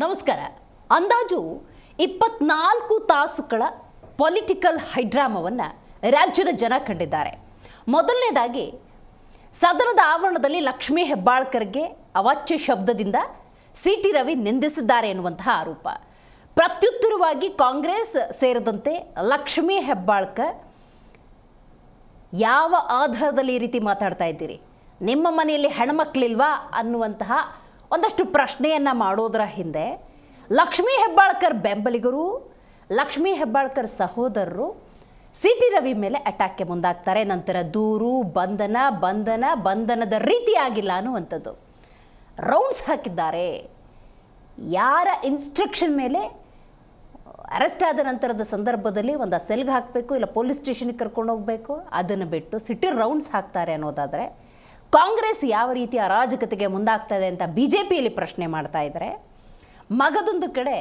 ನಮಸ್ಕಾರ. ಅಂದಾಜು 24 ತಾಸುಗಳ ಪೊಲಿಟಿಕಲ್ ಹೈಡ್ರಾಮವನ್ನು ರಾಜ್ಯದ ಜನ ಕಂಡಿದ್ದಾರೆ. ಮೊದಲನೇದಾಗಿ ಸದನದ ಆವರಣದಲ್ಲಿ ಲಕ್ಷ್ಮೀ ಹೆಬ್ಬಾಳ್ಕರ್ಗೆ ಅವಾಚ್ಯ ಶಬ್ದದಿಂದ ಸಿ.ಟಿ. ರವಿ ನಿಂದಿಸಿದ್ದಾರೆ ಎನ್ನುವಂತಹ ಆರೋಪ. ಪ್ರತ್ಯುತ್ತರವಾಗಿ ಕಾಂಗ್ರೆಸ್ ಸೇರಿದಂತೆ ಲಕ್ಷ್ಮೀ ಹೆಬ್ಬಾಳ್ಕರ್ ಯಾವ ಆಧಾರದಲ್ಲಿ ಈ ರೀತಿ ಮಾತಾಡ್ತಾ ಇದ್ದೀರಿ, ನಿಮ್ಮ ಮನೆಯಲ್ಲಿ ಹೆಣ್ಮಕ್ಳಿಲ್ವಾ ಅನ್ನುವಂತಹ ಒಂದಷ್ಟು ಪ್ರಶ್ನೆಯನ್ನು ಮಾಡೋದರ ಹಿಂದೆ ಲಕ್ಷ್ಮೀ ಹೆಬ್ಬಾಳ್ಕರ್ ಬೆಂಬಲಿಗರು, ಲಕ್ಷ್ಮೀ ಹೆಬ್ಬಾಳ್ಕರ್ ಸಹೋದರರು ಸಿ.ಟಿ. ರವಿ ಮೇಲೆ ಅಟ್ಯಾಕ್ಗೆ ಮುಂದಾಗ್ತಾರೆ. ನಂತರ ದೂರು, ಬಂಧನದ ರೀತಿ ಆಗಿಲ್ಲ ಅನ್ನುವಂಥದ್ದು. ರೌಂಡ್ಸ್ ಹಾಕಿದ್ದಾರೆ. ಯಾರ ಇನ್ಸ್ಟ್ರಕ್ಷನ್ ಮೇಲೆ ಅರೆಸ್ಟ್ ಆದ ನಂತರದ ಸಂದರ್ಭದಲ್ಲಿ ಒಂದು ಸೆಲ್ಗೆ ಹಾಕಬೇಕು, ಇಲ್ಲ ಪೊಲೀಸ್ ಸ್ಟೇಷನ್ಗೆ ಕರ್ಕೊಂಡು ಹೋಗಬೇಕು, ಅದನ್ನು ಬಿಟ್ಟು ಸಿಟಿ ರೌಂಡ್ಸ್ ಹಾಕ್ತಾರೆ ಅನ್ನೋದಾದರೆ ಕಾಂಗ್ರೆಸ್ ಯಾವ ರೀತಿ ಅರಾಜಕತೆಗೆ ಮುಂದಾಗ್ತಾ ಇದೆ ಅಂತ BJPಯಲ್ಲಿ ಪ್ರಶ್ನೆ ಮಾಡ್ತಾ ಇದ್ದಾರೆ. ಮಗದೊಂದು ಕಡೆ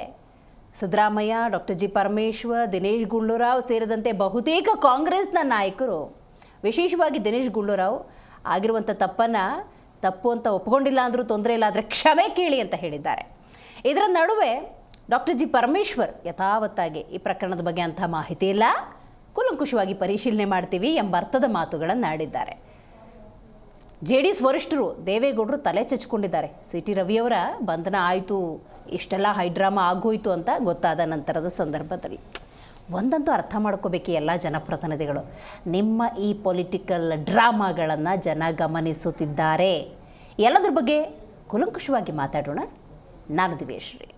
ಸಿದ್ದರಾಮಯ್ಯ, ಡಾಕ್ಟರ್ ಜಿ ಪರಮೇಶ್ವರ್, ದಿನೇಶ್ ಗುಂಡೂರಾವ್ ಸೇರಿದಂತೆ ಬಹುತೇಕ ಕಾಂಗ್ರೆಸ್ನ ನಾಯಕರು, ವಿಶೇಷವಾಗಿ ದಿನೇಶ್ ಗುಂಡೂರಾವ್ ಆಗಿರುವಂಥ ತಪ್ಪು ಅಂತ ಒಪ್ಪಿಕೊಂಡಿಲ್ಲ ಅಂದರೂ ತೊಂದರೆ ಇಲ್ಲ, ಆದರೆ ಕ್ಷಮೆ ಕೇಳಿ ಅಂತ ಹೇಳಿದ್ದಾರೆ. ಇದರ ನಡುವೆ ಡಾಕ್ಟರ್ ಜಿ ಪರಮೇಶ್ವರ್ ಯಥಾವತ್ತಾಗಿ ಈ ಪ್ರಕರಣದ ಬಗ್ಗೆ ಅಂಥ ಮಾಹಿತಿ ಇಲ್ಲ, ಕೂಲಂಕುಷವಾಗಿ ಪರಿಶೀಲನೆ ಮಾಡ್ತೀವಿ ಎಂಬ ಅರ್ಥದ ಮಾತುಗಳನ್ನು ಆಡಿದ್ದಾರೆ. JDS ವರಿಷ್ಠರು ದೇವೇಗೌಡರು ತಲೆ ಚಚ್ಕೊಂಡಿದ್ದಾರೆ. ಸಿ.ಟಿ. ರವಿಯವರ ಬಂಧನ ಆಯಿತು, ಇಷ್ಟೆಲ್ಲ ಹೈಡ್ರಾಮಾ ಆಗೋಯ್ತು ಅಂತ ಗೊತ್ತಾದ ನಂತರದ ಸಂದರ್ಭದಲ್ಲಿ ಒಂದಂತೂ ಅರ್ಥ ಮಾಡ್ಕೋಬೇಕು ಎಲ್ಲ ಜನಪ್ರತಿನಿಧಿಗಳು, ನಿಮ್ಮ ಈ ಪೊಲಿಟಿಕಲ್ ಡ್ರಾಮಾಗಳನ್ನು ಜನ ಗಮನಿಸುತ್ತಿದ್ದಾರೆ. ಎಲ್ಲದ್ರ ಬಗ್ಗೆ ಕೂಲಂಕುಷವಾಗಿ ಮಾತಾಡೋಣ. ನಾನು ದಿವ್ಯಶ್ರೀ.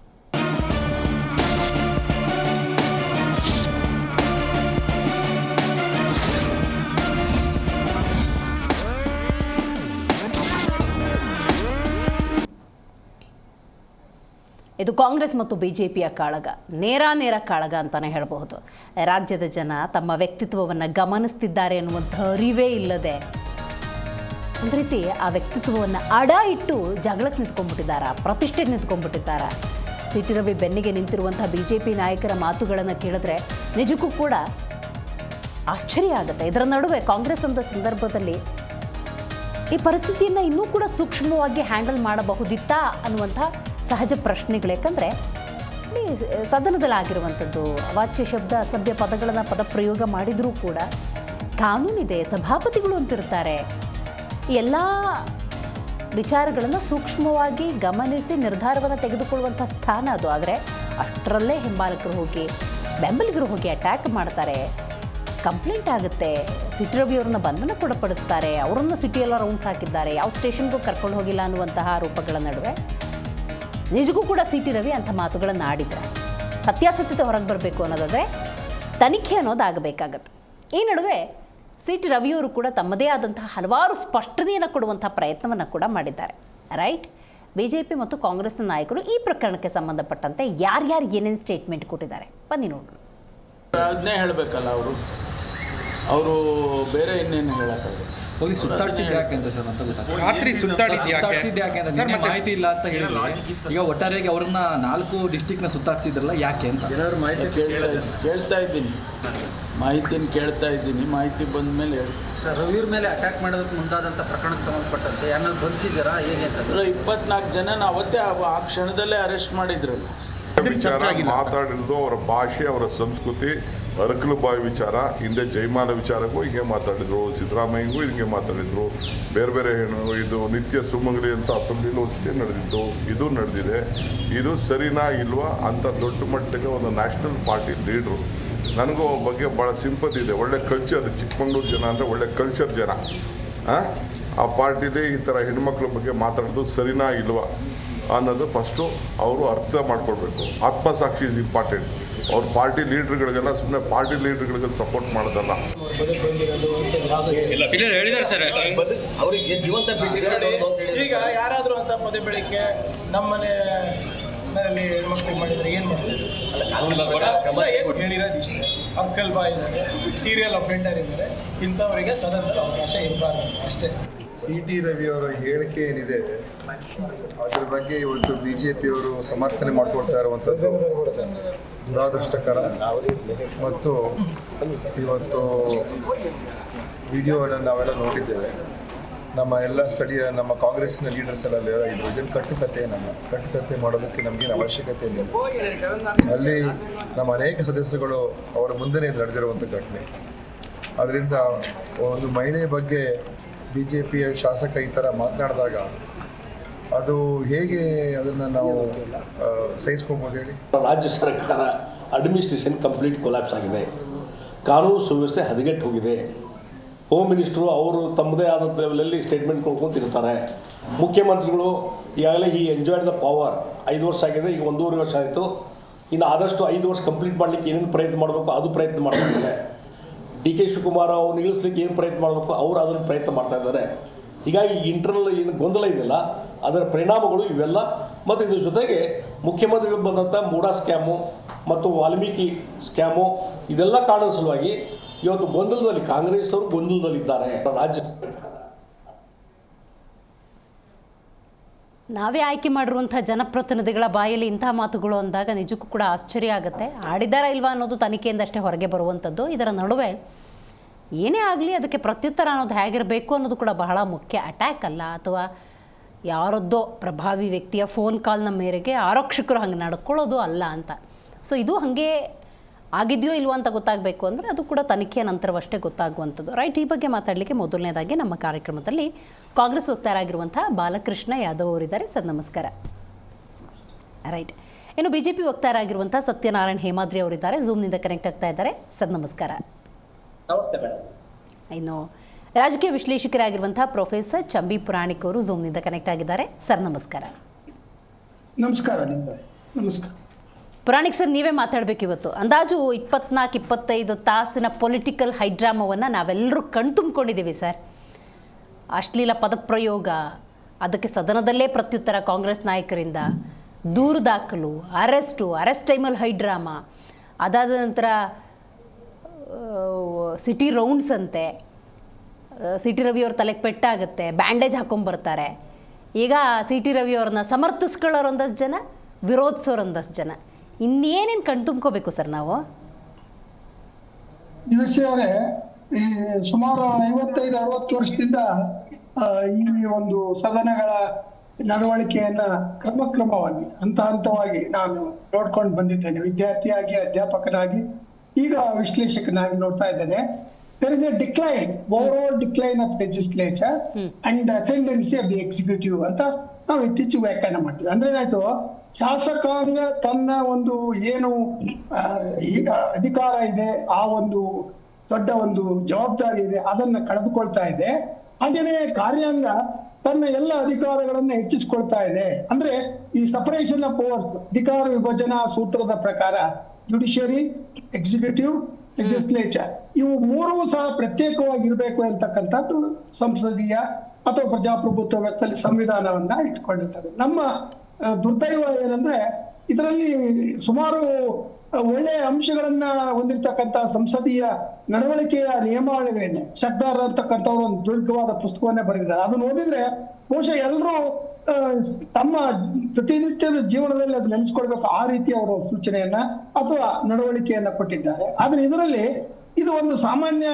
ಇದು ಕಾಂಗ್ರೆಸ್ ಮತ್ತು BJPಯ ಕಾಳಗ, ನೇರ ಕಾಳಗ ಅಂತಲೇ ಹೇಳಬಹುದು. ರಾಜ್ಯದ ಜನ ತಮ್ಮ ವ್ಯಕ್ತಿತ್ವವನ್ನು ಗಮನಿಸ್ತಿದ್ದಾರೆ ಅನ್ನುವಂಥ ಅರಿವೇ ಇಲ್ಲದೆ ಒಂದು ರೀತಿ ಆ ವ್ಯಕ್ತಿತ್ವವನ್ನು ಅಡ ಇಟ್ಟು ಜಗಳಕ್ಕೆ ನಿಂತ್ಕೊಂಡ್ಬಿಟ್ಟಿದ್ದಾರೆ, ಪ್ರತಿಷ್ಠೆಗೆ ನಿಂತ್ಕೊಂಡ್ಬಿಟ್ಟಿದ್ದಾರೆ. ಸಿ.ಟಿ. ರವಿ ಬೆನ್ನಿಗೆ ನಿಂತಿರುವಂಥ BJP ನಾಯಕರ ಮಾತುಗಳನ್ನು ಕೇಳಿದ್ರೆ ನಿಜಕ್ಕೂ ಕೂಡ ಆಶ್ಚರ್ಯ ಆಗುತ್ತೆ. ಇದರ ನಡುವೆ ಕಾಂಗ್ರೆಸ್ ಅಂತ ಸಂದರ್ಭದಲ್ಲಿ ಈ ಪರಿಸ್ಥಿತಿಯನ್ನು ಇನ್ನೂ ಕೂಡ ಸೂಕ್ಷ್ಮವಾಗಿ ಹ್ಯಾಂಡಲ್ ಮಾಡಬಹುದಿತ್ತಾ ಅನ್ನುವಂಥ ಸಹಜ ಪ್ರಶ್ನೆಗಳು. ಯಾಕಂದರೆ ಸದನದಲ್ಲಿ ಆಗಿರುವಂಥದ್ದು ಅವಾಚ್ಯ ಶಬ್ದ, ಅಸಭ್ಯ ಪದಗಳನ್ನು ಪದಪ್ರಯೋಗ ಮಾಡಿದರೂ ಕೂಡ ಕಾನೂನಿದೆ, ಸಭಾಪತಿಗಳು ಅಂತಿರ್ತಾರೆ. ಎಲ್ಲ ವಿಚಾರಗಳನ್ನು ಸೂಕ್ಷ್ಮವಾಗಿ ಗಮನಿಸಿ ನಿರ್ಧಾರವನ್ನು ತೆಗೆದುಕೊಳ್ಳುವಂಥ ಸ್ಥಾನ ಅದು. ಆದರೆ ಅಷ್ಟರಲ್ಲೇ ಬೆಂಬಲಿಗರು ಹೋಗಿ ಅಟ್ಯಾಕ್ ಮಾಡ್ತಾರೆ, ಕಂಪ್ಲೇಂಟ್ ಆಗುತ್ತೆ, ಸಿ.ಟಿ. ರವಿ ಅವ್ರನ್ನ ಬಂಧನಕ್ಕೊಳಪಡಿಸ್ತಾರೆ, ಅವರನ್ನು ಸಿಟಿಯೆಲ್ಲ ರೌಂಡ್ಸ್ ಹಾಕಿದ್ದಾರೆ, ಯಾವ ಸ್ಟೇಷನ್ಗೂ ಕರ್ಕೊಂಡು ಹೋಗಿಲ್ಲ ಅನ್ನುವಂತಹ ಆರೋಪಗಳ ನಡುವೆ ನಿಜಕ್ಕೂ ಕೂಡ ಸಿ.ಟಿ. ರವಿ ಅಂಥ ಮಾತುಗಳನ್ನು ಆಡಿದ್ದಾರೆ. ಸತ್ಯಾಸತ್ಯತೆ ಹೊರಗೆ ಬರಬೇಕು ಅನ್ನೋದಾದರೆ ತನಿಖೆ ಅನ್ನೋದಾಗಬೇಕಾಗತ್ತೆ. ಈ ನಡುವೆ ಸಿ.ಟಿ. ರವಿಯವರು ಕೂಡ ತಮ್ಮದೇ ಆದಂತಹ ಹಲವಾರು ಸ್ಪಷ್ಟನೆಯನ್ನು ಕೊಡುವಂಥ ಪ್ರಯತ್ನವನ್ನು ಕೂಡ ಮಾಡಿದ್ದಾರೆ. ರೈಟ್, BJP ಮತ್ತು ಕಾಂಗ್ರೆಸ್ನ ನಾಯಕರು ಈ ಪ್ರಕರಣಕ್ಕೆ ಸಂಬಂಧಪಟ್ಟಂತೆ ಯಾರ್ಯಾರು ಏನೇನು ಸ್ಟೇಟ್ಮೆಂಟ್ ಕೊಟ್ಟಿದ್ದಾರೆ ಬನ್ನಿ ನೋಡೋಣ. ಅದನ್ನೇ ಹೇಳಬೇಕಲ್ಲ ಅವರು ಬೇರೆ ಇನ್ನೇನು ಹೇಳೋಕ್ಕಾಗಲ್ಲ. ಹೋಗಿ ಸುತ್ತಾಡಿಸಿದ್ದು ಯಾಕೆ ಅಂತ ಸರ್ ಅಂತ ರಾತ್ರಿ ಸುತ್ತಾಡಿಸಿದ್ದು ಯಾಕೆ ಅಂತ ನಿಮಗೆ ಮಾಹಿತಿ ಇಲ್ಲ ಅಂತ ಹೇಳಿದ್ರೆ ಈಗ ಒಟ್ಟಾರೆಯಾಗಿ ಅವ್ರನ್ನ 4 ಡಿಸ್ಟಿಕ್ನ ಸುತ್ತಾಡಿಸಿದ್ರಲ್ಲ ಯಾಕೆ ಅಂತ ಕೇಳ್ತಾ ಇದ್ದೀನಿ, ಮಾಹಿತಿನ ಕೇಳ್ತಾ ಇದ್ದೀನಿ. ಮಾಹಿತಿ ಬಂದ ಮೇಲೆ ಹೇಳ್ತೀನಿ. ಸರ್, ರವಿಯವ್ರ ಮೇಲೆ ಅಟ್ಯಾಕ್ ಮಾಡೋದಕ್ಕೆ ಮುಂದಾದಂಥ ಪ್ರಕರಣಕ್ಕೆ ಸಂಬಂಧಪಟ್ಟಂತೆ ಯಾರನ್ನ ಬಂಧಿಸಿದ್ದಾರಾ ಹೇಗೆ ಅಂತ? 24 ಜನ ಅವತ್ತೇ ಆ ಕ್ಷಣದಲ್ಲೇ ಅರೆಸ್ಟ್ ಮಾಡಿದ್ರಲ್ಲ. ವಿಚಾರ ಮಾತಾಡಿರೋದು ಅವರ ಭಾಷೆ, ಅವರ ಸಂಸ್ಕೃತಿ, ಅರಕಲು ಬಾಯಿ ವಿಚಾರ. ಹಿಂದೆ ಜಯಮಾಲ ವಿಚಾರಕ್ಕೂ ಹಿಂಗೆ ಮಾತಾಡಿದ್ರು, ಸಿದ್ದರಾಮಯ್ಯಗೂ ಹಿಂಗೆ ಮಾತಾಡಿದ್ರು. ಬೇರೆ ಇದು ನಿತ್ಯ ಸುಮಂಗಲಿ ಅಂತ ಅಸೆಂಬ್ಲಿಲಿ ಒಂದ್ಸತಿ ನಡೆದಿದ್ದು, ಇದು ನಡೆದಿದೆ. ಇದು ಸರಿನಾ ಇಲ್ವಾ ಅಂತ ದೊಡ್ಡ ಮಟ್ಟಿಗೆ ಒಂದು ನ್ಯಾಷನಲ್ ಪಾರ್ಟಿ ಲೀಡ್ರು. ನನಗೂ ಬಗ್ಗೆ ಭಾಳ ಸಿಂಪತಿ ಇದೆ. ಒಳ್ಳೆ ಕಲ್ಚರ್, ಚಿಕ್ಕಮಂಗ್ಳೂರು ಜನ ಅಂದರೆ ಒಳ್ಳೆ ಕಲ್ಚರ್ ಜನ. ಆ ಪಾರ್ಟಿಲಿ ಈ ಥರ ಹೆಣ್ಮಕ್ಳ ಬಗ್ಗೆ ಮಾತಾಡೋದು ಸರಿನಾ ಇಲ್ವಾ ಅನ್ನೋದು ಫಸ್ಟು ಅವರು ಅರ್ಥ ಮಾಡ್ಕೊಳ್ಬೇಕು. ಆತ್ಮಸಾಕ್ಷಿ ಇಸ್ ಇಂಪಾರ್ಟೆಂಟ್. ಅವ್ರ ಪಾರ್ಟಿ ಲೀಡ್ರ್ಗಳಿಗೆಲ್ಲ ಸುಮ್ಮನೆ ಪಾರ್ಟಿ ಲೀಡ್ರ್ಗಳಿಗೆ ಸಪೋರ್ಟ್ ಮಾಡೋದಲ್ಲ. ಈಗ ಯಾರಾದರೂ ಅಂತ ಪದೇ ಬೆಳಗ್ಗೆ ನಮ್ಮನೆಯಲ್ಲಿ ಹೆಣ್ಮಕ್ಳಿಗೆ ಮಾಡಿದರೆ ಏನು ಮಾಡ್ತಾರೆ? ಹೇಳಿರೋದು ಇಷ್ಟೇ. ಅಂಕಲ್ ಬಾಯ್ ಇದ್ದಾರೆ, ಸೀರಿಯಲ್ ಅಫೆಂಡರ್ ಇದ್ದಾರೆ, ಇಂಥವರಿಗೆ ಸದನದಲ್ಲಿ ಅವಕಾಶ ಇರಬಾರ್ದು ಅಷ್ಟೇ. ಸಿ.ಟಿ. ರವಿ ಅವರ ಹೇಳಿಕೆ ಏನಿದೆ ಅದ್ರ ಬಗ್ಗೆ ಇವತ್ತು BJPಯವರು ಸಮರ್ಥನೆ ಮಾಡ್ಕೊಳ್ತಾ ಇರುವಂಥದ್ದು ದುರಾದೃಷ್ಟಕರ. ಮತ್ತು ಇವತ್ತು ವಿಡಿಯೋಗಳನ್ನು ನಾವೆಲ್ಲ ನೋಡಿದ್ದೇವೆ. ನಮ್ಮ ಎಲ್ಲ ಸ್ಥಳೀಯ ನಮ್ಮ ಕಾಂಗ್ರೆಸ್ಸಿನ ಲೀಡರ್ಸ್ ಎಲ್ಲ ಇದನ್ನು ಕಟ್ಟುಕತೆ ಮಾಡೋದಕ್ಕೆ ನಮಗೇನು ಅವಶ್ಯಕತೆ ಇಲ್ಲ. ಅಲ್ಲಿ ನಮ್ಮ ಅನೇಕ ಸದಸ್ಯರುಗಳು ಅವರ ಮುಂದೆನೇ ನಡೆದಿರುವಂಥ ಘಟನೆ. ಅದರಿಂದ ಒಂದು ಮಹಿಳೆ ಬಗ್ಗೆ BJPಯ ಶಾಸಕ ಈ ಥರ ಮಾತನಾಡಿದಾಗ ಅದು ಹೇಗೆ ಅದನ್ನು ನಾವು ಸಹಿಸ್ಕೊಬೋದು ಹೇಳಿ? ರಾಜ್ಯ ಸರ್ಕಾರ ಅಡ್ಮಿನಿಸ್ಟ್ರೇಷನ್ ಕಂಪ್ಲೀಟ್ ಕೊಲ್ಯಾಪ್ಸ್ ಆಗಿದೆ, ಕಾನೂನು ಸುವ್ಯವಸ್ಥೆ ಹದಗೆಟ್ಟು ಹೋಗಿದೆ. ಹೋಮ್ ಮಿನಿಸ್ಟ್ರು ಅವರು ತಮ್ಮದೇ ಆದ ಲೆವೆಲಲ್ಲಿ ಸ್ಟೇಟ್ಮೆಂಟ್ ಕೊಡ್ಕೊಂತಿರ್ತಾರೆ. ಮುಖ್ಯಮಂತ್ರಿಗಳು ಈಗಾಗಲೇ ಈ ಎಂಜಾಯ್ಡ್ ದ ಪವರ್ 5 ವರ್ಷ ಆಗಿದೆ, ಈಗ 1.5 ವರ್ಷ ಆಯಿತು. ಇನ್ನು ಆದಷ್ಟು 5 ವರ್ಷ ಕಂಪ್ಲೀಟ್ ಮಾಡಲಿಕ್ಕೆ ಏನೇನು ಪ್ರಯತ್ನ ಮಾಡಬೇಕು ಅದು ಪ್ರಯತ್ನ ಮಾಡ್ತಿದ್ದಾರೆ. DK ಶಿವಕುಮಾರ್ ಅವ್ರು ನಿಲ್ಲಿಸ್ಲಿಕ್ಕೆ ಏನು ಪ್ರಯತ್ನ ಮಾಡಬೇಕು ಅವರು ಅದನ್ನು ಪ್ರಯತ್ನ ಮಾಡ್ತಾ ಇದ್ದಾರೆ. ಹೀಗಾಗಿ ಇಂಟರ್ನಲ್ ಏನು ಗೊಂದಲ ಇದೆಯಲ್ಲ ಅದರ ಪರಿಣಾಮಗಳು ಇವೆಲ್ಲ. ಮತ್ತು ಇದ್ರ ಜೊತೆಗೆ ಮುಖ್ಯಮಂತ್ರಿಗಳು ಬಂದಂಥ ಮೂಡಾ ಸ್ಕ್ಯಾಮು ಮತ್ತು ವಾಲ್ಮೀಕಿ ಸ್ಕ್ಯಾಮು ಇದೆಲ್ಲ ಕಾರಣದ ಸಲುವಾಗಿ ಇವತ್ತು ಗೊಂದಲದಲ್ಲಿ ಕಾಂಗ್ರೆಸ್ನವರು ಗೊಂದಲದಲ್ಲಿದ್ದಾರೆ. ರಾಜ್ಯ ನಾವೇ ಆಯ್ಕೆ ಮಾಡಿರುವಂಥ ಜನಪ್ರತಿನಿಧಿಗಳ ಬಾಯಲ್ಲಿ ಇಂಥ ಮಾತುಗಳು ಅಂದಾಗ ನಿಜಕ್ಕೂ ಕೂಡ ಆಶ್ಚರ್ಯ ಆಗುತ್ತೆ. ಆಡಿದಾರ ಇಲ್ವಾ ಅನ್ನೋದು ತನಿಖೆಯಿಂದಷ್ಟೇ ಹೊರಗೆ ಬರುವಂಥದ್ದು. ಇದರ ನಡುವೆ ಏನೇ ಆಗಲಿ ಅದಕ್ಕೆ ಪ್ರತ್ಯುತ್ತರ ಅನ್ನೋದು ಹೇಗಿರಬೇಕು ಅನ್ನೋದು ಕೂಡ ಬಹಳ ಮುಖ್ಯ. ಅಟ್ಯಾಕ್ ಅಲ್ಲ, ಅಥವಾ ಯಾರದ್ದೋ ಪ್ರಭಾವಿ ವ್ಯಕ್ತಿಯ ಫೋನ್ ಕಾಲ್ನ ಮೇರೆಗೆ ಆರಕ್ಷಕರು ಹಂಗೆ ನಡ್ಕೊಳ್ಳೋದು ಅಲ್ಲ ಅಂತ. ಸೊ ಇದು ಹಾಗೆ ಆಗಿದೆಯೋ ಇಲ್ವೋ ಅಂತ ಗೊತ್ತಾಗಬೇಕು ಅಂದರೆ ಅದು ಕೂಡ ತನಿಖೆಯ ನಂತರವಷ್ಟೇ ಗೊತ್ತಾಗುವಂಥದ್ದು. ರೈಟ್, ಈ ಬಗ್ಗೆ ಮಾತಾಡಲಿಕ್ಕೆ ಮೊದಲನೇದಾಗಿ ನಮ್ಮ ಕಾರ್ಯಕ್ರಮದಲ್ಲಿ ಕಾಂಗ್ರೆಸ್ ವಕ್ತಾರರಾಗಿರುವಂಥ ಬಾಲಕೃಷ್ಣ ಯಾದವ್ ಅವರಿದ್ದಾರೆ. ಸರ್ ನಮಸ್ಕಾರ. ರೈಟ್, ಇನ್ನು BJP ವಕ್ತಾರರಾಗಿರುವಂಥ ಸತ್ಯನಾರಾಯಣ್ ಹೇಮಾದ್ರಿ ಅವರಿದ್ದಾರೆ, ಝೂಮ್ನಿಂದ ಕನೆಕ್ಟ್ ಆಗ್ತಾ ಇದ್ದಾರೆ. ಸರ್ ನಮಸ್ಕಾರ. ನಮಸ್ತೆ ಮೇಡಮ್. ಇನ್ನು ರಾಜಕೀಯ ವಿಶ್ಲೇಷಕರಾಗಿರುವಂಥ ಪ್ರೊಫೆಸರ್ ಚಂಬಿ ಪುರಾಣಿಕ್ ಅವರು ಝೂಮ್ನಿಂದ ಕನೆಕ್ಟ್ ಆಗಿದ್ದಾರೆ. ಸರ್ ನಮಸ್ಕಾರ. ನಮಸ್ಕಾರ. ನಮಸ್ಕಾರ ಪುರಾಣಿಕ್ ಸರ್, ನೀವೇ ಮಾತಾಡಬೇಕು ಇವತ್ತು. ಅಂದಾಜು 24-25 ತಾಸಿನ ಪೊಲಿಟಿಕಲ್ ಹೈಡ್ರಾಮವನ್ನು ನಾವೆಲ್ಲರೂ ಕಣ್ತುಂಬಿಕೊಂಡಿದ್ದೀವಿ ಸರ್. ಅಶ್ಲೀಲ ಪದಪ್ರಯೋಗ, ಅದಕ್ಕೆ ಸದನದಲ್ಲೇ ಪ್ರತ್ಯುತ್ತರ ಕಾಂಗ್ರೆಸ್ ನಾಯಕರಿಂದ, ದೂರು ದಾಖಲು, ಅರೆಸ್ಟ್ ಟೈಮಲ್ಲಿ ಹೈಡ್ರಾಮಾ, ಅದಾದ ನಂತರ ಸಿಟಿ ರೌಂಡ್ಸ್ ಅಂತೆ, CT ರವಿಯವ್ರ ತಲೆಗೆ ಪೆಟ್ಟಾಗುತ್ತೆ, ಬ್ಯಾಂಡೇಜ್ ಹಾಕೊಂಬರ್ತಾರೆ. ಈಗ CT ರವಿಯವ್ರನ್ನ ಸಮರ್ಥಿಸ್ಕೊಳ್ಳೋರು ಒಂದಷ್ಟು ಜನ, ವಿರೋಧಿಸೋರು ಒಂದಷ್ಟು ಜನ. ಇನ್ನೇನೇನು ಕಣ್ತುಂಬ್ಕೋಬೇಕು ಸರ್ ನಾವು? ಅವರೇ, ಈ ಸುಮಾರು 55-60 ವರ್ಷದಿಂದ ಈ ಒಂದು ಸದನಗಳ ನಡವಳಿಕೆಯನ್ನ ಕ್ರಮವಾಗಿ ಹಂತವಾಗಿ ನಾನು ನೋಡ್ಕೊಂಡು ಬಂದಿದ್ದೇನೆ. ವಿದ್ಯಾರ್ಥಿಯಾಗಿ, ಅಧ್ಯಾಪಕನಾಗಿ, ಈಗ ವಿಶ್ಲೇಷಕನಾಗಿ ನೋಡ್ತಾ ಇದ್ದೇನೆ. There is a decline, overall decline of legislature and ascendancy of the executive ಅಂತ ನಾವು ಇತ್ತೀಚೆಗೆ ವ್ಯಾಖ್ಯಾನ ಮಾಡ್ತೀವಿ. ಅಂದ್ರೆ ಏನಾಯ್ತು, ಶಾಸಕಾಂಗ ತನ್ನ ಒಂದು ಏನು ಈಗ ಅಧಿಕಾರ ಇದೆ, ಆ ಒಂದು ದೊಡ್ಡ ಒಂದು ಜವಾಬ್ದಾರಿ ಇದೆ, ಅದನ್ನ ಕಳೆದುಕೊಳ್ತಾ ಇದೆ. ಹಾಗೇನೆ ಕಾರ್ಯಾಂಗ ತನ್ನ ಎಲ್ಲ ಅಧಿಕಾರಗಳನ್ನ ಹೆಚ್ಚಿಸ್ಕೊಳ್ತಾ ಇದೆ. ಅಂದ್ರೆ ಈ ಸಪರೇಷನ್ ಆಫ್ ಪವರ್ಸ್, ಅಧಿಕಾರ ವಿಭಜನಾ ಸೂತ್ರದ ಪ್ರಕಾರ ಜುಡಿಷಿಯರಿ, ಎಕ್ಸಿಕ್ಯೂಟಿವ್, ಲೆಜಿಸ್ಲೇಚರ್ ಇವು ಮೂರೂ ಸಹ ಪ್ರತ್ಯೇಕವಾಗಿರ್ಬೇಕು ಅಂತಕ್ಕಂಥದ್ದು ಸಂಸದೀಯ ಅಥವಾ ಪ್ರಜಾಪ್ರಭುತ್ವ ವ್ಯವಸ್ಥೆಯಲ್ಲಿ ಸಂವಿಧಾನವನ್ನ ಇಟ್ಕೊಂಡಿರ್ತದೆ. ನಮ್ಮ ದುರ್ದೈವ ಏನಂದ್ರೆ ಇದರಲ್ಲಿ ಸುಮಾರು ಒಳ್ಳೆಯ ಅಂಶಗಳನ್ನ ಹೊಂದಿರತಕ್ಕಂಥ ಸಂಸದೀಯ ನಡವಳಿಕೆಯ ನಿಯಮಾವಳಿಗಳಿದೆ. ಶಕ್ದಾರ್ ಅಂತಕ್ಕಂಥವ್ರು ಒಂದು ದೀರ್ಘವಾದ ಪುಸ್ತಕವನ್ನೇ ಬರೆದಿದ್ದಾರೆ. ಅದನ್ನ ಓದಿದ್ರೆ ಬಹುಶಃ ಎಲ್ಲರೂ ತಮ್ಮ ಪ್ರತಿನಿತ್ಯದ ಜೀವನದಲ್ಲಿ ಅದು ನೆನೆಸ್ಕೊಳ್ಬೇಕು. ಆ ರೀತಿ ಅವರು ಸೂಚನೆಯನ್ನ ಅಥವಾ ನಡವಳಿಕೆಯನ್ನ ಕೊಟ್ಟಿದ್ದಾರೆ. ಆದ್ರೆ ಇದರಲ್ಲಿ ಇದು ಒಂದು ಸಾಮಾನ್ಯ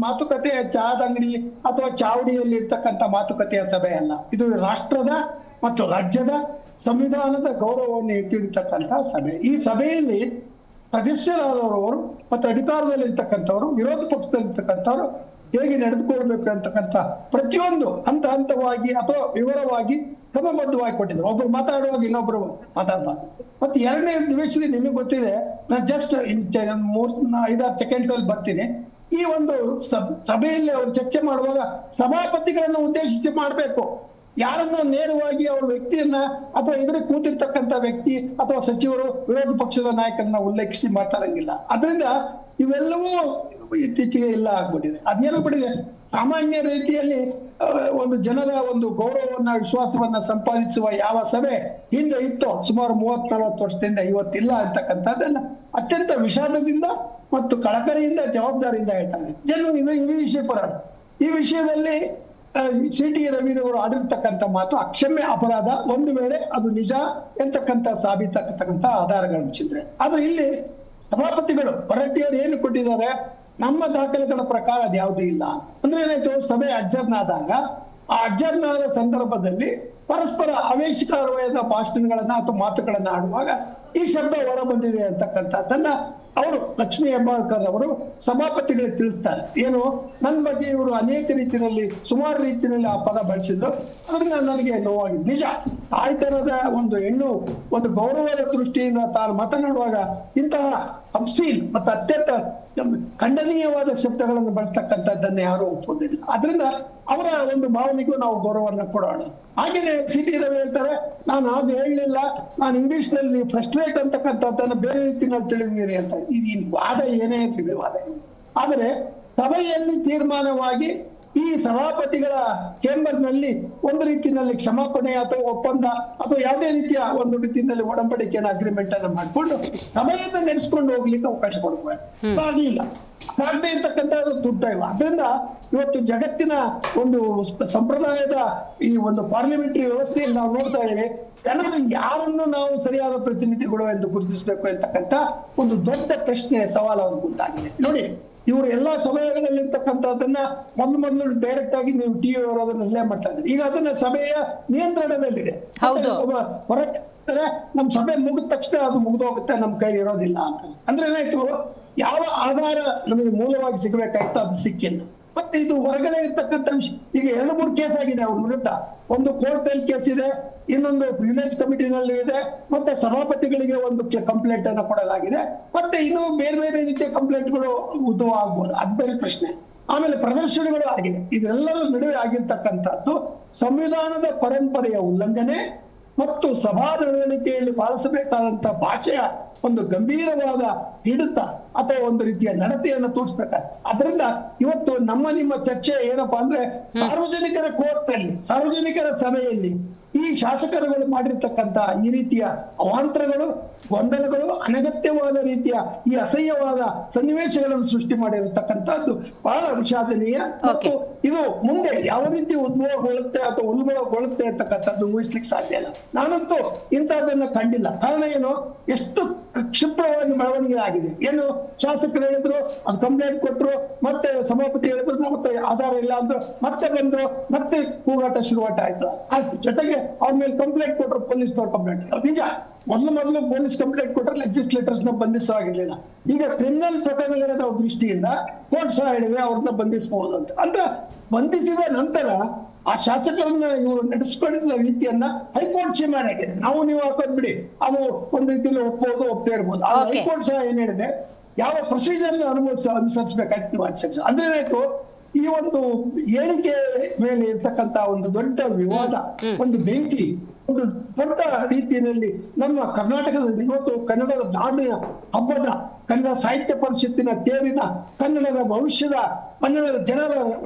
ಮಾತುಕತೆ, ಚಹಾದ ಅಂಗಡಿ ಅಥವಾ ಚಾವಡಿಯಲ್ಲಿ ಇರ್ತಕ್ಕಂಥ ಮಾತುಕತೆಯ ಸಭೆ ಅಲ್ಲ. ಇದು ರಾಷ್ಟ್ರದ ಮತ್ತು ರಾಜ್ಯದ ಸಂವಿಧಾನದ ಗೌರವವನ್ನು ಎತ್ತಿಡಿರ್ತಕ್ಕಂಥ ಸಭೆ. ಈ ಸಭೆಯಲ್ಲಿ ಸದಸ್ಯರಾದವರು ಮತ್ತು ಅಧಿಕಾರದಲ್ಲಿ ಇರ್ತಕ್ಕಂಥವ್ರು, ವಿರೋಧ ಪಕ್ಷದಲ್ಲಿರ್ತಕ್ಕಂಥವ್ರು ಹೇಗೆ ನಡೆದುಕೊಳ್ಬೇಕು ಅಂತಕ್ಕಂಥ ಪ್ರತಿಯೊಂದು ಹಂತವಾಗಿ ಅಥವಾ ವಿವರವಾಗಿ ಕ್ರಮಬದ್ಧವಾಗಿ ಕೊಟ್ಟಿದ್ದಾರೆ. ಒಬ್ರು ಮಾತಾಡುವಾಗ ಇನ್ನೊಬ್ರು ಮಾತಾಡಬಾರ್ದು. ಮತ್ತೆ ಎರಡನೇ ನಿಮಿಷದಲ್ಲಿ ನಿಮಗೆ ಗೊತ್ತಿದೆ, ನಾನು ಜಸ್ಟ್ 5-6 ಸೆಕೆಂಡ್ಸ್ ಅಲ್ಲಿ ಬರ್ತೀನಿ. ಈ ಒಂದು ಸಭೆಯಲ್ಲಿ ಅವರು ಚರ್ಚೆ ಮಾಡುವಾಗ ಸಭಾಪತಿಗಳನ್ನ ಉದ್ದೇಶಿಸಿ ಮಾಡಬೇಕು. ಯಾರನ್ನ ನೇರವಾಗಿ ಅವ್ರ ವ್ಯಕ್ತಿಯನ್ನ ಅಥವಾ ಎದುರಿಗೆ ಕೂತಿರ್ತಕ್ಕಂಥ ವ್ಯಕ್ತಿ ಅಥವಾ ಸಚಿವರು, ವಿರೋಧ ಪಕ್ಷದ ನಾಯಕರನ್ನ ಉಲ್ಲೇಖಿಸಿ ಮಾತಾಡಂಗಿಲ್ಲ. ಅದರಿಂದ ಇವೆಲ್ಲವೂ ಇತ್ತೀಚೆಗೆ ಇಲ್ಲ ಆಗ್ಬಿಟ್ಟಿದೆ. ಅದೇನಾಗ್ಬಿಟ್ಟಿದೆ, ಸಾಮಾನ್ಯ ರೀತಿಯಲ್ಲಿ ಒಂದು ಜನರ ಒಂದು ಗೌರವವನ್ನ, ವಿಶ್ವಾಸವನ್ನ ಸಂಪಾದಿಸುವ ಯಾವ ಸಭೆ ಹಿಂದೆ ಇತ್ತೋ ಸುಮಾರು 30-40 ವರ್ಷದಿಂದ, ಇವತ್ತಿಲ್ಲ ಅಂತಕ್ಕಂಥದ್ದನ್ನ ಅತ್ಯಂತ ವಿಷಾದದಿಂದ ಮತ್ತು ಕಳಕಳಿಯಿಂದ, ಜವಾಬ್ದಾರಿಯಿಂದ ಹೇಳ್ತಾರೆ. ಜನರು ಈ ವಿಷಯ ಪರ ಈ ವಿಷಯದಲ್ಲಿ CT ರವಿಯವರು ಆಡಿರ್ತಕ್ಕಂಥ ಮಾತು ಅಕ್ಷಮ್ಯ ಅಪರಾಧ, ಒಂದು ವೇಳೆ ಅದು ನಿಜ ಎಂತಕ್ಕಂಥ ಸಾಬೀತಾಗತಕ್ಕಂಥ ಆಧಾರಗಳು ಮುಚ್ಚಿದ್ರೆ. ಆದ್ರೆ ಇಲ್ಲಿ ಸಭಾಪತಿಗಳು ಹೊರಟ್ಟಿಯವರು ಏನು ಕೊಟ್ಟಿದ್ದಾರೆ, ನಮ್ಮ ದಾಖಲೆಗಳ ಪ್ರಕಾರ ಅದು ಯಾವುದೂ ಇಲ್ಲ. ಅಂದ್ರೆ ಏನಾಯ್ತು, ಸಭೆ ಅಡ್ಜರ್ನ್ ಆದಾಗ ಆ ಅಡ್ಜರ್ನ್ ಆದ ಸಂದರ್ಭದಲ್ಲಿ ಪರಸ್ಪರ ಆವೇಶಕರವಾದ ಭಾಷಣಗಳನ್ನ ಅಥವಾ ಮಾತುಗಳನ್ನ ಆಡುವಾಗ ಈ ಶಬ್ದ ಹೊರ ಬಂದಿದೆ ಅಂತಕ್ಕಂಥದ್ದನ್ನ ಅವರು ಲಕ್ಷ್ಮೀ ಹೆಬ್ಬಾಳ್ಕರ್ ಅವರು ಸಭಾಪತಿಗಳಿಗೆ ತಿಳಿಸ್ತಾರೆ. ಏನು, ನನ್ನ ಬಗ್ಗೆ ಇವರು ಅನೇಕ ರೀತಿಯಲ್ಲಿ ಸುಮಾರು ರೀತಿಯಲ್ಲಿ ಆ ಪದ ಬಳಸಿದ್ರು, ಅದರಿಂದ ನನಗೆ ನೋವಾಗಿದ್ದು ನಿಜ. ತಾಯ್ತನದ ಒಂದು ಹೆಣ್ಣು ಒಂದು ಗೌರವದ ದೃಷ್ಟಿಯಿಂದ ತಾನು ಮಾತನಾಡುವಾಗ ಇಂತಹ ಅಬ್ಸೀಲ್ ಮತ್ತು ಅತ್ಯಂತ ಖಂಡನೀಯವಾದ ಶಬ್ದಗಳನ್ನು ಬಳಸ್ತಕ್ಕಂಥದ್ದನ್ನ ಯಾರು ಒಪ್ಪೋದಿಲ್ಲ. ಅದರಿಂದ ಅವರ ಒಂದು ಭಾವನೆಗೂ ನಾವು ಗೌರವವನ್ನು ಕೊಡೋಣ. ಹಾಗೇನೆ ಸಿಟಿ ರವಿ ಹೇಳ್ತಾರೆ, ನಾನು ಆಗ ಹೇಳಲಿಲ್ಲ, ನಾನು ಇಂಗ್ಲಿಷ್ ನಲ್ಲಿ ಫ್ರಸ್ಟ್ರೇಟ್ ಅಂತಕ್ಕಂಥದ್ದನ್ನ ಬೇರೆ ರೀತಿಯಲ್ಲಿ ತಿಳಿದಿರಿ ಅಂತ. ಇದು ವಾದ ಏನೇ ಇರಲಿ ವಾದ, ಆದರೆ ಸಭೆಯಲ್ಲಿ ತೀರ್ಮಾನವಾಗಿ ಈ ಸಭಾಪತಿಗಳ ಚೇಂಬರ್ ನಲ್ಲಿ ಒಂದು ರೀತಿಯಲ್ಲಿ ಕ್ಷಮಾಪಣೆ ಅಥವಾ ಒಪ್ಪಂದ ಅಥವಾ ಯಾವುದೇ ರೀತಿಯ ಒಂದು ರೀತಿಯಲ್ಲಿ ಒಡಂಬಡಿಕೆಯನ್ನು ಅಗ್ರಿಮೆಂಟ್ ಅನ್ನು ಮಾಡಿಕೊಂಡು ಸಭೆಯನ್ನು ನಡೆಸ್ಕೊಂಡು ಹೋಗ್ಲಿಕ್ಕೆ ಅವಕಾಶ ಕೊಡಬೇಕು. ಆಗಲಿಲ್ಲ, ಆಗದೆ ಇರ್ತಕ್ಕಂಥದ್ದು ದುಡ್ಡ ಇಲ್ಲ. ಅದರಿಂದ ಇವತ್ತು ಜಗತ್ತಿನ ಒಂದು ಸಂಪ್ರದಾಯದ ಈ ಒಂದು ಪಾರ್ಲಿಮೆಂಟರಿ ವ್ಯವಸ್ಥೆಯಲ್ಲಿ ನಾವು ನೋಡ್ತಾ ಇದ್ದೇವೆ, ಜನರು ಯಾರನ್ನು ನಾವು ಸರಿಯಾದ ಪ್ರತಿನಿಧಿಗಳು ಎಂದು ಗುರುತಿಸಬೇಕು ಅಂತಕ್ಕಂಥ ಒಂದು ದೊಡ್ಡ ಪ್ರಶ್ನೆ ಸವಾಲು ಅವ್ರಿಗೆ ಉಂಟಾಗಿದೆ. ನೋಡಿ, ಇವರು ಎಲ್ಲಾ ಸಭೆಗಳಲ್ಲಿರ್ತಕ್ಕಂಥದ್ದನ್ನ ಮೊದಲು ಡೈರೆಕ್ಟ್ ಆಗಿ ನೀವು ಟಿವಿ ಅವರು ಅದನ್ನ ರಿಲೇ ಮಾಡ್ತಾ ಇದ್ದಾರೆ. ಈಗ ಅದನ್ನ ಸಭೆಯ ನಿಯಂತ್ರಣದಲ್ಲಿದೆ. ಹೊರಗೆ ನಮ್ ಸಭೆ ಮುಗಿದ ತಕ್ಷಣ ಅದು ಮುಗಿದೋಗುತ್ತೆ, ನಮ್ ಕೈ ಇರೋದಿಲ್ಲ ಅಂತ. ಅಂದ್ರೆ ಏನಾಯ್ತು, ಯಾವ ಆಧಾರ ನಮಗೆ ಮೂಲವಾಗಿ ಸಿಗಬೇಕಾಯ್ತು ಅದು ಸಿಕ್ಕಿಲ್ಲ. ಮತ್ತೆ ಇದು ಹೊರಗಡೆ ಇರ್ತಕ್ಕಂಥ ವಿಷಯ. ಈಗ 2-3 ಕೇಸ್ ಆಗಿದೆ ಅವ್ರ ವಿರುದ್ಧ. ಒಂದು ಕೋರ್ಟ್ ಅಲ್ಲಿ ಕೇಸ್ ಇದೆ, ಇನ್ನೊಂದು ವಿಲೇಜ್ ಕಮಿಟಿನಲ್ಲಿ ಇದೆ, ಮತ್ತೆ ಸಭಾಪತಿಗಳಿಗೆ ಒಂದು ಕಂಪ್ಲೇಂಟ್ ಅನ್ನು ಕೊಡಲಾಗಿದೆ, ಮತ್ತೆ ಇನ್ನು ಬೇರೆ ಬೇರೆ ರೀತಿಯ ಕಂಪ್ಲೇಂಟ್ಗಳು ಉದ್ಭವ ಆಗ್ಬೋದು, ಅದು ಬೇರೆ ಪ್ರಶ್ನೆ. ಆಮೇಲೆ ಪ್ರದರ್ಶನಗಳು ಆಗಿದೆ. ಇದೆಲ್ಲರ ನಡುವೆ ಆಗಿರ್ತಕ್ಕಂಥದ್ದು ಸಂವಿಧಾನದ ಪರಂಪರೆಯ ಉಲ್ಲಂಘನೆ ಮತ್ತು ಸಭಾ ನಡವಳಿಕೆಯಲ್ಲಿ ಪಾಲಿಸಬೇಕಾದಂತ ಭಾಷೆಯ ಒಂದು ಗಂಭೀರವಾದ ಹಿಡಿತ ಅಥವಾ ಒಂದು ರೀತಿಯ ನಡತೆಯನ್ನು ತೋರಿಸ್ಬೇಕಾಗ್ತದೆ. ಅದರಿಂದ ಇವತ್ತು ನಿಮ್ಮ ಚರ್ಚೆ ಏನಪ್ಪಾ ಅಂದ್ರೆ, ಸಾರ್ವಜನಿಕರ ಕೋರ್ಟ್ ಅಲ್ಲಿ, ಸಾರ್ವಜನಿಕರ ಸಭೆಯಲ್ಲಿ ಈ ಶಾಸಕರುಗಳು ಮಾಡಿರ್ತಕ್ಕಂಥ ಈ ರೀತಿಯ ಅವಾಂತರಗಳು, ಗೊಂದಲಗಳು, ಅನಗತ್ಯವಾದ ರೀತಿಯ ಈ ಅಸಹ್ಯವಾದ ಸನ್ನಿವೇಶಗಳನ್ನು ಸೃಷ್ಟಿ ಮಾಡಿರತಕ್ಕಂಥದ್ದು ಬಹಳ ವಿಷಾದನೀಯ. ಮತ್ತು ಇದು ಮುಂದೆ ಯಾವ ರೀತಿ ಉದ್ಭವಗೊಳ್ಳುತ್ತೆ ಅಥವಾ ಉಲ್ಬಣಗೊಳ್ಳುತ್ತೆ ಅಂತಕ್ಕಂಥದ್ದು ಊಹಿಸ್ಲಿಕ್ಕೆ ಸಾಧ್ಯ ಇಲ್ಲ. ನಾನಂತೂ ಇಂಥದ್ದನ್ನ ಕಂಡಿಲ್ಲ. ಕಾರಣ ಏನು, ಎಷ್ಟು ಕ್ಷಿಪ್ರವಾಗಿ ಬೆಳವಣಿಗೆ ಆಗಿದೆ. ಏನು, ಶಾಸಕರು ಹೇಳಿದ್ರು, ಅದು ಕಂಪ್ಲೇಂಟ್ ಕೊಟ್ರು, ಮತ್ತೆ ಸಭಾಪತಿ ಹೇಳಿದ್ರು ಮತ್ತೆ ಆಧಾರ ಇಲ್ಲ ಅಂದ್ರು, ಮತ್ತೆ ಬಂದ್ರು, ಮತ್ತೆ ಕೂಗಾಟ ಶುರುವಾಟ ಆಯ್ತು. ಜೊತೆಗೆ ಅವ್ರ ಮೇಲೆ ಕಂಪ್ಲೇಂಟ್ ಕೊಟ್ರು, ಪೊಲೀಸ್ನವ್ರು ಕಂಪ್ಲೇಂಟ್. ನಿಜ, ಮೊದಲು ಪೊಲೀಸ್ ಕಂಪ್ಲೇಂಟ್ ಕೊಟ್ಟರೆ ಲೆಜಿಸ್ಲೇಟರ್ಸ್ ನ ಬಂಧಿಸುವಾಗಿರ್ಲಿಲ್ಲ. ಈಗ ಕ್ರಿಮಿನಲ್ ಪ್ರಕರಣಗಳ ದೃಷ್ಟಿಯಿಂದ ಕೋರ್ಟ್ ಸಹ ಹೇಳಿದ್ರೆ ಅವ್ರನ್ನ ಬಂಧಿಸಬಹುದು ಅಂತ. ಅಂದ್ರೆ ಬಂಧಿಸಿದ ನಂತರ ಆ ಶಾಸಕರನ್ನ ಇವರು ನಡೆಸ್ಕೊಂಡಿರೋ ರೀತಿಯನ್ನ ಹೈಕೋರ್ಟ್ ಕ್ಷಮಾನೆ ಆಗಿದೆ. ನೀವು ಹಾಕೋದ್ ಬಿಡಿ, ಅದು ಒಂದ್ ರೀತಿಯಲ್ಲಿ ಒಪ್ಪಬಹುದು, ಒಪ್ಪದೇ ಇರ್ಬೋದು. ಆ ಹೈಕೋರ್ಟ್ ಸಹ ಏನ್ ಹೇಳಿದೆ, ಯಾವ ಪ್ರೊಸೀಜರ್ ಅನುಸರಿಸಬೇಕಾಯ್ತು ನೀವು ಅನುಸರಿಸ. ಅಂದ್ರೆ ಏನಾಯ್ತು, ಈ ಒಂದು ಹೇಳಿಕೆ ಮೇಲೆ ಇರ್ತಕ್ಕಂತ ಒಂದು ದೊಡ್ಡ ವಿವಾದ, ಒಂದು ಬೆಂಕಿ, ಒಂದು ದೊಡ್ಡ ರೀತಿಯಲ್ಲಿ ನಮ್ಮ ಕರ್ನಾಟಕದಲ್ಲಿ ಇವತ್ತು ಕನ್ನಡದ ನಾಡಿನ ಹಬ್ಬದ, ಕನ್ನಡ ಸಾಹಿತ್ಯ ಪರಿಷತ್ತಿನ ತೇರಿನ, ಕನ್ನಡದ ಭವಿಷ್ಯದ, ಕನ್ನಡದ ಜನರ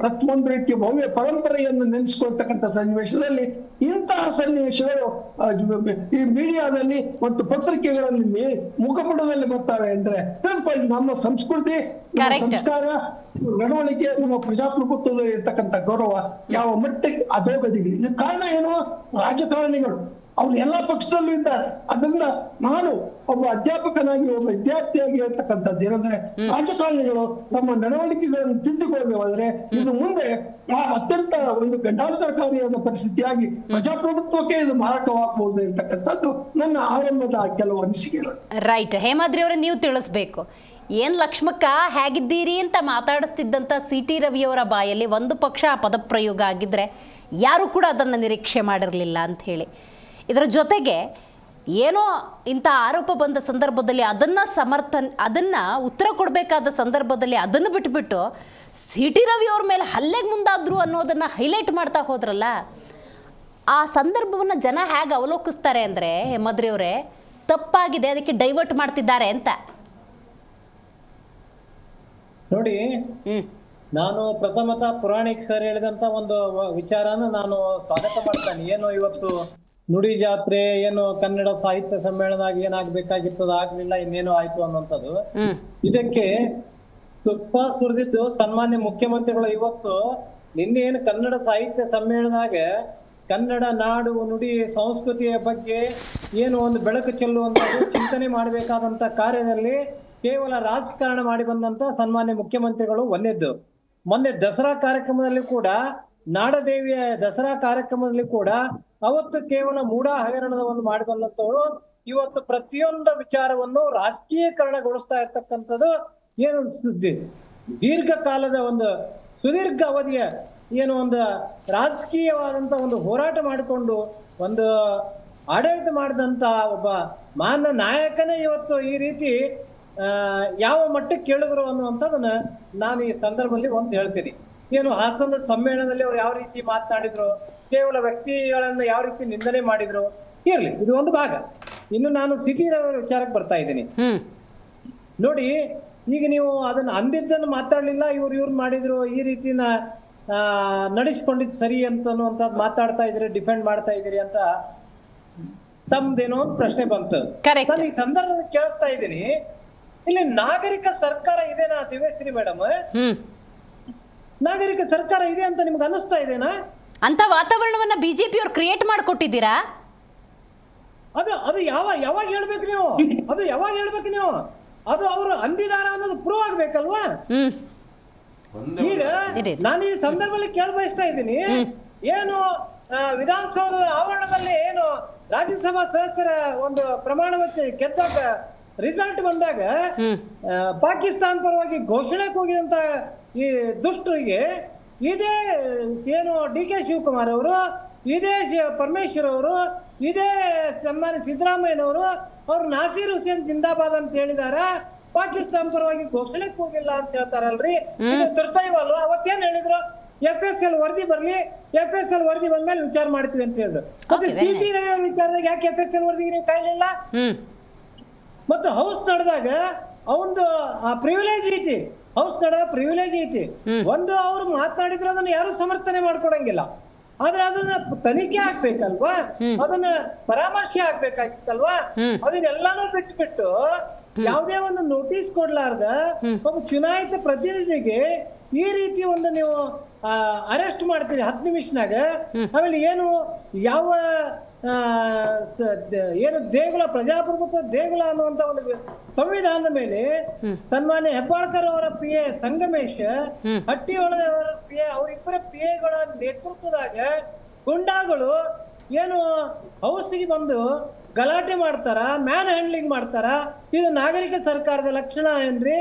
ಒಂದು ರೀತಿಯ ಭವ್ಯ ಪರಂಪರೆಯನ್ನು ನೆನೆಸ್ಕೊಳ್ತಕ್ಕಂಥ ಸನ್ನಿವೇಶದಲ್ಲಿ ಇಂತಹ ಸನ್ನಿವೇಶಗಳು ಈ ಮೀಡಿಯಾದಲ್ಲಿ ಮತ್ತು ಪತ್ರಿಕೆಗಳಲ್ಲಿ ಮುಖಪುಟದಲ್ಲಿ ಬರ್ತವೆ ಅಂದ್ರೆ ನಮ್ಮ ಸಂಸ್ಕೃತಿ, ನಮ್ಮ ಸಂಸ್ಕಾರ, ನಡವಳಿಕೆ, ನಮ್ಮ ಪ್ರಜಾಪ್ರಭುತ್ವದ ಇರ್ತಕ್ಕಂಥ ಗೌರವ ಯಾವ ಮಟ್ಟಿಗೆ ಅಧೋಗತಿಗೆ. ಇದು ಕಾರಣ ಏನು, ರಾಜಕಾರಣಿಗಳು ಅವ್ರು ಎಲ್ಲಾ ಪಕ್ಷದಲ್ಲೂ ಇದ್ದಾರೆ. ಅದರಿಂದ ನಾನು ಒಬ್ಬ ಅಧ್ಯಾಪಕನಾಗಿ, ಒಬ್ಬ ವಿದ್ಯಾರ್ಥಿಯಾಗಿ ಹೇಳ್ತಕ್ಕಂಥದ್ದು ಏನಂದ್ರೆ, ರಾಜಕಾರಣಿಗಳು ನಮ್ಮ ನಡವಳಿಕೆಗಳನ್ನು ತಿದ್ದುಕೊಳ್ಳದೆ ಹೋದರೆ ಇದು ಮುಂದೆ ಅತ್ಯಂತ ಒಂದು ಗಂಡಾಂತರಕಾರಿಯಾದ ಪರಿಸ್ಥಿತಿಯಾಗಿ ಪ್ರಜಾಪ್ರಭುತ್ವಕ್ಕೆ ಇದು ಮಾರಕವಾಗಬಹುದು ಇರ್ತಕ್ಕಂಥದ್ದು ನನ್ನ ಆರಂಭದ ಕೆಲವು ಅನಿಸಿಕೆಗಳು. ರೈಟ್. ಹೇಮಾದ್ರಿ ಅವರೇ, ನೀವು ತಿಳಿಸ್ಬೇಕು, ಏನು ಲಕ್ಷ್ಮಕ್ಕ ಹೇಗಿದ್ದೀರಿ ಅಂತ ಮಾತಾಡಿಸ್ತಿದ್ದಂಥ CT ರವಿಯವರ ಬಾಯಲ್ಲಿ ಒಂದು ಪಕ್ಷ ಆ ಪದಪ್ರಯೋಗ ಆಗಿದ್ದರೆ ಯಾರೂ ಕೂಡ ಅದನ್ನು ನಿರೀಕ್ಷೆ ಮಾಡಿರಲಿಲ್ಲ ಅಂಥೇಳಿ. ಇದರ ಜೊತೆಗೆ ಏನೋ ಇಂಥ ಆರೋಪ ಬಂದ ಸಂದರ್ಭದಲ್ಲಿ ಅದನ್ನು ಉತ್ತರ ಕೊಡಬೇಕಾದ ಸಂದರ್ಭದಲ್ಲಿ ಅದನ್ನು ಬಿಟ್ಬಿಟ್ಟು CT ರವಿಯವ್ರ ಮೇಲೆ ಹಲ್ಲೆಗೆ ಮುಂದಾದ್ರು ಅನ್ನೋದನ್ನು ಹೈಲೈಟ್ ಮಾಡ್ತಾ ಹೋದ್ರಲ್ಲ, ಆ ಸಂದರ್ಭವನ್ನು ಜನ ಹೇಗೆ ಅವಲೋಕಿಸ್ತಾರೆ ಅಂದರೆ, ಹೇಮಾದ್ರಿ ಅವರೇ, ತಪ್ಪಾಗಿದೆ, ಅದಕ್ಕೆ ಡೈವರ್ಟ್ ಮಾಡ್ತಿದ್ದಾರೆ ಅಂತ. ನೋಡಿ, ನಾನು ಪ್ರಥಮತಃ ಪುರಾಣಿಕ್ ಸರ್ ಹೇಳಿದಂತ ಒಂದು ವಿಚಾರನ ನಾನು ಸ್ವಾಗತ ಮಾಡ್ತೇನೆ. ಏನು ಇವತ್ತು ನುಡಿ ಜಾತ್ರೆ, ಏನು ಕನ್ನಡ ಸಾಹಿತ್ಯ ಸಮ್ಮೇಳನ ಏನಾಗಬೇಕಾಗಿತ್ತು ಆಗ್ಲಿಲ್ಲ, ಇನ್ನೇನು ಆಯ್ತು ಅನ್ನುವಂಥದ್ದು. ಇದಕ್ಕೆ ತುಪ್ಪ ಸುರಿದಿದ್ದು ಸನ್ಮಾನ್ಯ ಮುಖ್ಯಮಂತ್ರಿಗಳು ಇವತ್ತು ನಿನ್ನೆ ಏನು ಕನ್ನಡ ಸಾಹಿತ್ಯ ಸಮ್ಮೇಳನದಾಗ ಕನ್ನಡ ನಾಡು, ನುಡಿ, ಸಂಸ್ಕೃತಿಯ ಬಗ್ಗೆ ಏನು ಒಂದು ಬೆಳಕು ಚೆಲ್ಲುವಂಥದ್ದು, ಚಿಂತನೆ ಮಾಡಬೇಕಾದಂತ ಕಾರ್ಯದಲ್ಲಿ ಕೇವಲ ರಾಜಕಾರಣ ಮಾಡಿ ಬಂದಂತ ಸನ್ಮಾನ್ಯ ಮುಖ್ಯಮಂತ್ರಿಗಳು ಒಂದೇದ್ದು. ಮೊನ್ನೆ ದಸರಾ ಕಾರ್ಯಕ್ರಮದಲ್ಲಿ ಕೂಡ ನಾಡದೇವಿಯ ದಸರಾ ಕಾರ್ಯಕ್ರಮದಲ್ಲಿ ಕೂಡ ಅವತ್ತು ಕೇವಲ ಮೂಢ ಹಗರಣದ ಒಂದು ಮಾಡಿದಂತವರು ಇವತ್ತು ಪ್ರತಿಯೊಂದು ವಿಚಾರವನ್ನು ರಾಜಕೀಯಕರಣಗೊಳಿಸ್ತಾ ಇರ್ತಕ್ಕಂಥದ್ದು ಏನು ಸುದ್ದಿ ದೀರ್ಘಕಾಲದ ಒಂದು ಸುದೀರ್ಘ ಅವಧಿಯ ಏನು ಒಂದು ರಾಜಕೀಯವಾದಂತ ಒಂದು ಹೋರಾಟ ಮಾಡಿಕೊಂಡು ಒಂದು ಆಡಳಿತ ಮಾಡಿದಂತ ಒಬ್ಬ ಮಾನ್ಯ ನಾಯಕನೇ ಇವತ್ತು ಈ ರೀತಿ ಯಾವ ಮಟ್ಟಕ್ಕೆ ಕೇಳಿದ್ರು ಅನ್ನುವಂಥದ್ದನ್ನ ನಾನು ಈ ಸಂದರ್ಭದಲ್ಲಿ ಒಂದು ಹೇಳ್ತೀನಿ. ಏನು ಹಾಸನದ ಸಮ್ಮೇಳನದಲ್ಲಿ ಅವ್ರು ಯಾವ ರೀತಿ ಮಾತನಾಡಿದ್ರು, ಕೇವಲ ವ್ಯಕ್ತಿಗಳನ್ನ ಯಾವ ರೀತಿ ನಿಂದನೆ ಮಾಡಿದ್ರು, ಇರ್ಲಿ ಇದು ಒಂದು ಭಾಗ. ಇನ್ನು ನಾನು ಸಿಟಿ ರವಿ ವಿಚಾರಕ್ಕೆ ಬರ್ತಾ ಇದ್ದೀನಿ. ನೋಡಿ, ಈಗ ನೀವು ಅದನ್ನ ಅಂದಿದ್ದನ್ನು ಮಾತಾಡ್ಲಿಲ್ಲ, ಇವ್ರು ಮಾಡಿದ್ರು, ಈ ರೀತಿನ ನಡೆಸ್ಕೊಂಡಿದ್ದು ಸರಿ ಅಂತನ್ನುವಂಥದ್ದು ಮಾತಾಡ್ತಾ ಇದ್ರಿ, ಡಿಫೆಂಡ್ ಮಾಡ್ತಾ ಇದ್ದೀರಿ ಅಂತ ತಮ್ದೇನೋ ಒಂದು ಪ್ರಶ್ನೆ ಬಂತು. ನಾನು ಈ ಸಂದರ್ಭದಲ್ಲಿ ಕೇಳಿಸ್ತಾ ಇದ್ದೀನಿ, ಇಲ್ಲಿ ನಾಗರಿಕ ಸರ್ಕಾರ ಇದೆನಾ ದಿವ್ಯಶ್ರೀ ಮೇಡಮ್? ನಾಗರಿಕ ಸರ್ಕಾರ ಇದೆ ಅಂತ ನಿಮ್ಗೆ ಅನ್ನಿಸ್ತಾ ಇದೆನಾ? ಅಂತ ವಾತಾವರಣವನ್ನ ಬಿಜೆಪಿ ಅವ್ರು ಕ್ರಿಯೇಟ್ ಮಾಡಿಕೊಟ್ಟಿದ್ದೀರಾ? ಅದು ಯಾವಾಗ ಹೇಳ್ಬೇಕು ನೀವು? ಅದು ಯಾವಾಗ ಹೇಳ್ಬೇಕು ನೀವು? ಅದು ಅವರು ಅಂದಿದಾರ ಅನ್ನೋದು ಪ್ರೂವ್ ಆಗ್ಬೇಕಲ್ವಾ? ಈಗ ನಾನು ಈ ಸಂದರ್ಭದಲ್ಲಿ ಕೇಳಬಯಸ್ತಾ ಇದ್ದೀನಿ, ಏನು ವಿಧಾನಸೌಧದ ಆವರಣದಲ್ಲಿ ಏನು ರಾಜ್ಯಸಭಾ ಸದಸ್ಯರ ಒಂದು ಪ್ರಮಾಣ ವಚನ ಗೆದ್ದಾಗ ರಿಸಲ್ಟ್ ಬಂದಾಗ ಪಾಕಿಸ್ತಾನ ಪರವಾಗಿ ಘೋಷಣೆ ಕೂಗಿದಂತ ಈ ದುಷ್ಟರಿಗೆ ಇದೇ ಏನು DK ಶಿವಕುಮಾರ್ ಅವರು, ಇದೇ ಪರಮೇಶ್ವರ್ ಅವರು, ಇದೇ ಸನ್ಮಾನ್ಯ ಸಿದ್ದರಾಮಯ್ಯನವರು ಅವ್ರು ನಾಸೀರ್ ಹುಸೇನ್ ಜಿಂದಾಬಾದ್ ಅಂತ ಹೇಳಿದಾರ, ಪಾಕಿಸ್ತಾನ ಪರವಾಗಿ ಘೋಷಣೆ ಕೂಗಿಲ್ಲ ಅಂತ ಹೇಳ್ತಾರಲ್ರಿ. ಇದು ದುರ್ದೈವಲ್ವ? ಅವತ್ತೇನ್ ಹೇಳಿದ್ರು? FSL ವರದಿ ಬರ್ಲಿ, FSL ವರದಿ ಬಂದ್ಮೇಲೆ ವಿಚಾರ ಮಾಡ್ತೀವಿ ಅಂತ ಹೇಳಿದ್ರು. ಮತ್ತೆ CT ವಿಚಾರದಾಗ ಯಾಕೆ FSL ವರದಿಗೆ ನೀವು ಕಾಯ್ಲಿಲ್ಲ? ಮತ್ತು ಹೌಸ್ ನಡೆದಾಗ ಅವಂದು ಪ್ರಿವಿಲೇಜ್ ಐತಿ, ಹೌಸ್ ನಡೆದ ಪ್ರಿವಿಲೇಜ್ ಐತಿ. ಒಂದು ಅವ್ರು ಮಾತನಾಡಿದ್ರೆ ಅದನ್ನ ಯಾರು ಸಮರ್ಥನೆ ಮಾಡ್ಕೊಡಂಗಿಲ್ಲ. ಆದ್ರೆ ಅದನ್ನ ತನಿಖೆ ಆಗ್ಬೇಕಲ್ವಾ, ಅದನ್ನ ಪರಾಮರ್ಶೆ ಆಗ್ಬೇಕಾಗಿತ್ತಲ್ವಾ? ಅದನ್ನೆಲ್ಲಾನು ಬಿಟ್ಟು ಯಾವುದೇ ಒಂದು ನೋಟಿಸ್ ಕೊಡ್ಲಾರ್ದ ಒಬ್ಬ ಚುನಾಯಿತ ಪ್ರತಿನಿಧಿಗೆ ಈ ರೀತಿ ಒಂದು ನೀವು ಅರೆಸ್ಟ್ ಮಾಡ್ತೀರಿ 10 ನಿಮಿಷನಾಗ. ಆಮೇಲೆ ಏನು ಯಾವ ಏನು ದೇಗುಲ, ಪ್ರಜಾಪ್ರಭುತ್ವ ದೇಗುಲ ಅನ್ನುವಂತ ಒಂದು ಸಂವಿಧಾನದ ಮೇಲೆ ಸನ್ಮಾನ್ಯ ಹೆಬ್ಬಾಳ್ಕರ್ ಅವರ PA ಸಂಗಮೇಶ್, ಹಟ್ಟಿಯೊಳಗ ಅವರ PA, ಅವರಿಬ್ಬರ PAಗಳ ನೇತೃತ್ವದಾಗ ಗುಂಡಾಗಳು ಏನು ಹೌಸಿಗೆ ಬಂದು ಗಲಾಟೆ ಮಾಡ್ತಾರ, ಮ್ಯಾನ್ ಹ್ಯಾಂಡ್ಲಿಂಗ್ ಮಾಡ್ತಾರ. ಇದು ನಾಗರಿಕ ಸರ್ಕಾರದ ಲಕ್ಷಣ ಏನ್ರಿ?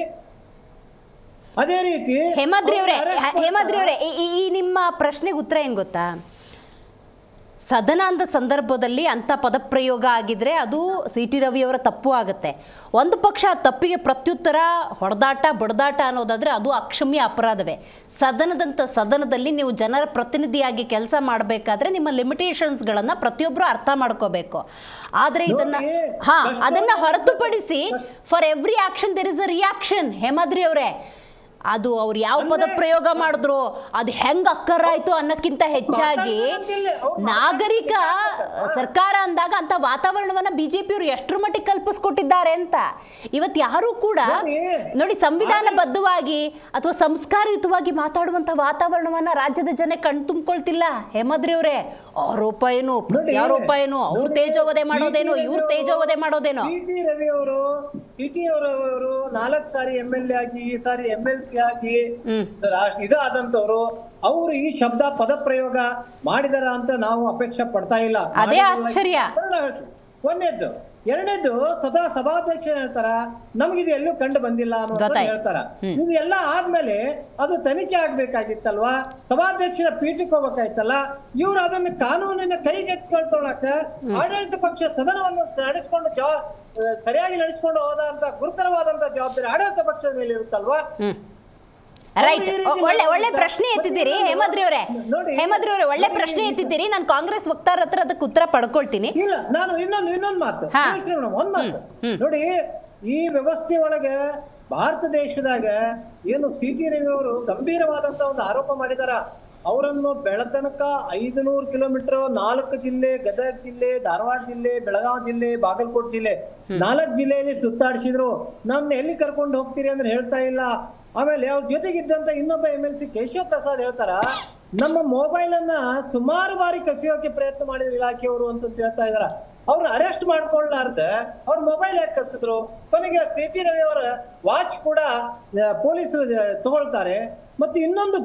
ಅದೇ ರೀತಿ ಹೇಮಾದ್ರಿ ಅವರೇ ಈ ನಿಮ್ಮ ಪ್ರಶ್ನೆಗೆ ಉತ್ತರ ಏನ್ ಗೊತ್ತಾ? ಸದನ ಅಂದ ಸಂದರ್ಭದಲ್ಲಿ ಅಂಥ ಪದಪ್ರಯೋಗ ಆಗಿದ್ರೆ ಅದು CT ರವಿಯವರ ತಪ್ಪು ಆಗುತ್ತೆ. ಒಂದು ಪಕ್ಷ ಆ ತಪ್ಪಿಗೆ ಪ್ರತ್ಯುತ್ತರ ಹೊಡೆದಾಟ ಬಡದಾಟ ಅನ್ನೋದಾದರೆ ಅದು ಅಕ್ಷಮ್ಯ ಅಪರಾಧವೇ. ಸದನದಲ್ಲಿ ನೀವು ಜನರ ಪ್ರತಿನಿಧಿಯಾಗಿ ಕೆಲಸ ಮಾಡಬೇಕಾದ್ರೆ ನಿಮ್ಮ ಲಿಮಿಟೇಷನ್ಸ್ಗಳನ್ನು ಪ್ರತಿಯೊಬ್ಬರು ಅರ್ಥ ಮಾಡ್ಕೋಬೇಕು. ಆದರೆ ಅದನ್ನು ಹೊರತುಪಡಿಸಿ for every action there is a reaction. Hemadri ಅವರೇ, ಅದು ಅವ್ರು ಯಾವ ಪದ ಪ್ರಯೋಗ ಮಾಡಿದ್ರು, ಅದು ಹೆಂಗ್ ಅಕ್ಕರಾಯ್ತು ಅನ್ನೋಕ್ಕಿಂತ ಹೆಚ್ಚಾಗಿ ನಾಗರಿಕ ಸರ್ಕಾರ ಅಂದಾಗ ಅಂತ ವಾತಾವರಣವನ್ನ ಬಿಜೆಪಿಯವರು ಎಷ್ಟರ ಮಟ್ಟಿಗೆ ಕಲ್ಪಿಸ್ಕೊಟ್ಟಿದ್ದಾರೆ ಅಂತ ಇವತ್ತು ಯಾರು ಕೂಡ ನೋಡಿ, ಸಂವಿಧಾನಬದ್ಧವಾಗಿ ಅಥವಾ ಸಂಸ್ಕಾರಯುತವಾಗಿ ಮಾತಾಡುವಂತ ವಾತಾವರಣವನ್ನ ರಾಜ್ಯದ ಜನ ಕಣ್ ತುಂಬಿಕೊಳ್ತಿಲ್ಲ. ಹೇಮಾದ್ರಿ ಅವರೇ, ಆರೋಪ ಏನು ಪ್ರತ್ಯಾರೋಪ ಏನು, ಅವ್ರು ತೇಜೋವಧೆ ಮಾಡೋದೇನು, ಇವ್ರು ತೇಜೋವಧೆ ಮಾಡೋದೇನು? CT ಅವರು 4 ಸಾರಿ MLA ಆಗಿ, ಈ ಸಾರಿ MLC ಆಗಿ ಇದಾದಂತವ್ರು, ಅವರು ಈ ಶಬ್ದ ಪದ ಪ್ರಯೋಗ ಮಾಡಿದಾರ ಅಂತ ನಾವು ಅಪೇಕ್ಷೆ ಪಡ್ತಾ ಇಲ್ಲ. ಅದೇ ಆಶ್ಚರ್ಯ. ಒಂದೇದ್ದು. ಎರಡನೇದು, ಸದಾ ಸಭಾಧ್ಯಕ್ಷ ಹೇಳ್ತಾರ ನಮ್ಗಿದು ಎಲ್ಲೂ ಕಂಡು ಬಂದಿಲ್ಲ ಅನ್ನೋದು ಹೇಳ್ತಾರ. ಇದು ಎಲ್ಲ ಆದ್ಮೇಲೆ ಅದು ತನಿಖೆ ಆಗ್ಬೇಕಾಗಿತ್ತಲ್ವಾ? ಸಭಾಧ್ಯಕ್ಷರ ಪೀಠಕ್ಕೆ ಹೋಗ್ಬೇಕಾಯ್ತಲ್ಲ. ಇವ್ರು ಅದನ್ನ ಕಾನೂನಿನ ಕೈಗೆತ್ಕೊಳ್ತೊಳಕ ಆಡಳಿತ ಪಕ್ಷ ಸದನವನ್ನು ನಡೆಸ್ಕೊಂಡು ಸರಿಯಾಗಿ ನಡೆಸ್ಕೊಂಡು ಹೋದಂತ ಗುರುತರವಾದಂತ ಜವಾಬ್ದಾರಿ ಆಡಳಿತ ಪಕ್ಷದ ಮೇಲೆ ಇರುತ್ತಲ್ವಾ? ರೈಟ್, ಒಳ್ಳೆ ಪ್ರಶ್ನೆ ಎತ್ತಿದ್ದೀರಿ ಹೇಮಾದ್ರಿ ಅವರೇ. ಒಳ್ಳೆ ಪ್ರಶ್ನೆ ಎತ್ತಿದ್ದೀರಿ. ನಾನು ಕಾಂಗ್ರೆಸ್ ವಕ್ತಾರ ಹತ್ರ ಅದಕ್ಕೆ ಉತ್ತರ ಪಡ್ಕೊಳ್ತೀನಿ. ಇಲ್ಲ, ನಾನು ಇನ್ನೊಂದು ಮಾತು ಒಂದ್ ಮಾತು ನೋಡಿ, ಈ ವ್ಯವಸ್ಥೆ ಒಳಗೆ ಭಾರತ ದೇಶದಾಗ ಏನು CT ರವಿ ಅವರು ಗಂಭೀರವಾದಂತ ಒಂದು ಆರೋಪ ಮಾಡಿದಾರ. ಅವರನ್ನು ಬೆಳತನಕ 500 ಕಿಲೋಮೀಟರ್ 4 ಜಿಲ್ಲೆ, ಗದಗ ಜಿಲ್ಲೆ, ಧಾರವಾಡ ಜಿಲ್ಲೆ, ಬೆಳಗಾವಿ ಜಿಲ್ಲೆ, ಬಾಗಲಕೋಟೆ ಜಿಲ್ಲೆ, 4 ಜಿಲ್ಲೆಯಲ್ಲಿ ಸುತ್ತಾಡಿಸಿದ್ರು. ನನ್ನ ಎಲ್ಲಿ ಕರ್ಕೊಂಡು ಹೋಗ್ತೀರಿ ಅಂದ್ರೆ ಹೇಳ್ತಾ ಇಲ್ಲ. ಆಮೇಲೆ ಅವ್ರ ಜೊತೆಗಿದ್ದಂತ ಇನ್ನೊಬ್ಬ MLC ಕೇಶವ ಪ್ರಸಾದ್ ಹೇಳ್ತಾರ, ನಮ್ಮ ಮೊಬೈಲ್ ಅನ್ನ ಸುಮಾರು ಬಾರಿ ಕಸಿಯೋಕೆ ಪ್ರಯತ್ನ ಮಾಡಿದ್ರು ಇಲಾಖೆಯವರು ಅಂತ ಹೇಳ್ತಾ ಇದಾರ. ಅವ್ರು ಅರೆಸ್ಟ್ ಮಾಡ್ಕೊಳ್ಳಾರ್ದ ಅವ್ರ ಮೊಬೈಲ್ ಯಾಕೆ ಕಸಿದ್ರು. ಕೊನೆಗೆ ಸಿ.ಟಿ. ರವಿ ಅವರ ವಾಚ್ ಕೂಡ ಪೊಲೀಸರು ತಗೊಳ್ತಾರೆ. ಮತ್ತು ಇನ್ನೊಂದು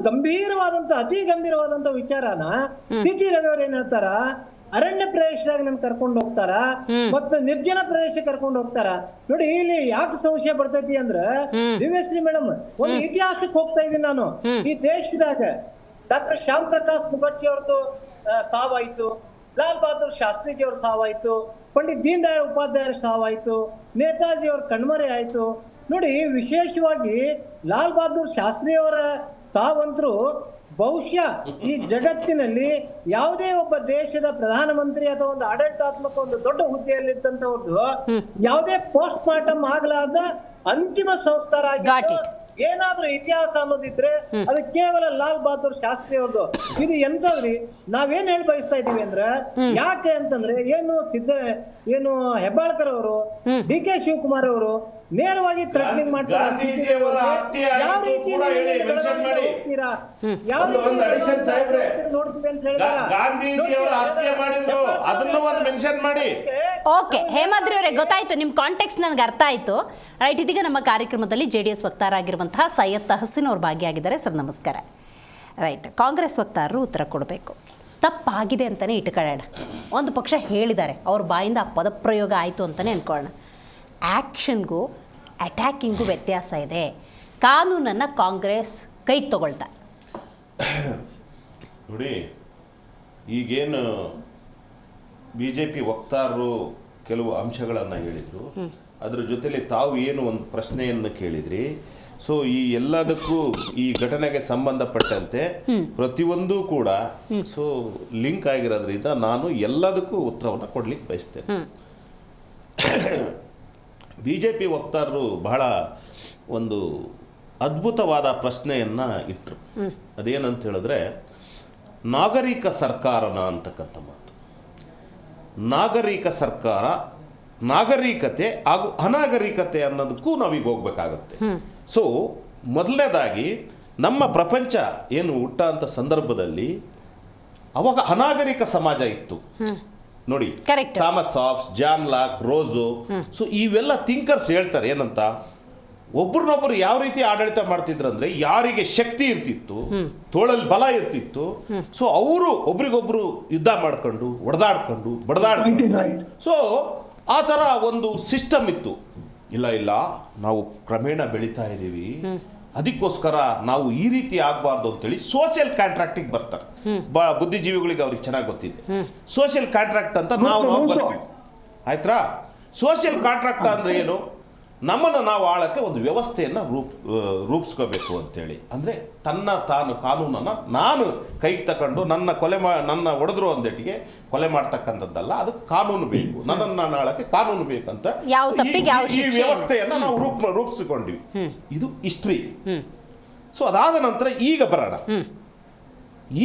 ಅತಿ ಗಂಭೀರವಾದಂತ ವಿಚಾರನ ಸಿ.ಟಿ. ರವಿ ಅವ್ರು ಏನ್ ಹೇಳ್ತಾರ, ಅರಣ್ಯ ಪ್ರದೇಶದಾಗ ನನ್ ಕರ್ಕೊಂಡು ಹೋಗ್ತಾರ ಮತ್ತು ನಿರ್ಜನ ಪ್ರದೇಶಕ್ಕೆ ಕರ್ಕೊಂಡು ಹೋಗ್ತಾರ. ನೋಡಿ ಇಲ್ಲಿ ಯಾಕೆ ಸಂಶಯ ಬರ್ತೈತಿ ಅಂದ್ರ, ದಿವ್ಯಶ್ರೀ ಮೇಡಮ್, ಒಂದು ಇತಿಹಾಸಕ್ಕೆ ಹೋಗ್ತಾ ಇದ್ದೀನಿ ನಾನು. ಈ ದೇಶದಾಗ ಡಾಕ್ಟರ್ ಶ್ಯಾಮ್ ಪ್ರಕಾಶ್ ಮುಖರ್ಜಿ ಅವ್ರದ್ದು ಸಾವಾಯ್ತು, ಲಾಲ್ ಬಹದ್ದೂರ್ ಶಾಸ್ತ್ರೀಜಿ ಅವ್ರ ಸಾವಾಯ್ತು, ಪಂಡಿತ್ ದೀನ್ ದಯಾಳ್ ಉಪಾಧ್ಯಾಯರ ಸಾವಾಯ್ತು, ನೇತಾಜಿ ಅವ್ರ ಕಣ್ಮರೆ ಆಯ್ತು. ನೋಡಿ ವಿಶೇಷವಾಗಿ ಲಾಲ್ ಬಹದ್ದೂರ್ ಶಾಸ್ತ್ರಿ ಅವರ ಸಾವಂತರು ಬಹುಶಃ ಈ ಜಗತ್ತಿನಲ್ಲಿ ಯಾವುದೇ ಒಬ್ಬ ದೇಶದ ಪ್ರಧಾನಮಂತ್ರಿ ಅಥವಾ ಒಂದು ಆಡಳಿತಾತ್ಮಕ ಒಂದು ದೊಡ್ಡ ಹುದ್ದೆಯಲ್ಲಿದ್ದಂಥವ್ರದ್ದು ಯಾವುದೇ ಪೋಸ್ಟ್ ಮಾರ್ಟಮ್ ಆಗಲಾರ್ದ ಅಂತಿಮ ಸಂಸ್ಕಾರ ಆಗಿತ್ತು. ಏನಾದ್ರೂ ಇತಿಹಾಸ ಅನ್ನೋದಿದ್ರೆ ಅದು ಕೇವಲ ಲಾಲ್ ಬಹದ್ದೂರ್ ಶಾಸ್ತ್ರಿ ಅವ್ರದ್ದು. ಇದು ಎಂತದ್ರಿ, ನಾವೇನ್ ಹೇಳಿ ಬಯಸ್ತಾ ಇದೀವಿ ಅಂದ್ರೆ, ಯಾಕೆ ಅಂತಂದ್ರೆ ಏನು ಹೆಬ್ಬಾಳ್ಕರ್ ಅವರು, ಡಿ.ಕೆ. ಶಿವಕುಮಾರ್ ಅವರು ನೇರವಾಗಿ ಥ್ರೆಟನಿಂಗ್ ಮಾಡ್ತಾರೆ. ಯಾವ ರೀತಿ ಹೋಗ್ತೀರಾ, ಯಾವ ನೋಡ್ತೀವಿ ಅಂತ ಮಾಡಿ. ಓಕೆ ಹೇಮಾದ್ರಿ ಅವರೇ, ಗೊತ್ತಾಯ್ತು ನಿಮ್ಮ ಕಾಂಟೆಕ್ಸ್ಟ್ ನನಗೆ ಅರ್ಥ ಆಯ್ತು. ರೈಟ್, ಇದೀಗ ನಮ್ಮ ಕಾರ್ಯಕ್ರಮದಲ್ಲಿ JDS ವಕ್ತಾರರಾಗಿರುವಂತಹ ಸೈಯದ್ ತಹಸೀನ್ ಅವರು ಭಾಗಿಯಾಗಿದ್ದಾರೆ. ಸರ್ ನಮಸ್ಕಾರ. ರೈಟ್, ಕಾಂಗ್ರೆಸ್ ವಕ್ತಾರರು ಉತ್ತರ ಕೊಡಬೇಕು. ತಪ್ಪಾಗಿದೆ ಅಂತಲೇ ಇಟ್ಕೊಳ್ಳೋಣ. ಒಂದು ಪಕ್ಷ ಹೇಳಿದ್ದಾರೆ, ಅವ್ರ ಬಾಯಿಂದ ಆ ಪದಪ್ರಯೋಗ ಆಯಿತು ಅಂತಲೇ ಅಂದ್ಕೊಳ್ಳೋಣ. ಆ್ಯಕ್ಷನ್ಗೂ ಅಟ್ಯಾಕಿಂಗೂ ವ್ಯತ್ಯಾಸ ಇದೆ. ಕಾನೂನನ್ನು ಕಾಂಗ್ರೆಸ್ ಕೈಗೆ ತಗೊಳ್ತಾ ನೋಡಿ, ಈಗೇನು BJP ವಕ್ತಾರರು ಕೆಲವು ಅಂಶಗಳನ್ನು ಹೇಳಿದರು, ಅದರ ಜೊತೆಲಿ ತಾವು ಏನು ಒಂದು ಪ್ರಶ್ನೆಯನ್ನು ಕೇಳಿದ್ರಿ. ಸೊ ಈ ಎಲ್ಲದಕ್ಕೂ ಈ ಘಟನೆಗೆ ಸಂಬಂಧಪಟ್ಟಂತೆ ಪ್ರತಿಯೊಂದೂ ಕೂಡ ಸೊ ಲಿಂಕ್ ಆಗಿರೋದ್ರಿಂದ ನಾನು ಎಲ್ಲದಕ್ಕೂ ಉತ್ತರವನ್ನು ಕೊಡ್ಲಿಕ್ಕೆ ಬಯಸ್ತೇನೆ. BJP ವಕ್ತಾರರು ಬಹಳ ಒಂದು ಅದ್ಭುತವಾದ ಪ್ರಶ್ನೆಯನ್ನು ಇಟ್ಟರು. ಅದೇನಂತ ಹೇಳಿದ್ರೆ, ನಾಗರಿಕ ಸರ್ಕಾರನ ಅಂತಕ್ಕಂಥ ಮಾತು. ನಾಗರಿಕ ಸರ್ಕಾರ, ನಾಗರಿಕತೆ ಹಾಗೂ ಅನಾಗರಿಕತೆ ಅನ್ನೋದಕ್ಕೂ ನಾವೀಗ ಹೋಗ್ಬೇಕಾಗತ್ತೆ. ಸೊ ಮೊದಲನೇದಾಗಿ ನಮ್ಮ ಪ್ರಪಂಚ ಏನು ಹುಟ್ಟ ಅಂತ ಸಂದರ್ಭದಲ್ಲಿ ಅವಾಗ ಅನಾಗರಿಕ ಸಮಾಜ ಇತ್ತು ನೋಡಿ. Thomas Hobbes, John Locke, Rousseau, so ಇವೆಲ್ಲ ಥಿಂಕರ್ಸ್ ಹೇಳ್ತಾರೆ ಏನಂತ, ಒಬ್ರನ್ನೊಬ್ರು ಯಾವ ರೀತಿ ಆಡಳಿತ ಮಾಡ್ತಿದ್ರು ಅಂದ್ರೆ, ಯಾರಿಗೆ ಶಕ್ತಿ ಇರ್ತಿತ್ತು, ತೋಳಲ್ಲಿ ಬಲ ಇರ್ತಿತ್ತು, ಸೊ ಅವರು ಒಬ್ರಿಗೊಬ್ರು ಯುದ್ಧ ಮಾಡ್ಕೊಂಡು ಹೊಡೆದಾಡ್ಕೊಂಡು ಬಡದಾಡ್ಕೊಂಡು, ಸೊ ಆ ಥರ ಒಂದು ಸಿಸ್ಟಮ್ ಇತ್ತು. ಇಲ್ಲ ನಾವು ಕ್ರಮೇಣ ಬೆಳೀತಾ ಇದ್ದೀವಿ, ಅದಕ್ಕೋಸ್ಕರ ನಾವು ಈ ರೀತಿ ಆಗಬಾರ್ದು ಅಂತೇಳಿ ಸೋಷಿಯಲ್ ಕಾಂಟ್ರಾಕ್ಟಿಗೆ ಬರ್ತಾರೆ. ಬುದ್ಧಿಜೀವಿಗಳಿಗೆ ಅವ್ರಿಗೆ ಚೆನ್ನಾಗಿ ಗೊತ್ತಿದೆ ಸೋಷಿಯಲ್ ಕಾಂಟ್ರಾಕ್ಟ್ ಅಂತ. ನಾವು ಬರ್ತೀವಿ, ಆಯ್ತಾ? ಸೋಷಿಯಲ್ ಕಾಂಟ್ರಾಕ್ಟ್ ಅಂದ್ರೆ ಏನು? ನಮ್ಮನ್ನು ನಾವು ಆಳಕ್ಕೆ ಒಂದು ವ್ಯವಸ್ಥೆಯನ್ನು ರೂಪಿಸ್ಕೋಬೇಕು ಅಂತೇಳಿ. ಅಂದರೆ ತಾನು ಕಾನೂನನ್ನು ನಾನು ಕೈಗೆ ತಗೊಂಡು ನನ್ನ ಹೊಡೆದ್ರು ಅಂದೇಟಿಗೆ ಕೊಲೆ ಮಾಡ್ತಕ್ಕಂಥದ್ದಲ್ಲ, ಅದಕ್ಕೆ ಕಾನೂನು ಬೇಕು, ನನ್ನನ್ನು ಆಳಕ್ಕೆ ಕಾನೂನು ಬೇಕಂತ ಈ ವ್ಯವಸ್ಥೆಯನ್ನು ನಾವು ರೂಪಿಸಿಕೊಂಡಿವಿ. ಇದು ಹಿಸ್ಟ್ರಿ. ಸೊ ಅದಾದ ನಂತರ ಈಗ ಬರೋಣ.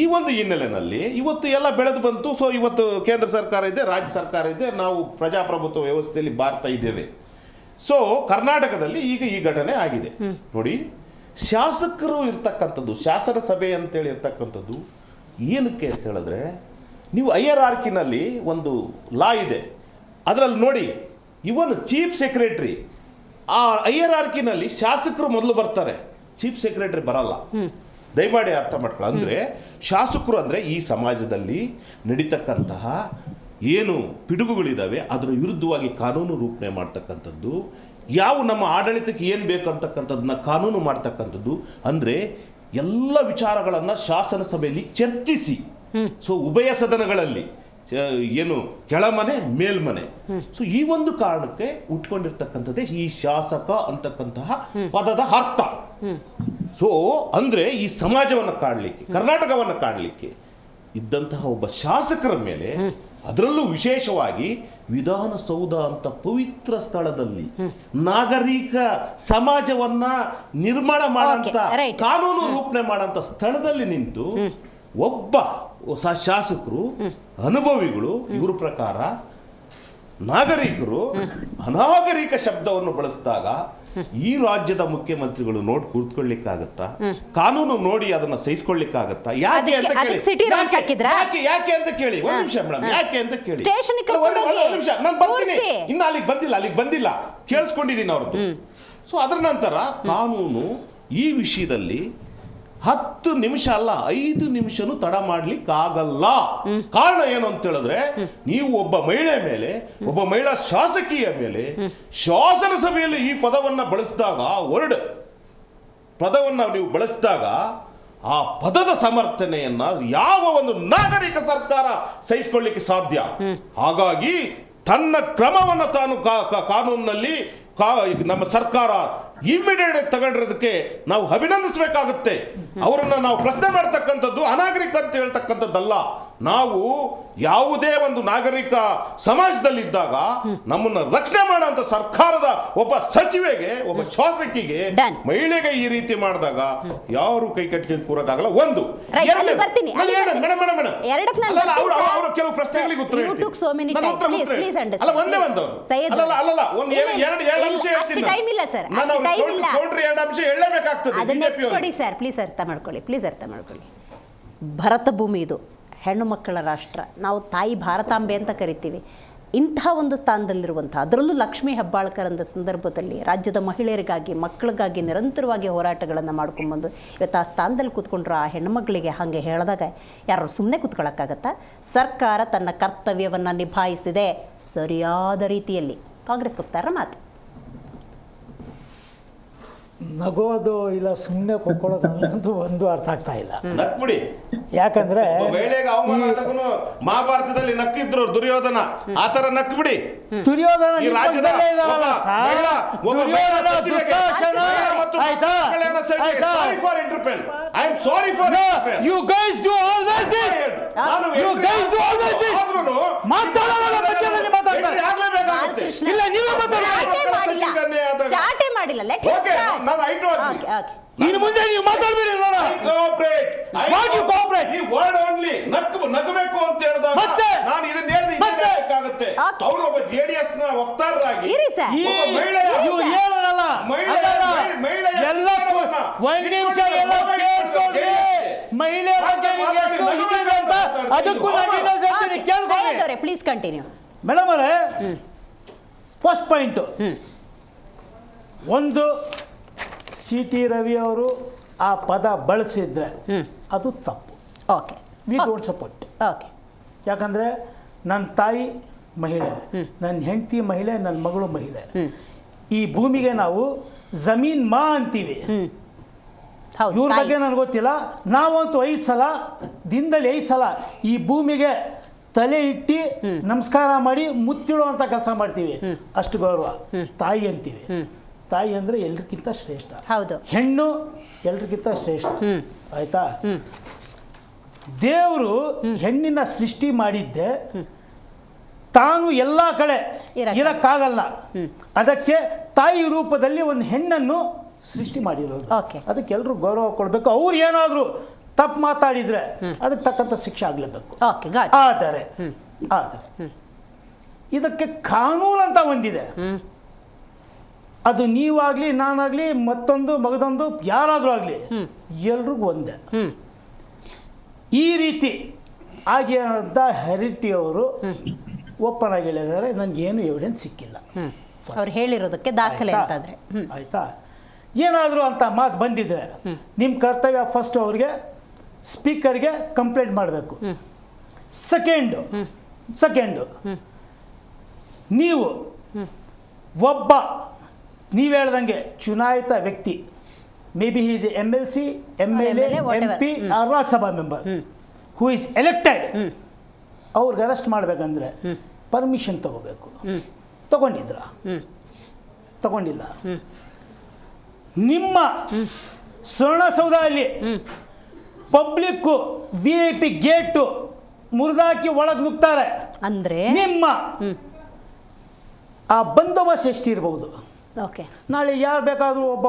ಈ ಒಂದು ಹಿನ್ನೆಲೆಯಲ್ಲಿ ಇವತ್ತು ಎಲ್ಲ ಬೆಳೆದು ಬಂತು. ಸೊ ಇವತ್ತು ಕೇಂದ್ರ ಸರ್ಕಾರ ಇದೆ, ರಾಜ್ಯ ಸರ್ಕಾರ ಇದೆ, ನಾವು ಪ್ರಜಾಪ್ರಭುತ್ವ ವ್ಯವಸ್ಥೆಯಲ್ಲಿ ಬಾರ್ತಾ ಇದ್ದೇವೆ. ಸೊ ಕರ್ನಾಟಕದಲ್ಲಿ ಈಗ ಈ ಘಟನೆ ಆಗಿದೆ ನೋಡಿ. ಶಾಸಕರು ಇರ್ತಕ್ಕಂಥದ್ದು, ಶಾಸನ ಸಭೆ ಅಂತೇಳಿ ಇರ್ತಕ್ಕಂಥದ್ದು ಏನಕ್ಕೆ ಅಂತ ಹೇಳಿದ್ರೆ, ನೀವು ಹೈಯರಾರ್ಕಿನಲ್ಲಿ ಒಂದು ಲಾ ಇದೆ, ಅದರಲ್ಲಿ ನೋಡಿ, ಇವನ್ ಚೀಫ್ ಸೆಕ್ರೆಟರಿ, ಆ ಹೈಯರಾರ್ಕಿನಲ್ಲಿ ಶಾಸಕರು ಮೊದಲು ಬರ್ತಾರೆ, ಚೀಫ್ ಸೆಕ್ರೆಟರಿ ಬರಲ್ಲ. ದಯಮಾಡಿ ಅರ್ಥ ಮಾಡ್ಕೊಳ್ಳಿ. ಅಂದರೆ ಶಾಸಕರು ಅಂದರೆ ಈ ಸಮಾಜದಲ್ಲಿ ನಡೀತಕ್ಕಂತಹ ಏನು ಪಿಡುಗುಗಳಿದ್ದಾವೆ ಅದರ ವಿರುದ್ಧವಾಗಿ ಕಾನೂನು ರೂಪಣೆ ಮಾಡ್ತಕ್ಕಂಥದ್ದು, ಯಾವ ನಮ್ಮ ಆಡಳಿತಕ್ಕೆ ಏನು ಬೇಕಂತಕ್ಕಂಥದ್ದನ್ನ ಕಾನೂನು ಮಾಡ್ತಕ್ಕಂಥದ್ದು. ಅಂದರೆ ಎಲ್ಲ ವಿಚಾರಗಳನ್ನು ಶಾಸನ ಸಭೆಯಲ್ಲಿ ಚರ್ಚಿಸಿ, ಸೊ ಉಭಯ ಸದನಗಳಲ್ಲಿ ಏನು ಕೆಳಮನೆ ಮೇಲ್ಮನೆ, ಸೊ ಈ ಒಂದು ಕಾರಣಕ್ಕೆ ಉಟ್ಕೊಂಡಿರ್ತಕ್ಕಂಥದ್ದೇ ಈ ಶಾಸಕ ಅಂತಕ್ಕಂತಹ ಪದದ ಅರ್ಥ. ಸೊ ಅಂದರೆ ಈ ಸಮಾಜವನ್ನು ಕಾಡಲಿಕ್ಕೆ, ಕರ್ನಾಟಕವನ್ನು ಕಾಡಲಿಕ್ಕೆ ಇದ್ದಂತಹ ಒಬ್ಬ ಶಾಸಕರ ಮೇಲೆ, ಅದರಲ್ಲೂ ವಿಶೇಷವಾಗಿ ವಿಧಾನಸೌಧ ಅಂತ ಪವಿತ್ರ ಸ್ಥಳದಲ್ಲಿ ನಾಗರಿಕ ಸಮಾಜವನ್ನ ನಿರ್ಮಾಣ ಮಾಡಂತ, ಕಾನೂನು ರೂಪಣೆ ಮಾಡಂತ ಸ್ಥಳದಲ್ಲಿ ನಿಂತು ಒಬ್ಬ ಹೊಸ ಶಾಸಕರು, ಅನುಭವಿಗಳು, ಇವ್ರ ಪ್ರಕಾರ ನಾಗರಿಕರು ಅನಾಗರಿಕ ಶಬ್ದವನ್ನು ಬಳಸಿದಾಗ ಈ ರಾಜ್ಯದ ಮುಖ್ಯಮಂತ್ರಿಗಳು ನೋಡಿ ಕೂತ್ಕೊಳ್ಳಿಕ್ಕಾಗತ್ತಾ? ಕಾನೂನು ನೋಡಿ ಅದನ್ನ ಸಹಿಸ್ಕೊಳ್ಳಿಕ್ಕಾಗತ್ತಾ? ಯಾಕೆ ಅಂತ ಕೇಳಿ, ಯಾಕೆ ಅಂತ ಕೇಳಿ, ಒಂದ್ ನಿಮಿಷ ಮೇಡಮ್, ಯಾಕೆ ಅಂತ ಕೇಳಿ, ಒಂದ್ ನಿಮಿಷ, ನಾನು ಬರ್ತೀನಿ, ಇನ್ನು ಅಲ್ಲಿಗೆ ಬಂದಿಲ್ಲ, ಕೇಳಿಸ್ಕೊಂಡಿದ್ದೀನಿ ಅವ್ರದ್ದು. ಸೊ ಅದರ ನಂತರ ಕಾನೂನು ಈ ವಿಷಯದಲ್ಲಿ 10 ನಿಮಿಷ ಅಲ್ಲ 5 ನಿಮಿಷನೂ ತಡ ಮಾಡ್ಲಿಕ್ಕಾಗಲ್ಲ. ಕಾರಣ ಏನು ಅಂತ ಹೇಳಿದ್ರೆ, ನೀವು ಒಬ್ಬ ಮಹಿಳೆ ಮೇಲೆ, ಒಬ್ಬ ಮಹಿಳಾ ಶಾಸಕಿಯ ಮೇಲೆ ಶಾಸನ ಸಭೆಯಲ್ಲಿ ಈ ಪದವನ್ನ ಬಳಸಿದಾಗ, ವರ್ಡ್ ಪದವನ್ನ ನೀವು ಬಳಸಿದಾಗ ಆ ಪದದ ಸಮರ್ಥನೆಯನ್ನ ಯಾವ ಒಂದು ನಾಗರಿಕ ಸರ್ಕಾರ ಸಹಿಸಿಕೊಳ್ಳಿಕ್ಕೆ ಸಾಧ್ಯ? ಹಾಗಾಗಿ ತನ್ನ ಕ್ರಮವನ್ನು ತಾನು ಕಾನೂನಿನಲ್ಲಿ ನಮ್ಮ ಸರ್ಕಾರ ಇಮ್ಮಿಡಿಯೇಟ್ ತಗೊಂಡಿರೋದಕ್ಕೆ ನಾವು ಅಭಿನಂದಿಸಬೇಕಾಗುತ್ತೆ. ಅವರನ್ನ ನಾವು ಪ್ರಶ್ನೆ ಮಾಡ್ತಕ್ಕಂಥದ್ದು ಅನಾಗರಿಕ ಅಂತ ಹೇಳ್ತಕ್ಕಂಥದ್ದಲ್ಲ. ನಾವು ಯಾವುದೇ ಒಂದು ನಾಗರಿಕ ಸಮಾಜದಲ್ಲಿದ್ದಾಗ ನಮ್ಮನ್ನ ರಕ್ಷಣೆ ಮಾಡುವಂತ ಸರ್ಕಾರದ ಒಬ್ಬ ಸಚಿವೆಗೆ, ಒಬ್ಬ ಶಾಸಕಿಗೆ, ಮಹಿಳೆಗೆ ಈ ರೀತಿ ಮಾಡಿದಾಗ ಯಾರು ಕೈ ಕಟ್ಕೊಂಡು ಕೂರೋಕ್ಕಾಗಲ್ಲ. ಒಂದು ಅವರು ಕೆಲವು ಪ್ರಶ್ನೆಗಳಿಗೆ ಉತ್ತರ ಭರತ ಭೂಮಿ ಇದು, ಹೆಣ್ಣು ಮಕ್ಕಳ ರಾಷ್ಟ್ರ. ನಾವು ತಾಯಿ ಭಾರತಾಂಬೆ ಅಂತ ಕರಿತೀವಿ. ಇಂಥ ಒಂದು ಸ್ಥಾನದಲ್ಲಿರುವಂಥ, ಅದರಲ್ಲೂ ಲಕ್ಷ್ಮೀ ಹೆಬ್ಬಾಳ್ಕರ್ ಅಂದ ಸಂದರ್ಭದಲ್ಲಿ ರಾಜ್ಯದ ಮಹಿಳೆಯರಿಗಾಗಿ, ಮಕ್ಕಳಿಗಾಗಿ ನಿರಂತರವಾಗಿ ಹೋರಾಟಗಳನ್ನು ಮಾಡ್ಕೊಂಡ್ಬಂದು ಇವತ್ತು ಆ ಸ್ಥಾನದಲ್ಲಿ ಕೂತ್ಕೊಂಡ್ರು ಆ ಹೆಣ್ಣುಮಕ್ಕಳಿಗೆ ಹಾಗೆ ಹೇಳಿದಾಗ ಯಾರು ಸುಮ್ಮನೆ ಕೂತ್ಕೊಳ್ಳೋಕ್ಕಾಗತ್ತಾ? ಸರ್ಕಾರ ತನ್ನ ಕರ್ತವ್ಯವನ್ನು ನಿಭಾಯಿಸಿದೆ ಸರಿಯಾದ ರೀತಿಯಲ್ಲಿ. ಕಾಂಗ್ರೆಸ್ ವಕ್ತಾರರ ಮಾತು. ನಗೋದು ಇಲ್ಲ ಸುಮ್ಮನೆ ಕೂತ್ಕೊಳ್ಳೋದು ಅನ್ನೋದು ಒಂದು ಅರ್ಥ ಆಗ್ತಾ ಇಲ್ಲ. ಯಾಕಂದ್ರೆ ಮಹಾಭಾರತದಲ್ಲಿ ನಕ್ಕಿದ್ರು ದುರ್ಯೋಧನ, ಆ ತರ ನಕ್ಬಿಡಿ. ದುರ್ಯೋಧನ ಇನ್ನು ಮುಂದೆ ನೀವು ಮಾತಾಡ್ಬೇಡಿ. ನಗಬೇಕು ಅಂತ ಹೇಳಿದಾಗ ನಾನು ಇದನ್ನ ಹೇಳಿದ್ರೆ ಅವರು ಒಬ್ಬ ಜೆಡಿಎಸ್ ನ ವಕ್ತಾರರಾಗಿ ಪ್ಲೀಸ್ ಕಂಟಿನ್ಯೂ ಮೇಡಮ್ ಅವರೇ. ಫಸ್ಟ್ ಪಾಯಿಂಟ್, ಒಂದು CT ರವಿ ಅವರು ಆ ಪದ ಬಳಸಿದ್ರೆ ಅದು ತಪ್ಪು. Okay, we don't support. Okay, ಯಾಕಂದರೆ ನನ್ನ ತಾಯಿ ಮಹಿಳೆ, ನನ್ನ ಹೆಂಡತಿ ಮಹಿಳೆ, ನನ್ನ ಮಗಳು ಮಹಿಳೆ. ಈ ಭೂಮಿಗೆ ನಾವು ಜಮೀನ್ ಮಾ ಅಂತೀವಿ. ಇವ್ರ ಬಗ್ಗೆ ನನಗೆ ಗೊತ್ತಿಲ್ಲ. ನಾವಂತೂ 5 ಸಲ, ದಿನದಲ್ಲಿ 5 ಸಲ ಈ ಭೂಮಿಗೆ ತಲೆ ಇಟ್ಟು ನಮಸ್ಕಾರ ಮಾಡಿ ಮುತ್ತಿಡುವಂಥ ಕೆಲಸ ಮಾಡ್ತೀವಿ. ಅಷ್ಟು ಗೌರವ. ತಾಯಿ ಅಂತೀವಿ. ತಾಯಿ ಅಂದರೆ ಎಲ್ರಿಗಿಂತ ಶ್ರೇಷ್ಠ. ಹೌದು, ಹೆಣ್ಣು ಎಲ್ರಿಗಿಂತ ಶ್ರೇಷ್ಠ. ಆಯ್ತಾ? ದೇವರು ಹೆಣ್ಣಿನ ಸೃಷ್ಟಿ ಮಾಡಿದ್ದೆ ತಾನು ಎಲ್ಲ ಕಡೆ ಇರಕ್ಕಾಗಲ್ಲ. ಅದಕ್ಕೆ ತಾಯಿ ರೂಪದಲ್ಲಿ ಒಂದು ಹೆಣ್ಣನ್ನು ಸೃಷ್ಟಿ ಮಾಡಿರೋದು. ಅದಕ್ಕೆ ಎಲ್ಲರೂ ಗೌರವ ಕೊಡಬೇಕು. ಅವ್ರು ಏನಾದರೂ ತಪ್ಪು ಮಾತಾಡಿದ್ರೆ ಅದಕ್ಕೆ ತಕ್ಕಂಥ ಶಿಕ್ಷೆ ಆಗಲೇಬೇಕು. ಆದರೆ ಇದಕ್ಕೆ ಕಾನೂನು ಅಂತ ಒಂದಿದೆ. ಅದು ನೀವಾಗಲಿ, ನಾನಾಗಲಿ, ಮತ್ತೊಂದು ಮಗದೊಂದು ಯಾರಾದರೂ ಆಗಲಿ, ಎಲ್ರಿಗೂ ಒಂದೇ. ಈ ರೀತಿ ಆಗಿ ಅಂತ ಹರಿಟಿಯವರು ಓಪನ್ ಆಗಿ ಹೇಳಿದ್ದಾರೆ, ನನಗೇನು ಎವಿಡೆನ್ಸ್ ಸಿಕ್ಕಿಲ್ಲ. ಅವ್ರು ಹೇಳಿರೋದಕ್ಕೆ ದಾಖಲೆ ಅಂತಂದರೆ ಆಯಿತಾ? ಏನಾದರೂ ಅಂತ ಮಾತು ಬಂದಿದ್ರೆ ನಿಮ್ಮ ಕರ್ತವ್ಯ ಫಸ್ಟ್ ಅವ್ರಿಗೆ ಸ್ಪೀಕರ್ಗೆ ಕಂಪ್ಲೇಂಟ್ ಮಾಡಬೇಕು. ಸೆಕೆಂಡು ನೀವು ಒಬ್ಬ ನೀವು ಹೇಳ್ದಂಗೆ ಚುನಾಯಿತ ವ್ಯಕ್ತಿ, maybe he is MLC, MLA, MP or Rajya Sabha member who is elected, ಅವ್ರಿಗೆ ಅರೆಸ್ಟ್ ಮಾಡಬೇಕಂದ್ರೆ ಪರ್ಮಿಷನ್ ತಗೋಬೇಕು. ತಗೊಂಡಿಲ್ಲ. ನಿಮ್ಮ ಸ್ವರ್ಣಸೌಧದಲ್ಲಿ ಪಬ್ಲಿಕ್ಕು VIP ಗೇಟು ಮುರಿದಾಕಿ ಒಳಗೆ ನುಗ್ತಾರೆ ಅಂದರೆ ನಿಮ್ಮ ಆ ಬಂದೋಬಸ್ತ್ ಎಷ್ಟಿರ್ಬೋದು? ನಾಳೆ ಯಾರು ಬೇಕಾದರೂ ಒಬ್ಬ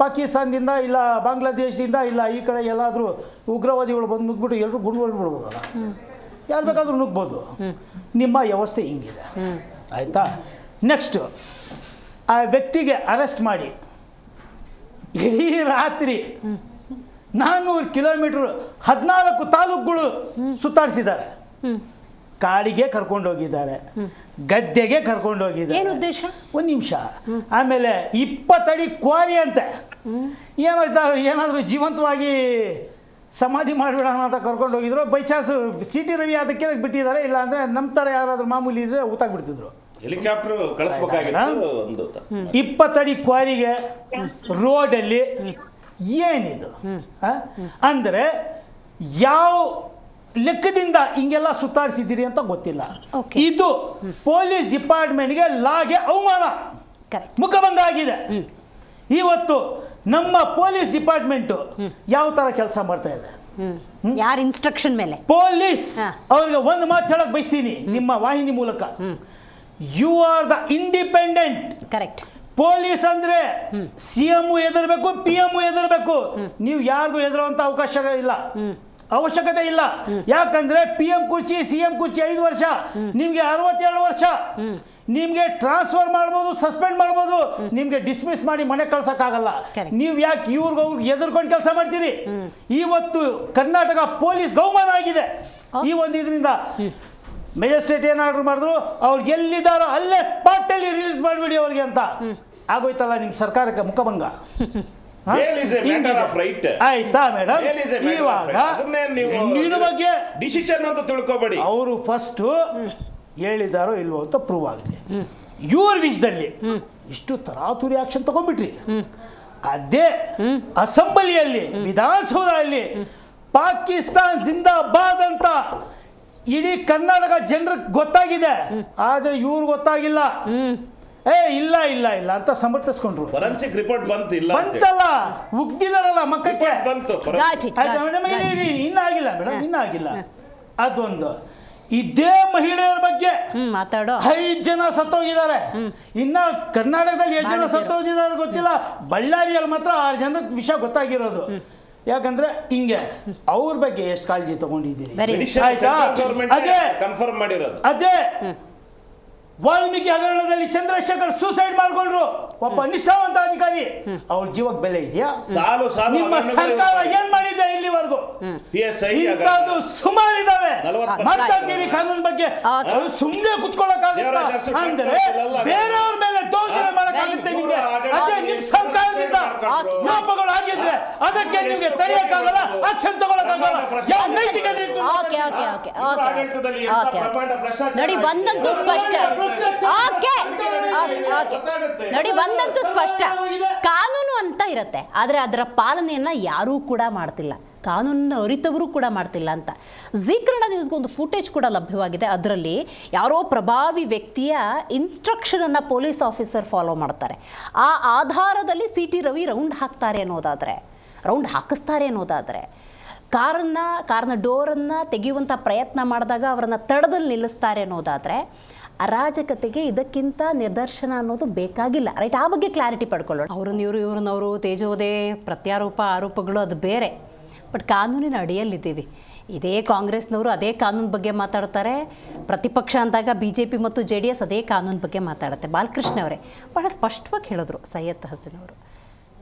ಪಾಕಿಸ್ತಾನದಿಂದ ಇಲ್ಲ ಬಾಂಗ್ಲಾದೇಶದಿಂದ ಇಲ್ಲ ಈ ಕಡೆ ಎಲ್ಲಾದರೂ ಉಗ್ರವಾದಿಗಳು ಬಂದು ನುಗ್ಬಿಟ್ಟು ಎಲ್ಲರೂ ಗುಂಡು ಹೊಡೆದ್ಬಿಡ್ಬೋದಲ್ಲ. ಯಾರು ಬೇಕಾದರೂ ನುಗ್ಬೋದು. ನಿಮ್ಮ ವ್ಯವಸ್ಥೆ ಹಿಂಗಿದೆ. ಆಯಿತಾ? ನೆಕ್ಸ್ಟು ಆ ವ್ಯಕ್ತಿಗೆ ಅರೆಸ್ಟ್ ಮಾಡಿ ಇಡೀ ರಾತ್ರಿ 400 ಕಿಲೋಮೀಟರ್ 14 ತಾಲೂಕುಗಳು ಸುತ್ತಾಡಿಸಿದ್ದಾರೆ. ಕಾಡಿಗೆ ಕರ್ಕೊಂಡು ಹೋಗಿದ್ದಾರೆ, ಗದ್ದೆಗೆ ಕರ್ಕೊಂಡು ಹೋಗಿದ್ದಾರೆ. ಏನು ಉದ್ದೇಶ? ಒಂದು ನಿಮಿಷ. ಆಮೇಲೆ 20 ಅಡಿ ಕ್ವಾರಿ ಅಂತೆ. ಏನಾದರೂ ಜೀವಂತವಾಗಿ ಸಮಾಧಿ ಮಾಡಿಬಿಡೋಣ ಅಂತ ಕರ್ಕೊಂಡು ಹೋಗಿದ್ರು. ಬೈ ಚಾನ್ಸ್ CT ರವಿ ಅದಕ್ಕೆ ಬಿಟ್ಟಿದ್ದಾರೆ, ಇಲ್ಲ ಅಂದರೆ ನಮ್ಮ ಥರ ಯಾರಾದರೂ ಮಾಮೂಲಿ ಇದ್ದರೆ ಊತಾಗ್ಬಿಡ್ತಿದ್ರು. ಹೆಲಿಕಾಪ್ಟರ್ ಕಳಿಸ್ಬೇಕಾಗಿತ್ತು. 20 ಅಡಿ ಕ್ವಾರಿಗೆ ರೋಡಲ್ಲಿ ಏನಿದು? ಅಂದರೆ ಯಾವ ಲೆಕ್ಕದಿಂದ ಹಿಂಗೆಲ್ಲ ಸುತ್ತಾಡಿಸಿದ್ದೀರಿ ಅಂತ ಗೊತ್ತಿಲ್ಲ. ಇದು ಪೊಲೀಸ್ ಡಿಪಾರ್ಟ್ಮೆಂಟ್ಗೆ ಲಾಗೆ ಅವಮಾನ, ಮುಖಭಂಗ ಆಗಿದೆ. ಇವತ್ತು ನಮ್ಮ ಪೊಲೀಸ್ ಡಿಪಾರ್ಟ್ಮೆಂಟು ಯಾವ ಥರ ಕೆಲಸ ಮಾಡ್ತಾ ಇದೆ? ಯಾರ ಇನ್ಸ್ಟ್ರಕ್ಷನ್ ಮೇಲೆ? ಪೊಲೀಸ್ ಅವ್ರಿಗೆ ಒಂದು ಮಾತು ಹೇಳಕ್ ಬಯಸ್ತೀನಿ ನಿಮ್ಮ ವಾಹಿನಿ ಮೂಲಕ. You are the independent. Correct. Police ಅಂದ್ರೆ CM ಎದುರಬೇಕು, PM ಎದುರಬೇಕು. ನೀವು ಯಾರಿಗೂ ಎದುರುವಂತ ಅವಶ್ಯಕತೆ ಇಲ್ಲ. ಯಾಕಂದ್ರೆ PM ಕುರ್ಚಿ CM ಕುರ್ಚಿ 5 ವರ್ಷ, ನಿಮ್ಗೆ 62 ವರ್ಷ. ನಿಮ್ಗೆ ಟ್ರಾನ್ಸ್ಫರ್ ಮಾಡ್ಬೋದು, ಸಸ್ಪೆಂಡ್ ಮಾಡ್ಬೋದು, ನಿಮ್ಗೆ ಡಿಸ್ಮಿಸ್ ಮಾಡಿ ಮನೆ ಕಳ್ಸಕ್ಕಾಗಲ್ಲ. ನೀವು ಯಾಕೆ ಇವ್ರಿಗೆ ಎದುರ್ಕೊಂಡು ಕೆಲಸ ಮಾಡ್ತೀರಿ? ಇವತ್ತು ಕರ್ನಾಟಕ ಪೊಲೀಸ್ ಅವಮಾನ ಆಗಿದೆ ಈ ಒಂದು ಇದರಿಂದ. ಮ್ಯಾಜಿಸ್ಟ್ರೇಟ್ ಏನು ಆರ್ಡರ್ ಮಾಡಿದ್ರು, ಅವ್ರು ಎಲ್ಲಿದ್ದಾರೋ ಅಲ್ಲೇ ಸ್ಪಾಟಲ್ಲಿ ರಿಲೀಸ್ ಮಾಡಿಬಿಡಿ ಅವ್ರಿಗೆ ಅಂತ ಆಗೋಯ್ತಲ್ಲ ನಿಮ್ಮ ಸರ್ಕಾರಕ್ಕೆ ಮುಖಭಂಗ. ಆಯ್ತಾ ಮೇಡಮ್? ಇವಾಗ ಹೆಣ್ಣಿನ ಬಗ್ಗೆ ಡಿಸಿಷನ್ ಅಂತ ತಿಳ್ಕೊಬೇಡಿ. ಅವರು ಫಸ್ಟ್ ಹೇಳಿದಾರೋ ಇಲ್ವೋ ಅಂತ ಪ್ರೂವ್ ಆಗಲಿ. ಇವ್ರ ವಿಷಯದಲ್ಲಿ ಇಷ್ಟು ತರಾತುರಿ ಆಕ್ಷನ್ ತಗೊಂಡ್ಬಿಟ್ರಿ. ಅದೇ ಅಸೆಂಬ್ಲಿಯಲ್ಲಿ, ವಿಧಾನಸೌಧದಲ್ಲಿ ಪಾಕಿಸ್ತಾನ್ ಜಿಂದಾಬಾದ್ ಅಂತ ಇಡೀ ಕರ್ನಾಟಕ ಜನರಿಗೆ ಗೊತ್ತಾಗಿದೆ, ಆದ್ರೆ ಇವ್ರು ಗೊತ್ತಾಗಿಲ್ಲ. ಇಲ್ಲ ಇಲ್ಲ ಇಲ್ಲ ಅಂತ ಸಮರ್ಥಿಸ್ಕೊಂಡ್ರು. ಫೊರೆನ್ಸಿಕ್ ರಿಪೋರ್ಟ್ ಬಂತಲ್ಲ, ಉಗ್ದಿದಾರಲ್ಲ ಮಕ್ಕಕ್ಕೆ. ಇನ್ನಾಗಿಲ್ಲ ಮೇಡಮ್, ಇನ್ನಾಗಿಲ್ಲ. ಅದೊಂದು. ಇದೇ ಮಹಿಳೆಯರ ಬಗ್ಗೆ ಮಾತಾಡೋ 5 ಜನ ಸತ್ತೋಗಿದ್ದಾರೆ. ಇನ್ನ ಕರ್ನಾಟಕದಲ್ಲಿ 8 ಜನ ಸತ್ತೋಗಿದ್ದಾರೆ ಗೊತ್ತಿಲ್ಲ. ಬಳ್ಳಾರಿಯಲ್ಲಿ ಮಾತ್ರ 6 ಜನದ ವಿಷಯ ಗೊತ್ತಾಗಿರೋದು. ಯಾಕಂದ್ರೆ ಹಿಂಗೆ ಅವ್ರ ಬಗ್ಗೆ ಎಷ್ಟು ಕಾಳಜಿ ತಗೊಂಡಿದ್ದೀರಿ? ಅದೇ ಕನ್ಫರ್ಮ್ ಮಾಡಿರೋದು. ಅದೇ ವಾಲ್ಮೀಕಿ ಹಗರಣದಲ್ಲಿ ಚಂದ್ರಶೇಖರ್ ಸೂಸೈಡ್ ಮಾಡ್ಕೊಂಡ್ರು, ಒಬ್ಬ ನಿಷ್ಠಾವಂತ ಅಧಿಕಾರಿ. ಅವ್ರ ಜೀವಕ್ಕೆ ಬೆಲೆ ಇದೆಯಾ? ನಿಮ್ಮ ಸರ್ಕಾರ ಏನ್ ಮಾಡಿದೆ ಇಲ್ಲಿವರೆಗೂ? ಇಂಥದ್ದು ಸುಮಾರಿದಾವೆ. ಮಾತಾಡ್ತೀರಿ ಕಾನೂನು ಬಗ್ಗೆ, ಸುಮ್ಮನೆ ಕುತ್ಕೊಳ್ಳೋಕ್ಕಾಗುತ್ತೆ ಅಂದ್ರೆ ಬೇರೆಯವ್ರ ಮೇಲೆ ದೌರ್ಜನ್ಯ ಮಾಡಕ್ಕಾಗುತ್ತೆ ನಿಮ್ಗೆ. ಅದೇ ನಿಮ್ ಸರ್ಕಾರದಿಂದ ಲೋಪಗಳು ಆಗಿದ್ರೆ ಅದಕ್ಕೆ ನಿಮ್ಗೆ ತಡೆಯಕ್ಕಾಗಲ್ಲ, ಆಕ್ಷನ್ ತಗೊಳಕ್ಕಾಗಲ್ಲ. ಯಾವ ನೈತಿಕತೆ ನೋಡಿ ಒಂದಂತೂ ಸ್ಪಷ್ಟ. ನೋಡಿ ಒಂದಂತೂ ಸ್ಪಷ್ಟ, ಕಾನೂನು ಅಂತ ಇರುತ್ತೆ, ಆದರೆ ಅದರ ಪಾಲನೆಯನ್ನ ಯಾರೂ ಕೂಡ ಮಾಡ್ತಿಲ್ಲ, ಕಾನೂನನ್ನು ಅರಿತವರು ಕೂಡ ಮಾಡ್ತಿಲ್ಲ ಅಂತ. ಜೀ ಕನ್ನಡ ನ್ಯೂಸ್ಗೆ ಒಂದು ಫುಟೇಜ್ ಕೂಡ ಲಭ್ಯವಾಗಿದೆ. ಅದರಲ್ಲಿ ಯಾರೋ ಪ್ರಭಾವಿ ವ್ಯಕ್ತಿಯ ಇನ್ಸ್ಟ್ರಕ್ಷನನ್ನು ಪೊಲೀಸ್ ಆಫೀಸರ್ ಫಾಲೋ ಮಾಡ್ತಾರೆ. ಆ ಆಧಾರದಲ್ಲಿ CT ರವಿ ರೌಂಡ್ ಹಾಕಿಸ್ತಾರೆ ಅನ್ನೋದಾದರೆ ಕಾರ್ನ ಡೋರನ್ನು ತೆಗೆಯುವಂಥ ಪ್ರಯತ್ನ ಮಾಡಿದಾಗ ಅವರನ್ನು ತಡದಲ್ಲಿ ನಿಲ್ಲಿಸ್ತಾರೆ ಅನ್ನೋದಾದರೆ ಅರಾಜಕತೆಗೆ ಇದಕ್ಕಿಂತ ನಿದರ್ಶನ ಅನ್ನೋದು ಬೇಕಾಗಿಲ್ಲ. ರೈಟ್, ಆ ಬಗ್ಗೆ ಕ್ಲಾರಿಟಿ ಪಡ್ಕೊಳ್ಳೋಣ. ಇವ್ರನ್ನವರು ತೇಜೋದೆ ಪ್ರತ್ಯಾರೋಪ ಆರೋಪಗಳು ಅದು ಬೇರೆ, ಬಟ್ ಕಾನೂನಿನ ಅಡಿಯಲ್ಲಿದ್ದೀವಿ. ಇದೇ ಕಾಂಗ್ರೆಸ್ನವರು ಅದೇ ಕಾನೂನು ಬಗ್ಗೆ ಮಾತಾಡ್ತಾರೆ, ಪ್ರತಿಪಕ್ಷ ಅಂದಾಗ BJP ಮತ್ತು JDS ಅದೇ ಕಾನೂನು ಬಗ್ಗೆ ಮಾತಾಡುತ್ತೆ. ಬಾಲಕೃಷ್ಣ ಅವರೇ ಬಹಳ ಸ್ಪಷ್ಟವಾಗಿ ಹೇಳಿದ್ರು, ಸೈಯದ್ ಹಸನ್ ಅವರು,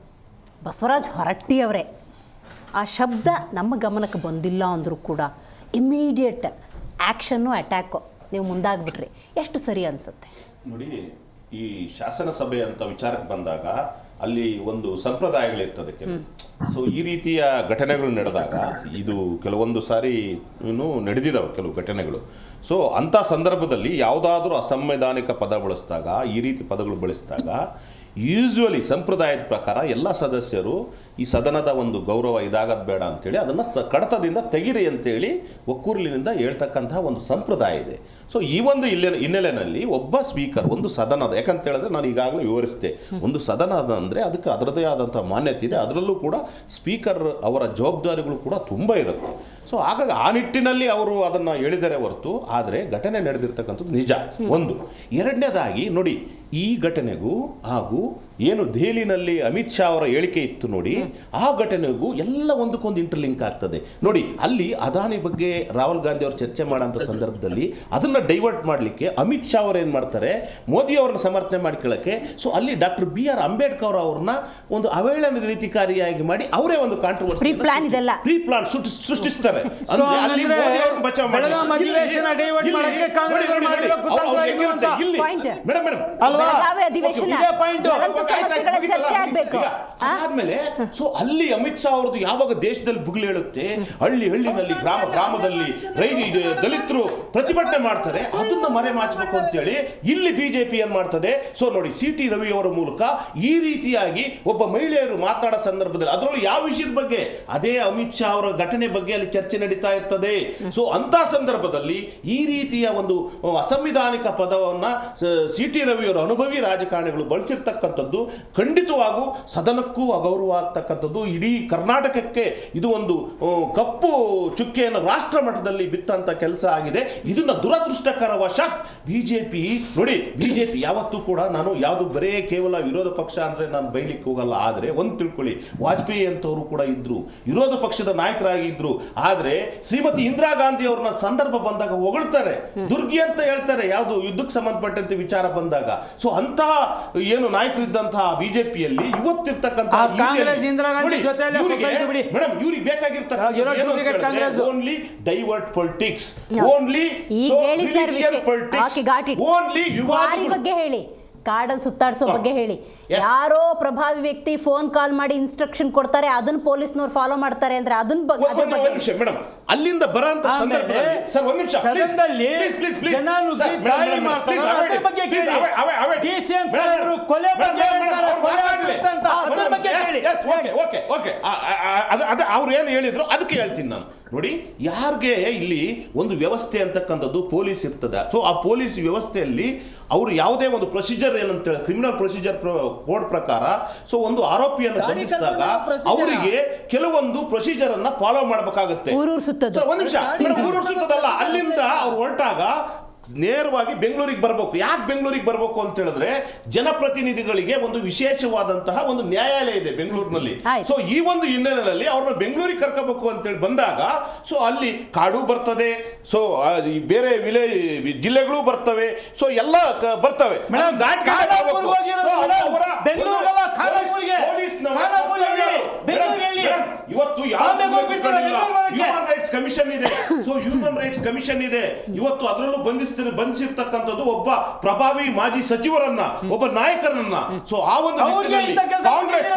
ಬಸವರಾಜ್ ಹೊರಟ್ಟಿಯವರೇ ಆ ಶಬ್ದ ನಮ್ಮ ಗಮನಕ್ಕೆ ಬಂದಿಲ್ಲ ಅಂದರೂ ಕೂಡ ಇಮ್ಮಿಡಿಯೇಟ್ ಆ್ಯಕ್ಷನ್ನು ಅಟ್ಯಾಕು ನೀವು ಮುಂದಾಗ್ಬಿಟ್ರಿ. ಎಷ್ಟು ಸರಿ ಅನಿಸುತ್ತೆ ನೋಡಿ? ಈ ಶಾಸನ ಸಭೆ ಅಂತ ವಿಚಾರಕ್ಕೆ ಬಂದಾಗ ಅಲ್ಲಿ ಒಂದು ಸಂಪ್ರದಾಯಗಳಿರ್ತದೆ ಕೆಲವು. ಸೊ ಈ ರೀತಿಯ ಘಟನೆಗಳು ನಡೆದಾಗ, ಇದು ಕೆಲವೊಂದು ಸಾರಿ ನಡೆದಿದ್ದಾವೆ ಕೆಲವು ಘಟನೆಗಳು. ಸೊ ಅಂಥ ಸಂದರ್ಭದಲ್ಲಿ ಯಾವುದಾದ್ರೂ ಅಸಂವಿಧಾನಿಕ ಪದ ಬಳಸಿದಾಗ, ಈ ರೀತಿ ಪದಗಳು ಬಳಸಿದಾಗ ಯೂಶ್ವಲಿ ಸಂಪ್ರದಾಯದ ಪ್ರಕಾರ ಎಲ್ಲ ಸದಸ್ಯರು ಈ ಸದನದ ಒಂದು ಗೌರವ ಇದಾಗದು ಬೇಡ ಅಂತೇಳಿ ಅದನ್ನು ಕಡತದಿಂದ ತೆಗಿರಿ ಅಂತೇಳಿ ಒಕ್ಕೂರಲಿನಿಂದ ಹೇಳ್ತಕ್ಕಂತಹ ಒಂದು ಸಂಪ್ರದಾಯ ಇದೆ. ಸೊ ಈ ಒಂದು ಹಿನ್ನೆಲೆಯಲ್ಲಿ ಒಬ್ಬ ಸ್ಪೀಕರ್ ಒಂದು ಸದನದ, ಯಾಕಂತ ಹೇಳಿದ್ರೆ ನಾನು ಈಗಾಗಲೇ ವಿವರಿಸಿದೆ, ಒಂದು ಸದನ ಅಂದರೆ ಅದಕ್ಕೆ ಅದರದೇ ಆದಂಥ ಮಾನ್ಯತೆ ಇದೆ. ಅದರಲ್ಲೂ ಕೂಡ ಸ್ಪೀಕರ್ ಅವರ ಜವಾಬ್ದಾರಿಗಳು ಕೂಡ ತುಂಬ ಇರುತ್ತೆ. ಸೊ ಹಾಗಾಗಿ ಆ ನಿಟ್ಟಿನಲ್ಲಿ ಅವರು ಅದನ್ನು ಹೇಳಿದರೆ ಹೊರತು, ಆದರೆ ಘಟನೆ ನಡೆದಿರ್ತಕ್ಕಂಥದ್ದು ನಿಜ ಒಂದು. ಎರಡನೇದಾಗಿ ನೋಡಿ, ಈ ಘಟನೆಗೂ ಹಾಗೂ ಏನು ದೆಹಲಿನಲ್ಲಿ ಅಮಿತ್ ಶಾ ಅವರ ಹೇಳಿಕೆ ಇತ್ತು ನೋಡಿ, ಆ ಘಟನೆಗೂ ಎಲ್ಲ ಒಂದಕ್ಕೊಂದು ಇಂಟರ್ಲಿಂಕ್ ಆಗ್ತದೆ ನೋಡಿ. ಅಲ್ಲಿ ಅದಾನಿ ಬಗ್ಗೆ ರಾಹುಲ್ ಗಾಂಧಿ ಅವರು ಚರ್ಚೆ ಮಾಡೋಂಥ ಸಂದರ್ಭದಲ್ಲಿ ಅದನ್ನ ಡೈವರ್ಟ್ ಮಾಡಲಿಕ್ಕೆ ಅಮಿತ್ ಶಾ ಅವರು ಏನು ಮಾಡ್ತಾರೆ, ಮೋದಿ ಅವರನ್ನ ಸಮರ್ಥನೆ ಮಾಡ್ಕೊಳ್ಳೋಕ್ಕೆ ಸೊ ಅಲ್ಲಿ ಡಾಕ್ಟರ್ BR ಅಂಬೇಡ್ಕರ್ ಅವ್ರನ್ನ ಒಂದು ಅವಹೇಳನ ರೀತಿಕಾರಿಯಾಗಿ ಮಾಡಿ ಅವರೇ ಒಂದು ಕಾಂಟ್ರವರ್ಸಿ ಪ್ರೀ ಪ್ಲಾನ್ ಸೃಷ್ಟಿಸ್ತಾರೆ. ಅಲ್ಲಿ ಮೋದಿ ಅವರನ್ನ ಬಚಾವ್ ಮಾಡಿ ಆದ್ಮೇಲೆ ಸೊ ಅಲ್ಲಿ ಅಮಿತ್ ಶಾ ಅವ್ರದ್ದು ಯಾವಾಗ ದೇಶದಲ್ಲಿ ಬುಗ್ಲಿ ಹೇಳುತ್ತೆ, ಹಳ್ಳಿನಲ್ಲಿ ಗ್ರಾಮದಲ್ಲಿ ದಲಿತರು ಪ್ರತಿಭಟನೆ ಮಾಡ್ತಾರೆ, ಅದನ್ನ ಮರೆ ಮಾಚಬೇಕು ಅಂತೇಳಿ ಇಲ್ಲಿ ಬಿಜೆಪಿ ಏನ್ ಮಾಡ್ತದೆ. ಸೊ ನೋಡಿ, CT ರವಿ ಅವರ ಮೂಲಕ ಈ ರೀತಿಯಾಗಿ ಒಬ್ಬ ಮಹಿಳೆಯರು ಮಾತಾಡೋ ಸಂದರ್ಭದಲ್ಲಿ ಅದರಲ್ಲೂ ಯಾವ ವಿಷಯದ ಬಗ್ಗೆ, ಅದೇ ಅಮಿತ್ ಶಾ ಅವರ ಘಟನೆ ಬಗ್ಗೆ ಅಲ್ಲಿ ಚರ್ಚೆ ನಡೀತಾ ಇರ್ತದೆ. ಸೊ ಅಂತ ಸಂದರ್ಭದಲ್ಲಿ ಈ ರೀತಿಯ ಒಂದು ಅಸಂವಿಧಾನಿಕ ಪದವನ್ನ CT ರವಿಯವರು ಅನುಭವಿ ರಾಜಕಾರಣಿಗಳು ಬಳಸಿರ್ತಕ್ಕಂಥದ್ದು ಖಂಡಿತವಾಗೂ ಸದನಕ್ಕೂ ಅಗೌರವ ಆಗ್ತಕ್ಕಂಥದ್ದು. ಇಡೀ ಕರ್ನಾಟಕಕ್ಕೆ ಇದು ಒಂದು ಕಪ್ಪು ಚುಕ್ಕೆಯನ್ನು ರಾಷ್ಟ್ರ ಮಟ್ಟದಲ್ಲಿ ಬಿತ್ತಂತ ಕೆಲಸ ಆಗಿದೆ. ಇದನ್ನ ದುರದೃಷ್ಟಕರವಶಾತ್ ಬಿಜೆಪಿ ನೋಡಿ, ಬಿಜೆಪಿ ಯಾವತ್ತೂ ಕೂಡ ನಾನು ಯಾವುದು ಬರೇ ಕೇವಲ ವಿರೋಧ ಪಕ್ಷ ಅಂದ್ರೆ ನಾನು ಬೈಲಿಕ್ಕೆ ಹೋಗಲ್ಲ. ಆದ್ರೆ ಒಂದು ತಿಳ್ಕೊಳ್ಳಿ, ವಾಜಪೇಯಿ ಅಂತವರು ಕೂಡ ಇದ್ರು, ವಿರೋಧ ಪಕ್ಷದ ನಾಯಕರಾಗಿದ್ರು. ಆದ್ರೆ ಶ್ರೀಮತಿ ಇಂದಿರಾ ಗಾಂಧಿ ಅವ್ರನ್ನ ಸಂದರ್ಭ ಬಂದಾಗ ಹೊಗಳ್ತಾರೆ, ದುರ್ಗಿ ಅಂತ ಹೇಳ್ತಾರೆ ಯಾವುದು ಯುದ್ಧಕ್ಕೆ ಸಂಬಂಧಪಟ್ಟಂತೆ ವಿಚಾರ ಬಂದಾಗ. ಸೊ ಅಂತ ಏನು ನಾಯಕರಿದ್ದಂತಹ ಬಿಜೆಪಿಯಲ್ಲಿ ಇವತ್ತಿರ್ತಕ್ಕಂಥ ಮೇಡಮ್ ಇವ್ರಿಗೆ ಬೇಕಾಗಿರ್ತಕ್ಕಂಥ ಓನ್ಲಿ ಡೈವರ್ಟ್ ಪೊಲಿಟಿಕ್ಸ್, ಓನ್ಲಿ ಬಗ್ಗೆ ಹೇಳಿ, ಕಾಡಲ್ಲಿ ಸುತ್ತಾಡ್ಸೋ ಬಗ್ಗೆ ಹೇಳಿ. ಯಾರೋ ಪ್ರಭಾವಿ ವ್ಯಕ್ತಿ ಫೋನ್ ಕಾಲ್ ಮಾಡಿ ಇನ್ಸ್ಟ್ರಕ್ಷನ್ ಕೊಡ್ತಾರೆ, ಅದನ್ನ ಪೊಲೀಸ್ನವ್ರು ಫಾಲೋ ಮಾಡ್ತಾರೆ ಅಂದ್ರೆ ಅದನ್ನ ಬಗ್ಗೆ ಮೇಡಮ್ ಅಲ್ಲಿಂದ ಬರೋಂತ ಸಂದರ್ಭದಲ್ಲಿ ಸರ್ ಒಂದು ನಿಮಿಷ ಅವ್ರು ಏನು ಹೇಳಿದ್ರು ಅದಕ್ಕೆ ಹೇಳ್ತೀನಿ ನಾನು. ನೋಡಿ, ಯಾರಿಗೆ ಇಲ್ಲಿ ಒಂದು ವ್ಯವಸ್ಥೆ ಅಂತಕ್ಕಂಥದ್ದು ಪೊಲೀಸ್ ಇರ್ತದೆ. ಸೊ ಆ ಪೊಲೀಸ್ ವ್ಯವಸ್ಥೆಯಲ್ಲಿ ಅವರು ಯಾವುದೇ ಒಂದು ಪ್ರೊಸೀಜರ್ ಏನಂತ ಕ್ರಿಮಿನಲ್ ಪ್ರೊಸೀಜರ್ ಕೋಡ್ ಪ್ರಕಾರ ಸೊ ಒಂದು ಆರೋಪಿಯನ್ನು ಬಂಧಿಸಿದಾಗ ಅವರಿಗೆ ಕೆಲವೊಂದು ಪ್ರೊಸೀಜರ್ ಅನ್ನ ಫಾಲೋ ಮಾಡಬೇಕಾಗುತ್ತೆ. ಒಂದು ನಿಮಿಷ, ಊರು ಸುತ್ತದಲ್ಲ, ಅಲ್ಲಿಂದ ಅವ್ರು ಹೊರಟಾಗ ನೇರವಾಗಿ ಬೆಂಗಳೂರಿಗೆ ಬರಬೇಕು. ಯಾಕೆ ಬೆಂಗಳೂರಿಗೆ ಬರಬೇಕು ಅಂತ ಹೇಳಿದ್ರೆ ಜನಪ್ರತಿನಿಧಿಗಳಿಗೆ ಒಂದು ವಿಶೇಷವಾದಂತಹ ಒಂದು ನ್ಯಾಯಾಲಯ ಇದೆ ಬೆಂಗಳೂರಿನಲ್ಲಿ. ಸೊ ಈ ಒಂದು ಹಿನ್ನೆಲೆಯಲ್ಲಿ ಅವ್ರನ್ನ ಬೆಂಗಳೂರಿಗೆ ಕರ್ಕೋಬೇಕು ಅಂತೇಳಿ ಬಂದಾಗ ಸೊ ಅಲ್ಲಿ ಕಾಡು ಬರ್ತದೆ, ಸೊ ಬೇರೆ ಜಿಲ್ಲೆಗಳು ಬರ್ತವೆ, ಸೊ ಎಲ್ಲ ಬರ್ತವೆ. ಇವತ್ತು ಹ್ಯೂಮನ್ ರೈಟ್ಸ್ ಕಮಿಷನ್ ಇದೆ. ಸೊ ಹ್ಯೂಮನ್ ರೈಟ್ಸ್ ಕಮಿಷನ್ ಇದೆ ಇವತ್ತು, ಅದರಲ್ಲೂ ಬಂಧಿಸಿರ್ತಕ್ಕಂಥದ್ದು ಒಬ್ಬ ಪ್ರಭಾವಿ ಮಾಜಿ ಸಚಿವರನ್ನ, ಒಬ್ಬ ನಾಯಕರನ್ನ. ಸೊ ಆ ಒಂದು ಕಾಂಗ್ರೆಸ್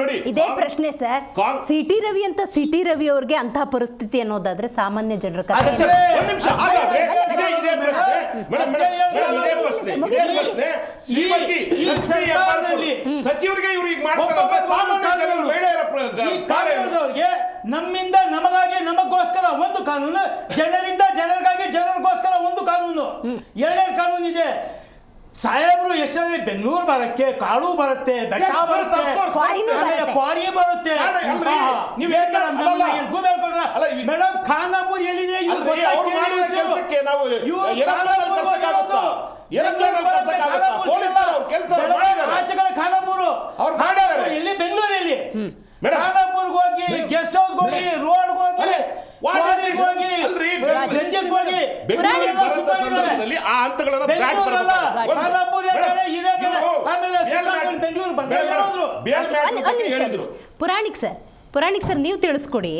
ನೋಡಿ ಇದೇ ಪ್ರಶ್ನೆ ಸರ್, CT ರವಿ ಅಂತ CT ರವಿ ಅವ್ರಿಗೆ ಅಂತಹ ಪರಿಸ್ಥಿತಿ ಅನ್ನೋದಾದ್ರೆ ಸಾಮಾನ್ಯ ಜನರ ಸಚಿವರಿಗೆ ಇವ್ರಿಗೆ ನಮ್ಮಿಂದ ನಮಗಾಗಿ ನಮಗೋಸ್ಕರ ಒಂದು ಕಾನೂನು, ಜನರಿಂದ ಜನರಿಗಾಗಿ ಜನರಿಗೋಸ್ಕರ ಒಂದು ಕಾನೂನು, ಎರಡೆರಡು ಕಾನೂನು ಇದೆ. ಸಾಹೇಬ್ರು ಎಷ್ಟೇ ಬೆಂಗಳೂರು ಬರಕ್ಕೆ ಕಾಡು ಬರುತ್ತೆ, ಬೆಟ್ಟ ಬರುತ್ತೆ, ಕ್ವಾರಿ ಬರುತ್ತೆ. ಮೇಡಮ್ ಖಾನಾಪುರ್ ಎಲ್ಲಿದೆ? ಎಲ್ಲಿ? ಬೆಂಗಳೂರಲ್ಲಿ ಖಾನಾಪುರ್ಗೆ ಹೋಗಿ, ಗೆಸ್ಟ್ ಹೌಸ್ ಹೋಗಿ, ರೋಡ್ ಹೋಗಿ, ಪುರಾಣಿಕ್ ಸರ್ ನೀವು ತಿಳಿಸ್ಕೊಡಿ.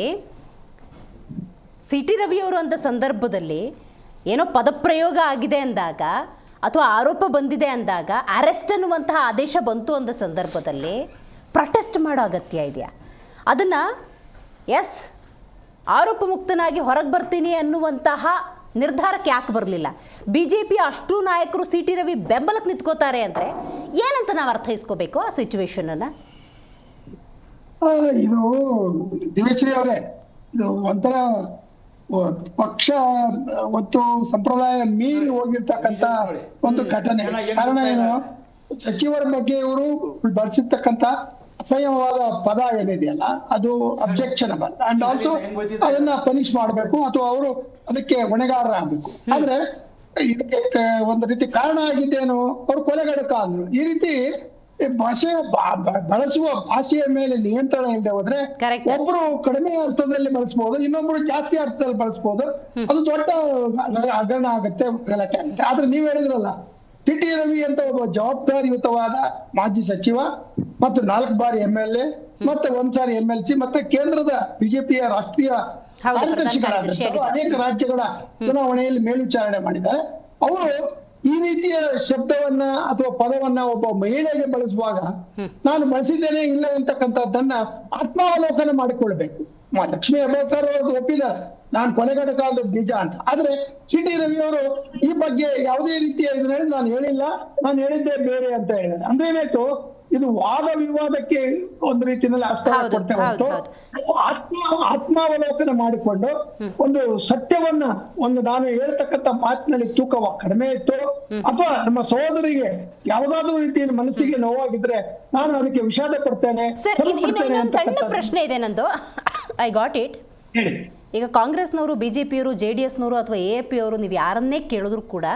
CT ರವಿ ಅವರು ಅಂತ ಸಂದರ್ಭದಲ್ಲಿ ಏನೋ ಪದಪ್ರಯೋಗ ಆಗಿದೆ ಅಂದಾಗ ಅಥವಾ ಆರೋಪ ಬಂದಿದೆ ಅಂದಾಗ ಅರೆಸ್ಟ್ ಅನ್ನುವಂತಹ ಆದೇಶ ಬಂತು ಅಂದ ಸಂದರ್ಭದಲ್ಲಿ ಪ್ರೊಟೆಸ್ಟ್ ಮಾಡೋ ಅಗತ್ಯ ಇದೆಯಾ? ಅದನ್ನು ಎಸ್ ಆರೋಪ ಮುಕ್ತನಾಗಿ ಹೊರಗೆ ಬರ್ತೀನಿ ಅನ್ನುವಂತಹ ನಿರ್ಧಾರಕ್ಕೆ ಯಾಕೆ ಬರಲಿಲ್ಲ? BJP ಅಷ್ಟು ನಾಯಕರು CT ರವಿ ಬೆಂಬಲಕ್ಕೆ ನಿಂತ್ಕೋತಾರೆ ಅಂದರೆ ಏನಂತ ನಾವು ಅರ್ಥೈಸ್ಕೋಬೇಕು ಆ ಸಿಚುವೇಶನನ್ನು? ಇದು ದಿವೇಶ್ರೀ ಅವರೇ, ಇದು ಒಂಥರ ಪಕ್ಷ ಮತ್ತು ಸಂಪ್ರದಾಯ ಮೀರಿ ಹೋಗಿರ್ತಕ್ಕಂಥ ಒಂದು ಘಟನೆ. ಕಾರಣ ಏನು? ಸಚಿವರ ಬಗ್ಗೆ ಇವರು ಬಳಸಿರ್ತಕ್ಕಂಥ ಅಸಹ್ಯವಾದ ಪದ ಏನಿದೆಯಲ್ಲ ಅದು ಅಬ್ಜೆಕ್ಷನಬಲ್ ಅಂಡ್ ಆಲ್ಸೋ ಅದನ್ನ ಪನಿಷ್ ಮಾಡಬೇಕು ಅಥವಾ ಅವರು ಅದಕ್ಕೆ ಹೊಣೆಗಾರರಾಗಬೇಕು. ಆದ್ರೆ ಇದಕ್ಕೆ ಒಂದು ರೀತಿ ಕಾರಣ ಆಗಿದ್ದೇನು, ಅವ್ರು ಕೊಲೆಗಡಕ ಅಂದ್ರು. ಈ ರೀತಿ ಭಾಷೆ ಬಳಸುವ ಭಾಷೆಯ ಮೇಲೆ ನಿಯಂತ್ರಣ ಇಲ್ಲದೆ ಹೋದ್ರೆ ಒಬ್ರು ಕಡಿಮೆ ಅರ್ಥದಲ್ಲಿ ಬಳಸಬಹುದು, ಇನ್ನೊಬ್ರು ಜಾಸ್ತಿ ಅರ್ಥದಲ್ಲಿ ಬಳಸಬಹುದು. ಅದು ದೊಡ್ಡ ಹಗರಣ ಆಗುತ್ತೆ, ಗಲಾಟೆ ಆಗುತ್ತೆ. ಆದ್ರೆ ನೀವ್ ಹೇಳಿದ್ರಲ್ಲ, ಟಿ ರವಿ ಅಂತ ಒಬ್ಬ ಜವಾಬ್ದಾರಿಯುತವಾದ ಮಾಜಿ ಸಚಿವ ಮತ್ತು 4 ಬಾರಿ MLA ಮತ್ತೆ 1 ಸಾರಿ MLC ಮತ್ತೆ ಕೇಂದ್ರದ ಬಿಜೆಪಿಯ ರಾಷ್ಟ್ರೀಯ ಕಾರ್ಯದರ್ಶಿಗಳಾದಂತಹ ಅನೇಕ ರಾಜ್ಯಗಳ ಚುನಾವಣೆಯಲ್ಲಿ ಮೇಲ್ವಿಚಾರಣೆ ಮಾಡಿದ್ದಾರೆ. ಅವರು ಈ ರೀತಿಯ ಶಬ್ದವನ್ನ ಅಥವಾ ಪದವನ್ನ ಒಬ್ಬ ಮಹಿಳೆಗೆ ಬಳಸುವಾಗ ನಾನು ಬಳಸಿದ್ದೇನೆ ಇಲ್ಲ ಅಂತಕ್ಕಂಥದ್ದನ್ನ ಆತ್ಮಾವಲೋಕನ ಮಾಡಿಕೊಳ್ಬೇಕು. ಲಕ್ಷ್ಮೀ ಹೆಬ್ಬಾಳ್ಕರ್ ಅವರು ಒಪ್ಪಿದ್ದಾರೆ ನಾನು ಕೊಲೆಗಡಕಾದ ನಿಜ ಅಂತ. ಆದ್ರೆ ಟಿ ರವಿ ಅವರು ಈ ಬಗ್ಗೆ ಯಾವುದೇ ರೀತಿಯ ಇದನ್ನ ನಾನು ಹೇಳಿಲ್ಲ, ನಾನು ಹೇಳಿದ್ದೆ ಬೇರೆ ಅಂತ ಹೇಳಿದ್ದಾರೆ. ಅಂದ್ರೆ ಏನಾಯ್ತು, ಇದು ವಾದ ವಿವಾದಕ್ಕೆ ಒಂದು ರೀತಿಯಲ್ಲಿ ಆಸ್ಪದ ಕೊಡ್ತೇ ಹೊರತು ಆತ್ಮಾವಲೋಕನ ಮಾಡಿಕೊಂಡು ಒಂದು ಸತ್ಯವನ್ನ ಒಂದು ನಾನು ಹೇಳ್ತಕ್ಕಂಥ ಮಾತಿನಲ್ಲಿ ತೂಕವ ಕಡಿಮೆ ಇತ್ತು ಅಥವಾ ನಮ್ಮ ಸಹೋದರಿಗೆ ಯಾವುದಾದ್ರೂ ರೀತಿಯಲ್ಲಿ ಮನಸ್ಸಿಗೆ ನೋವಾಗಿದ್ರೆ ನಾನು ಅದಕ್ಕೆ ವಿಷಾದ ಪಡ್ತೇನೆ. ಸಣ್ಣ ಪ್ರಶ್ನೆ ಇದೆ ನಂದು, ಐ ಗಾಟ್ ಇಟ್. ಈಗ ಕಾಂಗ್ರೆಸ್ನವರು, ಬಿಜೆಪಿಯವರು, JDSನವರು ಅಥವಾ AAP ಅವರು ನೀವು ಯಾರನ್ನೇ ಕೇಳಿದ್ರು ಕೂಡ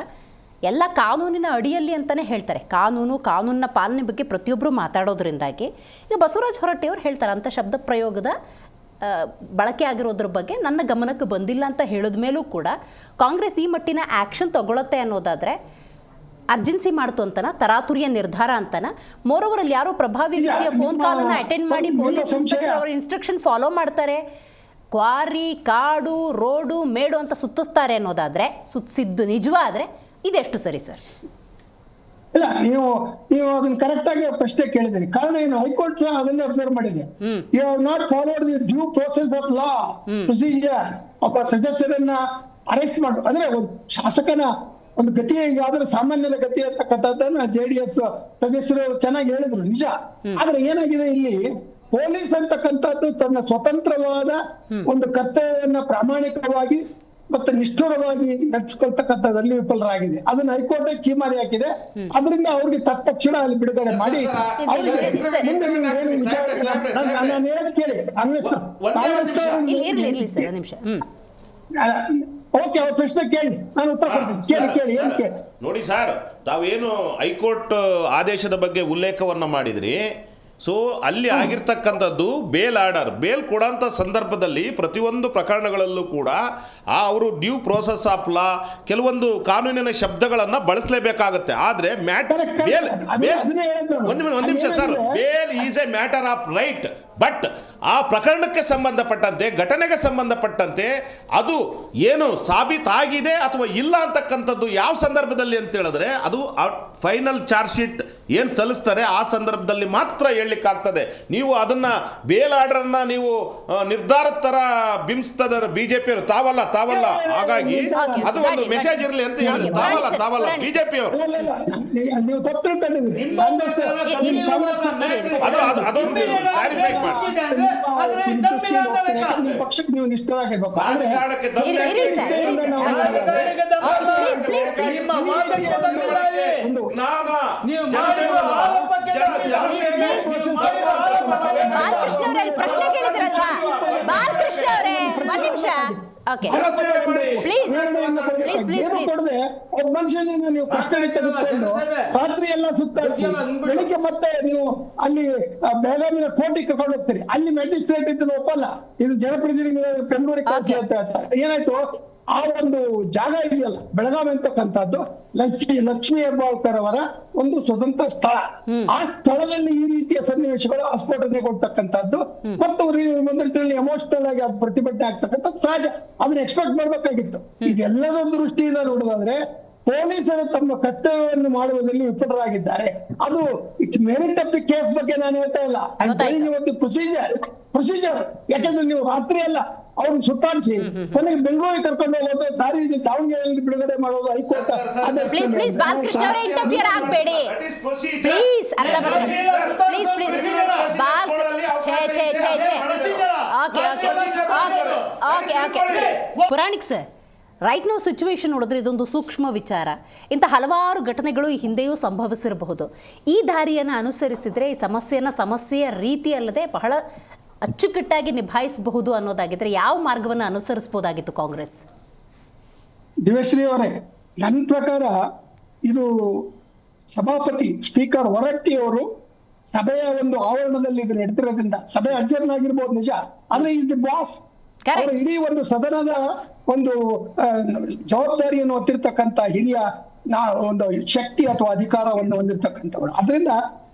ಎಲ್ಲ ಕಾನೂನಿನ ಅಡಿಯಲ್ಲಿ ಅಂತಲೇ ಹೇಳ್ತಾರೆ. ಕಾನೂನಿನ ಪಾಲನೆ ಬಗ್ಗೆ ಪ್ರತಿಯೊಬ್ಬರು ಮಾತಾಡೋದ್ರಿಂದಾಗಿ ಈಗ ಬಸವರಾಜ ಹೊರಟ್ಟಿಯವರು ಹೇಳ್ತಾರೆ ಅಂಥ ಶಬ್ದ ಪ್ರಯೋಗದ ಬಳಕೆ ಆಗಿರೋದ್ರ ಬಗ್ಗೆ ನನ್ನ ಗಮನಕ್ಕೆ ಬಂದಿಲ್ಲ ಅಂತ ಹೇಳಿದ ಮೇಲೂ ಕೂಡ ಕಾಂಗ್ರೆಸ್ ಈ ಮಟ್ಟಿನ ಆ್ಯಕ್ಷನ್ ತಗೊಳುತ್ತೆ ಅನ್ನೋದಾದರೆ ಅರ್ಜೆನ್ಸಿ ಮಾಡ್ತು ಅಂತನ, ತರಾತುರಿಯ ನಿರ್ಧಾರ ಅಂತನ. ಮೋರೋವರ್ ಅಲ್ಲಿ ಯಾರೋ ಪ್ರಭಾವಿ ವ್ಯಕ್ತಿಯ ಫೋನ್ ಕಾಲನ್ನು ಅಟೆಂಡ್ ಮಾಡಿ ಪೊಲೀಸ್ ಇನ್ಸ್ಪೆಕ್ಟರ್ ಅವರ ಇನ್ಸ್ಟ್ರಕ್ಷನ್ ಫಾಲೋ ಮಾಡ್ತಾರೆ, ಕ್ವಾರಿ, ಕಾಡು, ರೋಡು, ಮೇಡು ಅಂತ ಸುತ್ತಿಸ್ತಾರೆ ಅನ್ನೋದಾದರೆ, ಸುತ್ತಿಸಿದ್ದು ನಿಜವಾದರೆ ಇದೆಷ್ಟು ಸರಿ ಸರ್? ಇಲ್ಲ, ನೀವು ಅದನ್ನ ಕರೆಕ್ಟ್ ಆಗಿ ಪ್ರಶ್ನೆ ಕೇಳಿದ್ರಿ. ಕಾರಣ ಏನು, ಹೈಕೋರ್ಟ್ ಸಹ ಅದನ್ನೇ ಅಬ್ಸರ್ವ್ ಮಾಡಿದೆ. You have not followed the due process of law procedure. ಒಬ್ಬ ಸದಸ್ಯರನ್ನ ಅರೆಸ್ಟ್ ಮಾಡು ಅಂದ್ರೆ ಒಂದು ಶಾಸಕನ ಒಂದು ಗತಿ ಆದ್ರೆ ಸಾಮಾನ್ಯದ ಗತಿ ಅಂತಕ್ಕಂಥದ್ದನ್ನ JDS ಸದಸ್ಯರು ಚೆನ್ನಾಗಿ ಹೇಳಿದ್ರು, ನಿಜ. ಆದ್ರೆ ಏನಾಗಿದೆ ಇಲ್ಲಿ, ಪೊಲೀಸ್ ಅಂತಕ್ಕಂಥದ್ದು ತನ್ನ ಸ್ವತಂತ್ರವಾದ ಒಂದು ಕರ್ತವ್ಯವನ್ನ ಪ್ರಾಮಾಣಿಕವಾಗಿ ಮತ್ತೆ ನಿಷ್ಠುರವಾಗಿ ನಡೆಸ್ಕೊಳ್ತಕ್ಕಂಥದ್ದಲ್ಲಿ ವಿಫಲರಾಗಿದೆ. ಅದನ್ನ ಹೈಕೋರ್ಟ್ ಚೀಮಾರಿ ಹಾಕಿದೆ. ಅದರಿಂದ ಅವ್ರಿಗೆ ತಕ್ಷಣ ಅಲ್ಲಿ ಬಿಡುಗಡೆ ಮಾಡಿ ನಾನು ಹೇಳೋದು ಕೇಳಿ, ಓಕೆ ಅವ್ರ ಪ್ರಶ್ನೆ ಕೇಳಿ, ನಾನು ಉತ್ತರ ಕೊಡ್ತೀನಿ. ಕೇಳಿ ಏನ್ ಕೇಳಿ. ನೋಡಿ ಸರ್, ತಾವೇನು ಹೈಕೋರ್ಟ್ ಆದೇಶದ ಬಗ್ಗೆ ಉಲ್ಲೇಖವನ್ನ ಮಾಡಿದ್ರಿ. ಸೊ ಅಲ್ಲಿ ಆಗಿರ್ತಕ್ಕಂಥದ್ದು ಬೇಲ್ ಆರ್ಡರ್, ಬೇಲ್ ಕೊಡೋಂಥ ಸಂದರ್ಭದಲ್ಲಿ ಪ್ರತಿಯೊಂದು ಪ್ರಕರಣಗಳಲ್ಲೂ ಕೂಡ ಅವರು ಡ್ಯೂ ಪ್ರೋಸೆಸ್ ಆಫ್ ಲಾ ಕೆಲವೊಂದು ಕಾನೂನಿನ ಶಬ್ದಗಳನ್ನು ಬಳಸಲೇಬೇಕಾಗುತ್ತೆ. ಆದರೆ ಒಂದು ನಿಮಿಷ sir, bail is a matter of right. But ಆ ಪ್ರಕರಣಕ್ಕೆ ಸಂಬಂಧಪಟ್ಟಂತೆ, ಘಟನೆಗೆ ಸಂಬಂಧಪಟ್ಟಂತೆ ಅದು ಏನು ಸಾಬೀತಾಗಿದೆ ಅಥವಾ ಇಲ್ಲ ಅಂತಕ್ಕಂಥದ್ದು ಯಾವ ಸಂದರ್ಭದಲ್ಲಿ ಅಂತ ಹೇಳಿದ್ರೆ, ಅದು ಫೈನಲ್ ಚಾರ್ಜ್ ಶೀಟ್ ಏನು ಸಲ್ಲಿಸ್ತಾರೆ ಆ ಸಂದರ್ಭದಲ್ಲಿ ಮಾತ್ರ ಹೇಳಲಿಕ್ಕಾಗ್ತದೆ. ನೀವು ಅದನ್ನ ಬೇಲ್ ಆರ್ಡರ್ನ ನೀವು ನಿರ್ಧಾರದ ತರ ಬಿಂಬಿಸ್ತದ ಬಿಜೆಪಿಯವರು, ತಾವಲ್ಲ. ಹಾಗಾಗಿ ಅದು ಒಂದು ಮೆಸೇಜ್ ಇರಲಿ ಅಂತ ಹೇಳಿದ್ರೆ, ತಾವಲ್ಲ ಬಿಜೆಪಿಯವರು. ಅದೊಂದು ಕ್ಲಾರಿಫೈ ಪಕ್ಷಕ್ಕೆ ನೀವು ನಿಷ್ಠರಾಗಿರ್ಬೇಕು. ಪ್ರಶ್ನೆ ಕೇಳಿದ್ರಲ್ವಾ ಬಾಲಕೃಷ್ಣ ಅವರೇ, ಒಂದ್ ನಿಮಿಷ. ಒಬ್ಬ ಮನುಷ್ಯನಿಂದ ನೀವು ಕಸ್ಟಡಿ ತೆಗೆದುಕೊಂಡು ರಾತ್ರಿ ಎಲ್ಲ ಸುತ್ತಾಡಿಸಿ ಬೆಳಿಗ್ಗೆ ಮತ್ತೆ ನೀವು ಅಲ್ಲಿ ಬೆಳಗಾವಿನ ಕೋರ್ಟಿಗೆ ಕರ್ಕೊಂಡು ಹೋಗ್ತೀರಿ. ಅಲ್ಲಿ ಮ್ಯಾಜಿಸ್ಟ್ರೇಟ್ ಇದನ್ನು ಒಪ್ಪಲ್ಲ, ಇದು ಜನಪ್ರತಿನಿಧಿಗಳು ಬೆಂಗಳೂರಿಗೆ ಕಳಿಸಿ ಅಂತ ಹೇಳ್ತಾರೆ. ಏನಾಯ್ತು, ಆ ಒಂದು ಜಾಗ ಇದೆಯಲ್ಲ ಬೆಳಗಾವಿ ಅಂತಕ್ಕಂಥದ್ದು ಲಕ್ಷ್ಮೀ ಹೆಬ್ಬಾಳ್ಕರ್ ಅವರ ಒಂದು ಸ್ವತಂತ್ರ ಸ್ಥಳ. ಆ ಸ್ಥಳದಲ್ಲಿ ಈ ರೀತಿಯ ಸನ್ನಿವೇಶಗಳು ಆಸ್ಫೋಟನೆಗೊಳ್ತಕ್ಕಂಥದ್ದು ಮತ್ತು ಎಮೋಷನಲ್ ಆಗಿ ಅದು ಪ್ರತಿಭಟನೆ ಆಗ್ತಕ್ಕಂಥದ್ದು ಸಹಜ. ಅದನ್ನ ಎಕ್ಸ್ಪೆಕ್ಟ್ ಮಾಡ್ಬೇಕಾಗಿತ್ತು. ಇದೆಲ್ಲದ ದೃಷ್ಟಿಯಿಂದ ನೋಡೋದಾದ್ರೆ ಪೊಲೀಸರು ತಮ್ಮ ಕರ್ತವ್ಯವನ್ನು ಮಾಡುವುದರಲ್ಲಿ ವಿಫಲರಾಗಿದ್ದಾರೆ. ಅದು ಮೆರಿಟ್ ಆಫ್ ದಿ ಕೇಸ್ ಬಗ್ಗೆ ನಾನು ಹೇಳ್ತಾ ಇಲ್ಲ, ಒಂದು ಪ್ರೊಸೀಜರ್. ಯಾಕಂದ್ರೆ ನೀವು ರಾತ್ರಿ ಅಲ್ಲ ಅವ್ರನ್ನ ಸುತ್ತಾಡಿಸಿ ಕೊನೆಗೆ ಬೆಂಗಳೂರಿಗೆ ಕರ್ಕೊಂಡು ಹೋಗೋದು, ದಾರಿ ದಾವಣಗೆರೆಯಲ್ಲಿ ಬಿಡುಗಡೆ ಮಾಡೋದು ಹೈಕೋರ್ಟ್. ಪುರಾಣಿಕ್ ಸರ್, ರೈಟ್ ನಾವು ಸಿಚುವೇಶನ್ ನೋಡಿದ್ರೆ ಇದೊಂದು ಸೂಕ್ಷ್ಮ ವಿಚಾರ. ಇಂಥ ಹಲವಾರು ಘಟನೆಗಳು ಈ ಹಿಂದೆಯೂ ಸಂಭವಿಸಿರಬಹುದು. ಈ ದಾರಿಯನ್ನು ಅನುಸರಿಸಿದರೆ ಈ ಸಮಸ್ಯೆಯ ರೀತಿ ಅಲ್ಲದೆ ಬಹಳ ಅಚ್ಚುಕಟ್ಟಾಗಿ ನಿಭಾಯಿಸಬಹುದು ಅನ್ನೋದಾಗಿದ್ರೆ ಯಾವ ಮಾರ್ಗವನ್ನು ಅನುಸರಿಸಬಹುದಾಗಿತ್ತು ಕಾಂಗ್ರೆಸ್? ದಿವ್ಯಶ್ರೀ ಅವರೇ, ನನ್ನ ಪ್ರಕಾರ ಇದು ಸಭಾಪತಿ ಸ್ಪೀಕರ್ ಹೊರಟ್ಟಿ ಅವರು ಸಭೆಯ ಒಂದು ಆವರಣದಲ್ಲಿ ಇದು ನಡೆದಿರೋದ್ರಿಂದ ಸಭೆ ಅಡ್ಜರ್ನ್ ಆಗಿರ್ಬೋದು ನಿಜ, ಆದ್ರೆ ಇದು ಬಾಸ್ ಅವರು ಇಡೀ ಒಂದು ಸದನದ ಒಂದು ಜವಾಬ್ದಾರಿಯನ್ನು ಹೊತ್ತಿರ್ತಕ್ಕಂಥ ಹಿರಿಯ ಒಂದು ಶಕ್ತಿ ಅಥವಾ ಅಧಿಕಾರವನ್ನು ಹೊಂದಿರ್ತಕ್ಕಂಥವ್ರು. ಅದರಿಂದ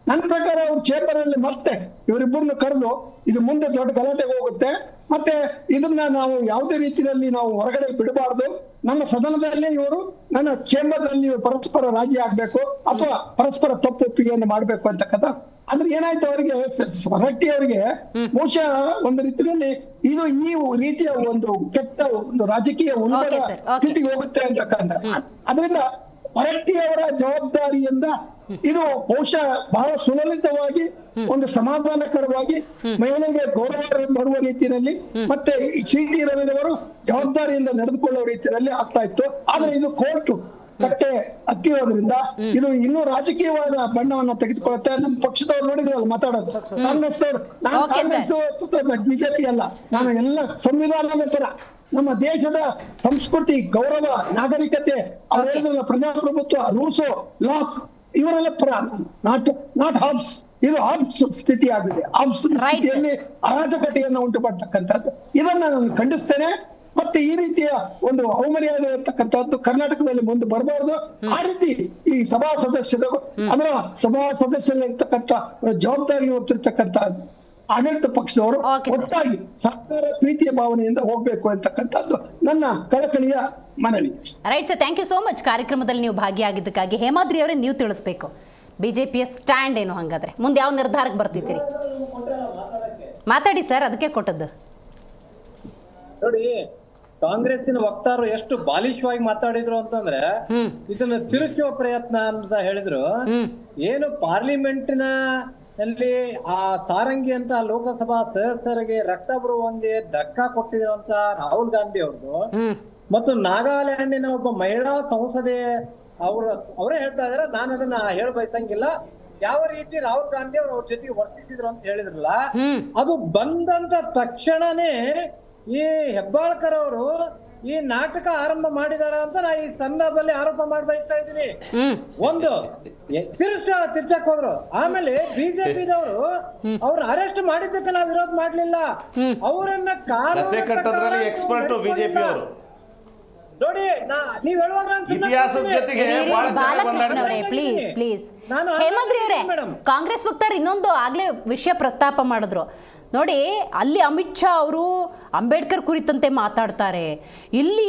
ನನ್ನ ಪ್ರಕಾರ ಅವ್ರು ಚೇಂಬರ್ ಅಲ್ಲಿ ಮತ್ತೆ ಇವರಿಬ್ಬರನ್ನು ಕರೆದು ಇದು ಮುಂದೆ ದೊಡ್ಡ ಗಲಾಟೆಗೆ ಹೋಗುತ್ತೆ, ಮತ್ತೆ ಇದನ್ನ ನಾವು ಯಾವುದೇ ರೀತಿಯಲ್ಲಿ ನಾವು ಹೊರಗಡೆ ಬಿಡಬಾರ್ದು. ನಮ್ಮ ಸದನದಲ್ಲೇ ಇವರು ನನ್ನ ಚೇಂಬರ್ ನಲ್ಲಿ ಪರಸ್ಪರ ರಾಜಿ ಆಗ್ಬೇಕು ಅಥವಾ ಪರಸ್ಪರ ತಪ್ಪು ಒಪ್ಪಿಗೆಯನ್ನು ಮಾಡ್ಬೇಕು ಅಂತಕ್ಕಂಥ. ಅಂದ್ರೆ ಏನಾಯ್ತು ಅವರಿಗೆ ಹೊರಟ್ಟಿ ಅವರಿಗೆ ಬಹುಶಃ ಒಂದು ರೀತಿಯಲ್ಲಿ ಇದು ಈ ರೀತಿಯ ಒಂದು ಕೆಟ್ಟ ಒಂದು ರಾಜಕೀಯ ಉಲ್ಬಣ ಸ್ಥಿತಿಗೆ ಹೋಗುತ್ತೆ ಅಂತಕ್ಕಂಥ. ಅದರಿಂದ ಹೊರಟ್ಟಿಯವರ ಜವಾಬ್ದಾರಿಯಿಂದ ಇದು ಬಹುಶಃ ಬಹಳ ಸುಲಲಿತವಾಗಿ ಒಂದು ಸಮಾಧಾನಕರವಾಗಿ ಮಹಿಳೆಗೆ ಗೌರವ ಬರುವ ರೀತಿಯಲ್ಲಿ ಮತ್ತೆ ಸಿ.ಟಿ. ರವಿಯವರು ಜವಾಬ್ದಾರಿಯಿಂದ ನಡೆದುಕೊಳ್ಳುವ ರೀತಿಯಲ್ಲಿ ಆಗ್ತಾ ಇತ್ತು. ಆದ್ರೆ ಇದು ಕೋರ್ಟ್ ಕಟ್ಟೆ ಹತ್ತಿರೋದ್ರಿಂದ ಇದು ಇನ್ನೂ ರಾಜಕೀಯವಾದ ಬಣ್ಣವನ್ನ ತೆಗೆದುಕೊಳ್ಳುತ್ತೆ. ನಮ್ಮ ಪಕ್ಷದವ್ರು ನೋಡಿದ್ರಲ್ಲ ಮಾತಾಡೋದು, ಕಾಂಗ್ರೆಸ್ನವ್ರು, ನಾನು ಕಾಂಗ್ರೆಸ್ ಬಿಜೆಪಿ ಅಲ್ಲ, ನಾನು ಎಲ್ಲ ಸಂವಿಧಾನದ ತರ ನಮ್ಮ ದೇಶದ ಸಂಸ್ಕೃತಿ, ಗೌರವ, ನಾಗರಿಕತೆ, ಅವ್ರು ಹೇಳಿದ್ರಲ್ಲ ಪ್ರಜಾಪ್ರಭುತ್ವ, ರೂಲ್ಸ್, ಲಾ, ಇವರೆಲ್ಲ ನಾಟ್ ಹಾಬ್ಸ್. ಇದು ಹಾಬ್ಸ್ ಸ್ಥಿತಿ ಆಗಿದೆ. ಹಾಬ್ಸ್ ಸ್ಥಿತಿಯಲ್ಲಿ ಅರಾಜಕತೆಯನ್ನು ಉಂಟು ಪಡ್ತಕ್ಕಂಥದ್ದು ಇದನ್ನ ನಾನು ಖಂಡಿಸ್ತೇನೆ. ಮತ್ತೆ ಈ ರೀತಿಯ ಒಂದು ಅವಮರ್ಯಾದೆ ಇರ್ತಕ್ಕಂಥದ್ದು ಕರ್ನಾಟಕದಲ್ಲಿ ಮುಂದೆ ಬರಬಾರ್ದು. ಆ ರೀತಿ ಈ ಸಭಾ ಸದಸ್ಯರು ಅದರ ಸಭಾ ಸದಸ್ಯರಿರ್ತಕ್ಕಂಥ ಜವಾಬ್ದಾರಿ ಹೊತ್ತಿರ್ತಕ್ಕಂಥ ಆಡಳಿತ ಪಕ್ಷದವರು ಒಟ್ಟಾಗಿ ಸರ್ಕಾರ ಪ್ರೀತಿಯ ಭಾವನೆಯಿಂದ ಹೋಗ್ಬೇಕು ಅಂತಕ್ಕಂಥದ್ದು ನನ್ನ ಕಳಕಳಿಯ ಮನವಿ. Right sir, thank you so much. ಕಾರ್ಯಕ್ರಮದಲ್ಲಿ ನೀವು ಭಾಗಿಯಾಗಿದ್ದಕ್ಕಾಗಿ. ಹೇಮಾದ್ರಿ ಅವರೇ, ನೀವು ತಿಳಿಸ್ಬೇಕು ಬಿಜೆಪಿಯ ಸ್ಟ್ಯಾಂಡ್ ಏನು, ಹಾಗಾದ್ರೆ ಮುಂದೆ ಯಾವ ನಿರ್ಧಾರಕ್ಕೆ ಬರ್ತಿದ್ದೀರಿ? ಮಾತಾಡಿ ಸರ್, ಅದಕ್ಕೆ ಕೊಟ್ಟದ್ದು. ನೋಡಿ, ಕಾಂಗ್ರೆಸ್ಸಿನ ವಕ್ತಾರರು ಎಷ್ಟು ಬಾಲಿಶವಾಗಿ ಮಾತಾಡಿದ್ರು ಅಂತಂದ್ರೆ ಇದನ್ನ ತಿರುಚುವ ಪ್ರಯತ್ನ ಅಂತ ಹೇಳಿದ್ರು. ಏನು ಪಾರ್ಲಿಮೆಂಟಿನ ಅಲ್ಲಿ ಆ ಸಾರಂಗಿ ಅಂತ ಲೋಕಸಭಾ ಸದಸ್ಯರಿಗೆ ರಕ್ತ ಬರುವಂಗೆ ಧಕ್ಕ ಕೊಟ್ಟಿರುವಂತ ರಾಹುಲ್ ಗಾಂಧಿ ಅವ್ರದ್ದು ಮತ್ತು ನಾಗಾಲ್ಯಾಂಡಿನ ಒಬ್ಬ ಮಹಿಳಾ ಸಂಸದೆ ಅವರೇ ಹೇಳ್ತಾ ಇದಾರೆ, ನಾನು ಅದನ್ನ ಹೇಳ ಬಯಸಂಗಿಲ್ಲ, ಯಾವ ರೀತಿ ರಾಹುಲ್ ಗಾಂಧಿ ಅವ್ರ ಜೊತೆಗೆ ವರ್ತಿಸಿದ್ರು ಅಂತ ಹೇಳಿದ್ರಲ್ಲ, ಅದು ಬಂದಂತ ತಕ್ಷಣನೇ ಈ ಹೆಬ್ಬಾಳ್ಕರ್ ಅವರು ಈ ನಾಟಕ ಆರಂಭ ಮಾಡಿದಾರ ಅಂತ ನಾ ಈ ಸಂದರ್ಭದಲ್ಲಿ ಆರೋಪ ಮಾಡಿ ಬಯಸ್ತಾ ಇದ್ದೀನಿ. ಒಂದು ತಿರ್ಚಕ್ ಹೋದ್ರು. ಆಮೇಲೆ ಬಿಜೆಪಿದವರು ಅವ್ರ ಅರೆಸ್ಟ್ ಮಾಡಿದ್ದಕ್ಕೆ ನಾವು ವಿರೋಧ ಮಾಡ್ಲಿಲ್ಲ, ಅವರನ್ನ ಎಕ್ಸ್ಪರ್ಟ್ ಬಿಜೆಪಿ ಅವರು ನೋಡಿ. ನೀವ್ ಹೇಳುವಾಗ ಇತಿಹಾಸದ ಜೊತೆಗೆ ಪ್ಲೀಸ್ ಪ್ಲೀಸ್ ಹೇಮಾದ್ರಿ ಅವರೇ, ಕಾಂಗ್ರೆಸ್ ವಕ್ತಾರ ಇನ್ನೊಂದು ಆಗ್ಲೇ ವಿಷಯ ಪ್ರಸ್ತಾಪ ಮಾಡಿದ್ರು ನೋಡಿ. ಅಲ್ಲಿ ಅಮಿತ್ ಶಾ ಅವರು ಅಂಬೇಡ್ಕರ್ ಕುರಿತಂತೆ ಮಾತಾಡ್ತಾರೆ, ಇಲ್ಲಿ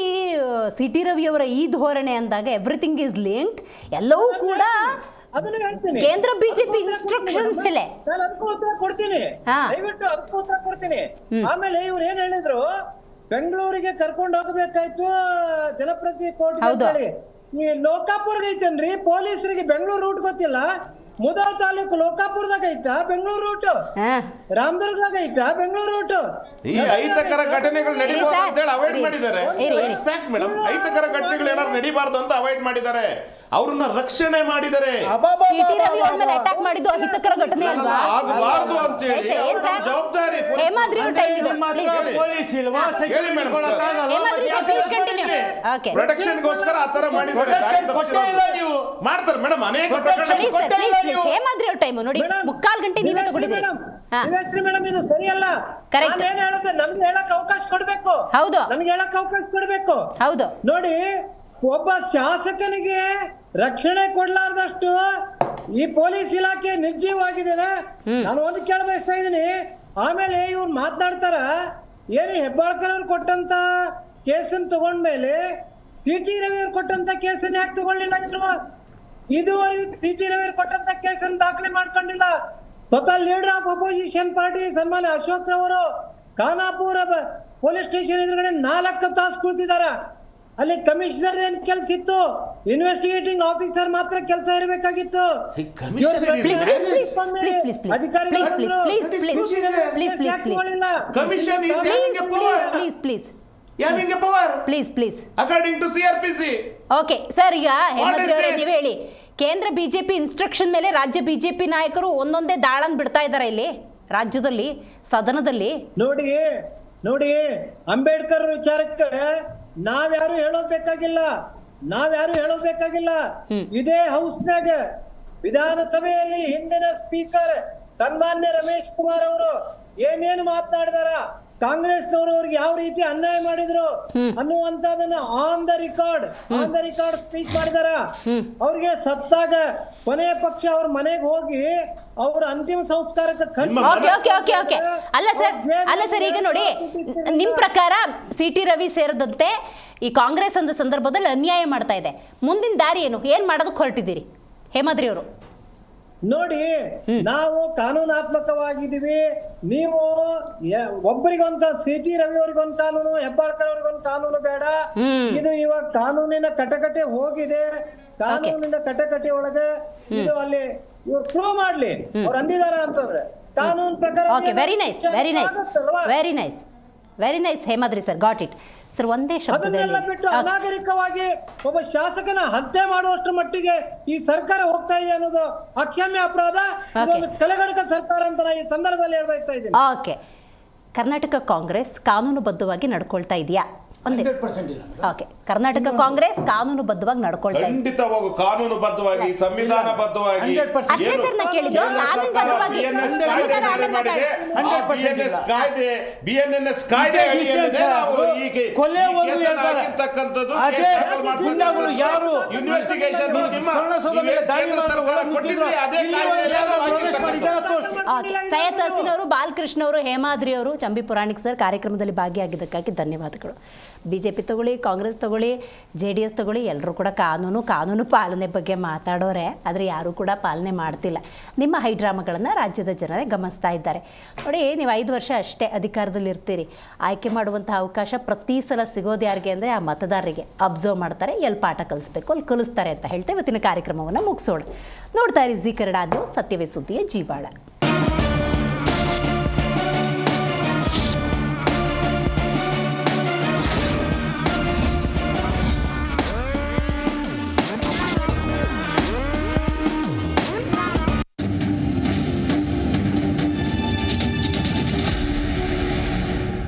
ಸಿ.ಟಿ. ರವಿಯವರ ಈ ಧೋರಣೆ ಅಂದಾಗ ಎವ್ರಿಥಿಂಗ್ ಈಸ್ ಲಿಂಕ್ಡ್, ಎಲ್ಲವೂ ಕೂಡ ಕೇಂದ್ರ ಬಿಜೆಪಿ ಇನ್ಸ್ಟ್ರಕ್ಷನ್ ಮೇಲೆ. ನಾನು ಅದಕ್ಕೂ ಉತ್ತರ ಕೊಡ್ತೀನಿ, ದಯವಿಟ್ಟು ಅದಕ್ಕೂ ಉತ್ತರ ಕೊಡ್ತೀನಿ. ಆಮೇಲೆ ಇವ್ರು ಏನ್ ಹೇಳಿದ್ರು, ಬೆಂಗಳೂರಿಗೆ ಕರ್ಕೊಂಡು ಹೋಗಬೇಕಾಯ್ತು ಜನಪ್ರತಿನಿಧಿ ಕೋರ್ಟ್ ಹೇಳಿ. ಈ ಲೋಕಾಪುರ್ಗೆ ಐತೇನ್ರಿ, ಪೊಲೀಸರಿಗೆ ಬೆಂಗಳೂರು ರೂಟ್ ಗೊತ್ತಿಲ್ಲ. ಮುದೋಳ ತಾಲೂಕು ಲೋಕಾಪುರದಾಗ ಐತಾ ಬೆಂಗಳೂರು ರೂಟ್, ರಾಮದುರ್ಗದಾಗ ಐತಾ ಬೆಂಗಳೂರು ರೂಟ್. ಈ ಅಹಿತಕರ ಘಟನೆಗಳು ನಡೀಬಾರ್ದು ಅಂತ ಹೇಳಿ ಅವಾಯ್ಡ್ ಮಾಡಿದ್ದಾರೆ. ಮೇಡಮ್, ಅಹಿತಕರ ಘಟನೆಗಳು ಏನಾದ್ರು ನಡೀಬಾರ್ದು ಅಂತ ಅವಾಯ್ಡ್ ಮಾಡಿದ್ದಾರೆ, ಅವ್ರನ್ನ ರಕ್ಷಣೆ ಮಾಡಿದ್ದಾರೆ. ಸಿ.ಟಿ. ರವಿ ಅವ್ರ ಮೇಲೆ ಅಟ್ಯಾಕ್ ಮಾಡಿದ್ದು ಅಹಿತಕರ ಘಟನೆ ಅಲ್ವಾ? ಆಗಬಾರ್ದು ಅಂತ ಹೇಳಿ ಜವಾಬ್ದಾರಿ ಹೇಮಾದ್ರಿ ಅವ್ರ ಟೈಮ್ ಇದೆ, ಪೊಲೀಸ್ ಇಲ್ವಾ, ಪ್ರೊಟೆಕ್ಷನ್ಗೋಸ್ಕರ ಆ ತರ ಮಾಡಿದ್ದಾರೆ. ಮಾಡ್ತಾರೆ ಮೇಡಮ್, ಅನೇಕ ಹೇಮಾದ್ರಿ ಅವ್ರ ಟೈಮ್ ನೋಡಿ, 3/4 ಗಂಟೆ ನೀವೇ ತಗೊಂಡಿದ್ದೀರಿ. ಮೇಡಮ್, ಇದು ಸರಿಯಲ್ಲ. ನಾನು ಏನ್ ಹೇಳುತ್ತೆ, ನನ್ಗೆ ಹೇಳಕ್ ಅವಕಾಶ ಕೊಡ್ಬೇಕು. ಹೌದು, ನನ್ಗೆ ಹೇಳಕ್ ಅವಕಾಶ ಕೊಡ್ಬೇಕು. ಹೌದು. ನೋಡಿ, ಒಬ್ಬ ಶಾಸಕನಿಗೆ ರಕ್ಷಣೆ ಕೊಡ್ಲಾರ್ದಷ್ಟು ಈ ಪೊಲೀಸ್ ಇಲಾಖೆ ನಿರ್ಜೀವವಾಗಿದ್ದೇನೆ. ನಾನು ಒಂದು ಕೇಳ ಬಯಸ್ತಾ ಇದ್ದೀನಿ. ಆಮೇಲೆ ಇವ್ರು ಮಾತನಾಡ್ತಾರ, ಏನು ಹೆಬ್ಬಾಳ್ಕರ್ ಅವ್ರು ಕೊಟ್ಟಂತ ಕೇಸನ್ನು ತಗೊಂಡ್ಮೇಲೆ ಸಿ.ಟಿ. ರವಿ ಅವ್ರು ಕೊಟ್ಟಂತ ಕೇಸನ್ನು ಯಾಕೆ ತಗೊಳ್ಳಿಲ್ಲ? ಇದುವರೆಗೂ ಸಿ.ಟಿ. ರವಿ ಅವ್ರು ಕೊಟ್ಟಂತ ಕೇಸನ್ನು ದಾಖಲೆ ಮಾಡ್ಕೊಂಡಿಲ್ಲ. ಸ್ವತಃ ಲೀಡರ್ ಆಫ್ ಅಪೋಸಿಷನ್ ಪಾರ್ಟಿ ಸನ್ಮಾನ್ಯ ಅಶೋಕ್ ರವರು ಖಾನಾಪುರ ಪೊಲೀಸ್ ಸ್ಟೇಷನ್ ಎದುರುಗಡೆ 4 ತಾಸು ಕೂತಿದಾರ. ಅಲ್ಲಿ ಕಮಿಷನರ್ ಏನ್ ಕೆಲಸ ಇತ್ತು, ಇನ್ವೆಸ್ಟಿಗೇಟಿಂಗ್ ಆಫೀಸರ್ ಮಾತ್ರ ಕೆಲಸ ಇರಬೇಕಾಗಿತ್ತು. ಓಕೆ ಸರ್, ಈಗ ಹೇಮಾದ್ರಿ ಅವರೇ ನೀವು ಹೇಳಿ, ಕೇಂದ್ರ ಬಿಜೆಪಿ ಇನ್ಸ್ಟ್ರಕ್ಷನ್ ಮೇಲೆ ರಾಜ್ಯ ಬಿಜೆಪಿ ನಾಯಕರು ಒಂದೊಂದೇ ದಾಳನ್ ಬಿಡ್ತಾ ಇದ್ದಾರೆ ಇಲ್ಲಿ ರಾಜ್ಯದಲ್ಲಿ, ಸದನದಲ್ಲಿ. ನೋಡಿ ಅಂಬೇಡ್ಕರ್ ವಿಚಾರಕ್ಕೆ ನಾವ್ಯಾರು ಹೇಳೋದ್ ಬೇಕಾಗಿಲ್ಲ. ಇದೇ ಹೌಸ್ನಾಗ ವಿಧಾನಸಭೆಯಲ್ಲಿ ಹಿಂದಿನ ಸ್ಪೀಕರ್ ಸನ್ಮಾನ್ಯ ರಮೇಶ್ ಕುಮಾರ್ ಅವರು ಏನೇನು ಮಾತನಾಡಿದಾರ, ಕಾಂಗ್ರೆಸ್ನವರು ಅವ್ರಿಗೆ ಯಾವ ರೀತಿ ಅನ್ಯಾಯ ಮಾಡಿದ್ರು ಅನ್ನುವಂತದನ್ನ ಆನ್ ದ ರೆಕಾರ್ಡ್ ಸ್ಪೀಚ್ ಮಾಡಿದಾರ. ಅವ್ರಿಗೆ ಸತ್ತಾಗ ಕೊನೆಯ ಪಕ್ಷ ಅವ್ರ ಮನೆಗೆ ಹೋಗಿ ಅವ್ರ ಅಂತಿಮ ಸಂಸ್ಕಾರಕ್ಕೆ ಅಲ್ಲ ಸರ್ ಈಗ ನೋಡಿ, ನಿಮ್ ಪ್ರಕಾರ CT ರವಿ ಸೇರಿದಂತೆ ಈ ಕಾಂಗ್ರೆಸ್ ಅಂದ ಸಂದರ್ಭದಲ್ಲಿ ಅನ್ಯಾಯ ಮಾಡ್ತಾ ಇದೆ. ಮುಂದಿನ ದಾರಿ ಏನು, ಏನ್ ಮಾಡೋದಕ್ಕೆ ಹೊರಟಿದ್ದೀರಿ ಹೇಮಾದ್ರಿ ಅವರು? ನೋಡಿ, ನಾವು ಕಾನೂನಾತ್ಮಕವಾಗಿದ್ದೀವಿ. ನೀವು ಒಬ್ಬರಿಗೊಂದು CT ರವಿ ಅವ್ರಿಗೊಂದು ಕಾನೂನು, ಹೆಬ್ಬಾಳ್ಕರ್ ಅವ್ರಿಗೊಂದು ಕಾನೂನು ಬೇಡ. ಇದು ಇವಾಗ ಕಾನೂನಿನ ಕಟಕಟೆ ಹೋಗಿದೆ. ಕಾನೂನಿನ ಕಟಕಟೆ ಒಳಗೆ ಇದು ಅಲ್ಲಿ ಇವ್ರು ಪ್ರೂವ್ ಮಾಡ್ಲಿ ಅವ್ರು ಅಂದಿದಾರ ಅಂತಂದ್ರೆ ಕಾನೂನು ಪ್ರಕಾರ. Very nice Hemadri sir, got it sir. ಒಂದೇ ಅದನ್ನೆಲ್ಲ ಬಿಟ್ಟು ಅನಾಗರಿಕವಾಗಿ ಒಬ್ಬ ಶಾಸಕನ ಹತ್ಯೆ ಮಾಡುವಷ್ಟರ ಮಟ್ಟಿಗೆ ಈ ಸರ್ಕಾರ ಹೋಗ್ತಾ ಇದೆ ಅನ್ನೋದು ಅಕ್ಷಮ್ಯ ಅಪರಾಧ. ಕಲೆಗಡಕ ಸರ್ಕಾರ ಅಂತ ಈ ಸಂದರ್ಭದಲ್ಲಿ ಹೇಳ್ಬಯಸ್ತಾ ಇದ್ದೀನಿ. ಓಕೆ, ಕರ್ನಾಟಕ ಕಾಂಗ್ರೆಸ್ ಕಾನೂನುಬದ್ಧವಾಗಿ ನಡ್ಕೊಳ್ತಾ ಇದೆಯಾ? ಓಕೆ, ಕರ್ನಾಟಕ ಕಾಂಗ್ರೆಸ್ ಕಾನೂನುಬದ್ಧವಾಗಿ ನಡ್ಕೊಳ್ತಾ ಇದೆ. ಖಂಡಿತವಾಗೂ ಕಾನೂನುಬದ್ಧವಾಗಿ, ಸಂವಿಧಾನಬದ್ಧವಾಗಿ BNNS ಕಾಯ್ದೆ ಸೈಯದ್ ಹಸೀನ್ ಅವರು, ಬಾಲಕೃಷ್ಣ ಅವರು, ಹೇಮಾದ್ರಿ ಅವರು, ಚಂಬಿ ಪುರಾಣಿಕ್ ಸರ್ ಕಾರ್ಯಕ್ರಮದಲ್ಲಿ ಭಾಗಿಯಾಗಿದ್ದಕ್ಕಾಗಿ ಧನ್ಯವಾದಗಳು. BJP ತಗೊಳ್ಳಿ, ಕಾಂಗ್ರೆಸ್ ತಗೊಳ್ಳಿ, JDS ತಗೊಳ್ಳಿ, ಎಲ್ಲರೂ ಕೂಡ ಕಾನೂನು ಪಾಲನೆ ಬಗ್ಗೆ ಮಾತಾಡೋರೆ, ಆದರೆ ಯಾರೂ ಕೂಡ ಪಾಲನೆ ಮಾಡ್ತಿಲ್ಲ. ನಿಮ್ಮ ಹೈಡ್ರಾಮಾಗಳನ್ನು ರಾಜ್ಯದ ಜನರೇ ಗಮನಿಸ್ತಾ ಇದ್ದಾರೆ. ನೋಡಿ, ನೀವು 5 ವರ್ಷ ಅಷ್ಟೇ ಅಧಿಕಾರದಲ್ಲಿ ಇರ್ತೀರಿ. ಆಯ್ಕೆ ಮಾಡುವಂಥ ಅವಕಾಶ ಪ್ರತಿ ಸಲ ಸಿಗೋದು ಯಾರಿಗೆ ಅಂದರೆ ಆ ಮತದಾರರಿಗೆ. ಅಬ್ಸರ್ವ್ ಮಾಡ್ತಾರೆ, ಎಲ್ಲಿ ಪಾಠ ಕಲಿಸ್ಬೇಕು ಅಲ್ಲಿ ಕಲಿಸ್ತಾರೆ ಅಂತ ಹೇಳ್ತಾ ಇವತ್ತಿನ ಕಾರ್ಯಕ್ರಮವನ್ನು ಮುಗಿಸೋಣ. ನೋಡ್ತಾ ಇರಿ ಜಿ ಕನ್ನಡ ನ್ಯೂಸ್, ಸತ್ಯವೇ ಸುದ್ದಿಯ ಜೀವಾಳ.